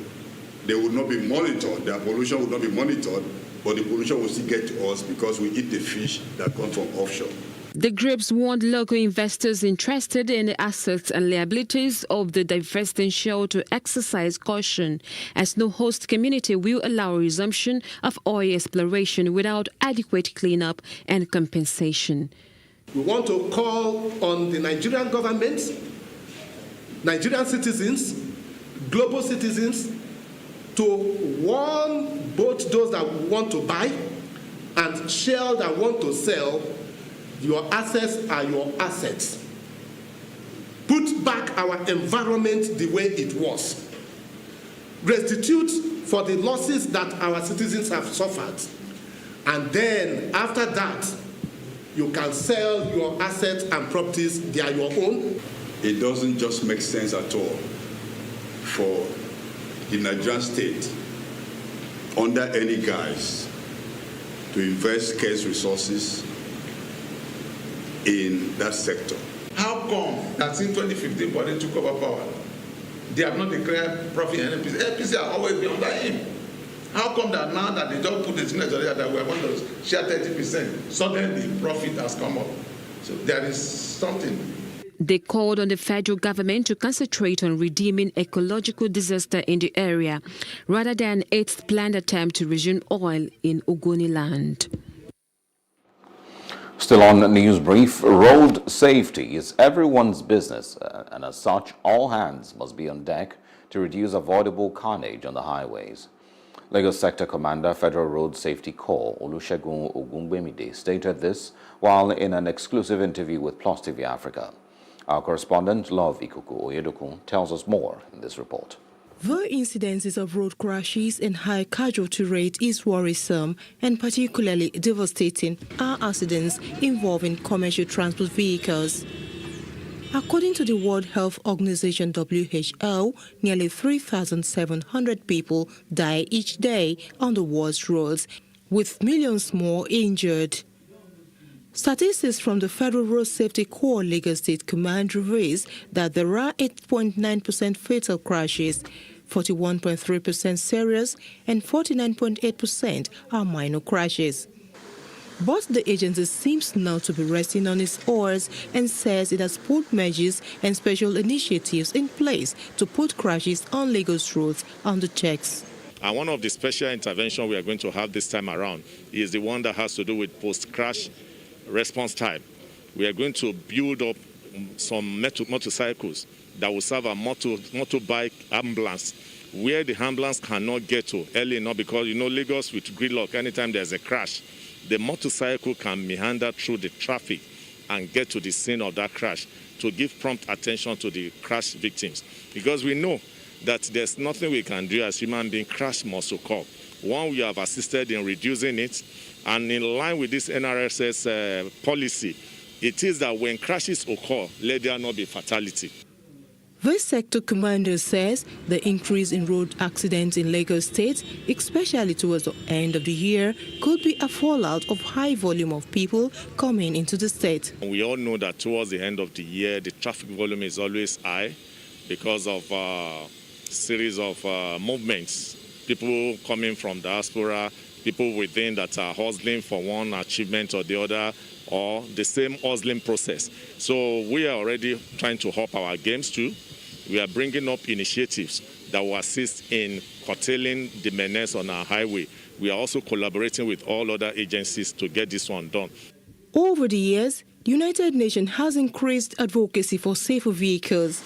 they will not be monitored. Their pollution will not be monitored, but the pollution will still get to us because we eat the fish that come from offshore. The groups warned local investors interested in the assets and liabilities of the divesting Shell to exercise caution, as no host community will allow resumption of oil exploration without adequate cleanup and compensation. We want to call on the Nigerian government, Nigerian citizens, global citizens, to warn both those that want to buy and Shell that want to sell. Your assets are your assets. Put back our environment the way it was. Restitute for the losses that our citizens have suffered. And then, after that, you can sell your assets and properties. They are your own. It doesn't just make sense at all for the Nigerian state, under any guise, to invest scarce resources in that sector. How come that since 2015, when they took over power, they have not declared profit in NPC? NPC have always been under him. How come that now that they don't put the signature there that we are going to share 30%, suddenly profit has come up? So there is something. They called on the federal government to concentrate on redeeming ecological disaster in the area, rather than its planned attempt to resume oil in Ogoniland. Still on the news brief, road safety is everyone's business, and as such, all hands must be on deck to reduce avoidable carnage on the highways. Lagos Sector Commander, Federal Road Safety Corps, Olusegun Ogungbemide, stated this while in an exclusive interview with PlusTvAfrica. Our correspondent, Love Ikuku Oyedokun, tells us more in this report. The incidences of road crashes and high casualty rate is worrisome, and particularly devastating are accidents involving commercial transport vehicles. According to the World Health Organization (WHO), nearly 3,700 people die each day on the world's roads, with millions more injured. Statistics from the Federal Road Safety Corps Lagos State Command reveals that there are 8.9% fatal crashes, 41.3% serious, and 49.8% are minor crashes. But the agency seems now to be resting on its oars and says it has put measures and special initiatives in place to put crashes on Lagos roads under checks. And one of the special interventions we are going to have this time around is the one that has to do with post-crash response time. We are going to build up some motorcycles that will serve a motorbike ambulance where the ambulance cannot get to early enough, because Lagos with gridlock, anytime there's a crash, the motorcycle can meander through the traffic and get to the scene of that crash to give prompt attention to the crash victims. Because we know that there's nothing we can do as human beings. Crash must occur. One, we have assisted in reducing it, and in line with this NRSS policy, it is that when crashes occur, let there not be fatality. This sector commander says the increase in road accidents in Lagos State, especially towards the end of the year, could be a fallout of high volume of people coming into the state. We all know that towards the end of the year, the traffic volume is always high because of a series of movements. People coming from diaspora, people within that are hustling for one achievement or the other, or the same hustling process. So we are already trying to up our games too. We are bringing up initiatives that will assist in curtailing the menace on our highway. We are also collaborating with all other agencies to get this one done. Over the years, the United Nations has increased advocacy for safer vehicles.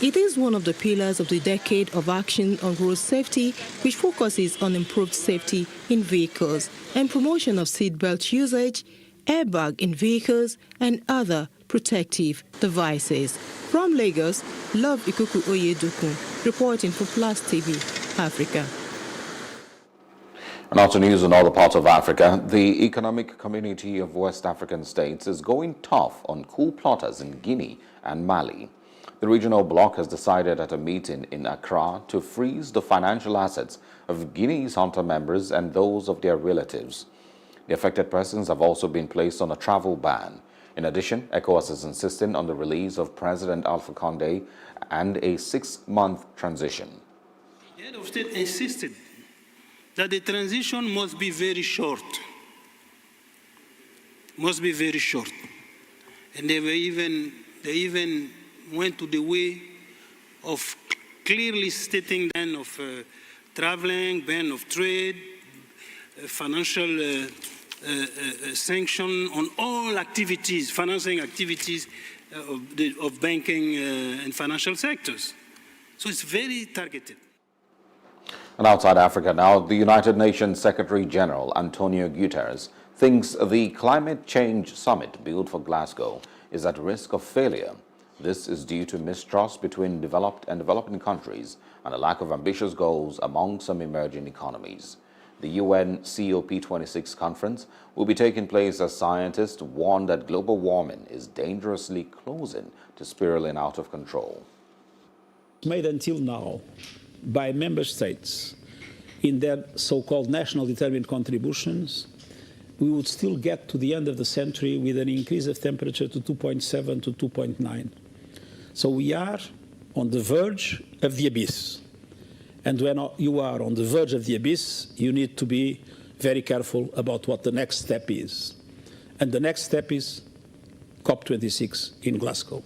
It is one of the pillars of the Decade of Action on Road Safety, which focuses on improved safety in vehicles and promotion of seatbelt usage, airbag in vehicles, and other protective devices. From Lagos, Love Ikuku Oyedokun, reporting for Plus TV Africa. And also news in other parts of Africa, the Economic Community of West African States is going tough on coup plotters in Guinea and Mali. The regional bloc has decided at a meeting in Accra to freeze the financial assets of Guinea's junta members and those of their relatives. The affected persons have also been placed on a travel ban. In addition, ECOWAS is insisting on the release of President Alpha Condé and a 6-month transition. The head of state insisted that the transition must be very short. Must be very short. And they even went to the way of clearly stating ban of traveling, ban of trade, financial sanction on all activities, financing activities of banking and financial sectors. So it's very targeted. And outside Africa now, the United Nations Secretary General Antonio Guterres thinks the climate change summit built for Glasgow is at risk of failure. This is due to mistrust between developed and developing countries and a lack of ambitious goals among some emerging economies. The UN COP26 conference will be taking place as scientists warn that global warming is dangerously closing to spiraling out of control. Made until now by member states in their so-called national determined contributions, we would still get to the end of the century with an increase of temperature to 2.7 to 2.9. So we are on the verge of the abyss. And when you are on the verge of the abyss, you need to be very careful about what the next step is. And the next step is COP26 in Glasgow.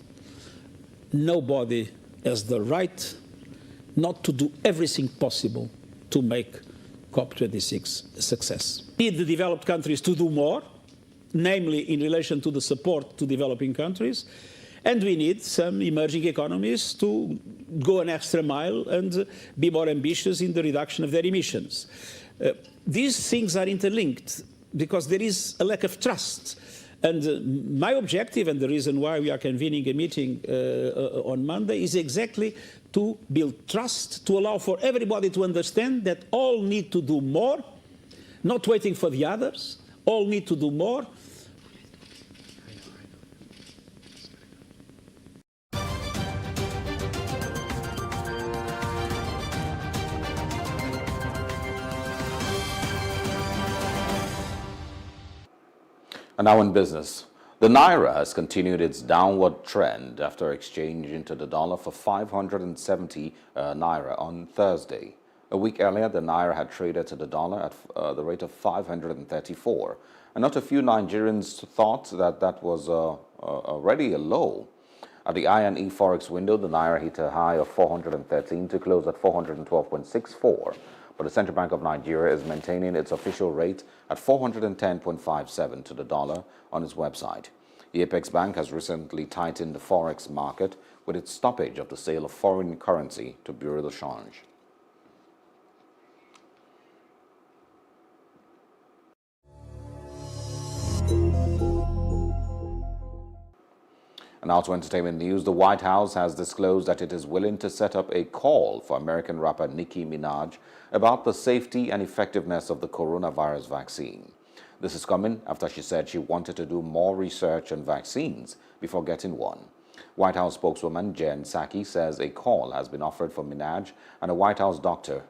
Nobody has the right not to do everything possible to make COP26 a success. We need the developed countries to do more, namely in relation to the support to developing countries, and we need some emerging economies to go an extra mile and be more ambitious in the reduction of their emissions. These things are interlinked because there is a lack of trust. And my objective, and the reason why we are convening a meeting on Monday, is exactly to build trust, to allow for everybody to understand that all need to do more, not waiting for the others, all need to do more. And now in business, the Naira has continued its downward trend after exchange into the dollar for 570 Naira on Thursday. A week earlier, the Naira had traded to the dollar at the rate of 534. And not a few Nigerians thought that that was already a low. At the I&E Forex window, the Naira hit a high of 413 to close at 412.64. But the Central Bank of Nigeria is maintaining its official rate at 410.57 to the dollar on its website. The Apex Bank has recently tightened the forex market with its stoppage of the sale of foreign currency to bureau de change. And now to entertainment news. The White House has disclosed that it is willing to set up a call for American rapper Nicki Minaj about the safety and effectiveness of the coronavirus vaccine. This is coming after she said she wanted to do more research on vaccines before getting one. White House spokeswoman Jen Psaki says a call has been offered for Minaj and a White House doctor,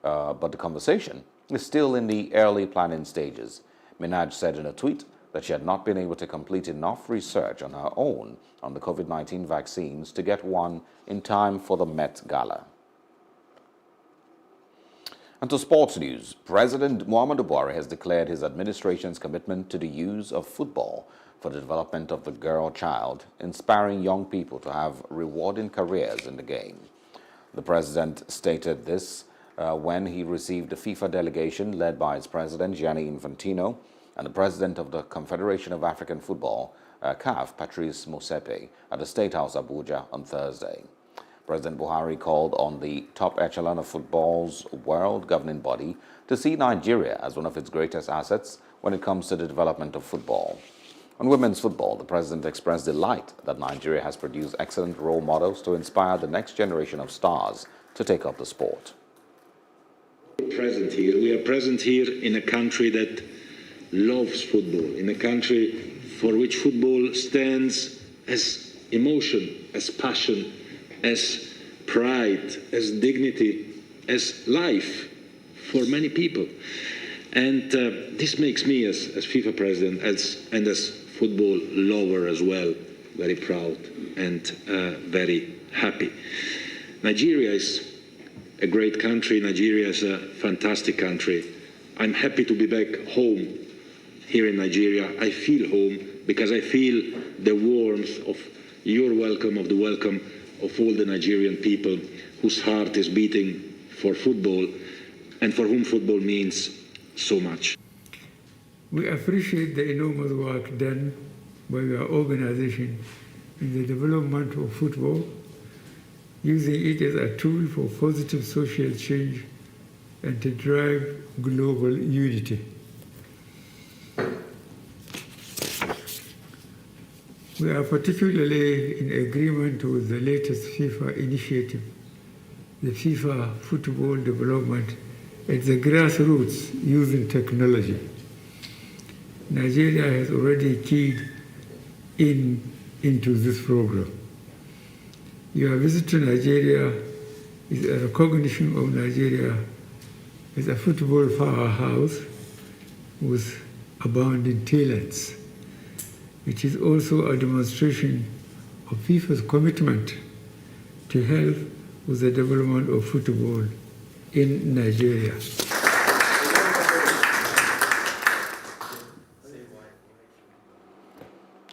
but the conversation is still in the early planning stages. Minaj said in a tweet that she had not been able to complete enough research on her own on the COVID-19 vaccines to get one in time for the Met Gala. And to sports news, President Muhammadu Buhari has declared his administration's commitment to the use of football for the development of the girl child, inspiring young people to have rewarding careers in the game. The president stated this when he received the FIFA delegation led by its president, Gianni Infantino, and the president of the Confederation of African Football, CAF, Patrice Motsepe, at the State House, Abuja, on Thursday. President Buhari called on the top echelon of football's world governing body to see Nigeria as one of its greatest assets when it comes to the development of football. On women's football, the president expressed delight that Nigeria has produced excellent role models to inspire the next generation of stars to take up the sport. We are present here in a country that loves football, in a country for which football stands as emotion, as passion, as pride, as dignity, as life for many people. And this makes me, as FIFA president and as football lover as well, very proud and very happy. Nigeria is a great country. Nigeria is a fantastic country. I'm happy to be back home here in Nigeria. I feel home because I feel the warmth of your welcome, of the welcome of all the Nigerian people whose heart is beating for football and for whom football means so much. We appreciate the enormous work done by your organization in the development of football, using it as a tool for positive social change and to drive global unity. We are particularly in agreement with the latest FIFA initiative, the FIFA football development at the grassroots using technology. Nigeria has already keyed into this program. Your visit to Nigeria is a recognition of Nigeria as a football powerhouse with abounding talents. It is also a demonstration of FIFA's commitment to help with the development of football in Nigeria.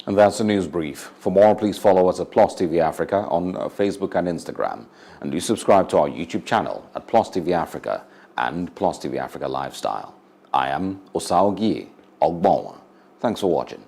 And that's the news brief. For more, please follow us at PlusTvAfrica on Facebook and Instagram. And do subscribe to our YouTube channel at PlusTvAfrica and PlusTvAfrica Lifestyle. I am Osao Gie Ogbonwa. Thanks for watching.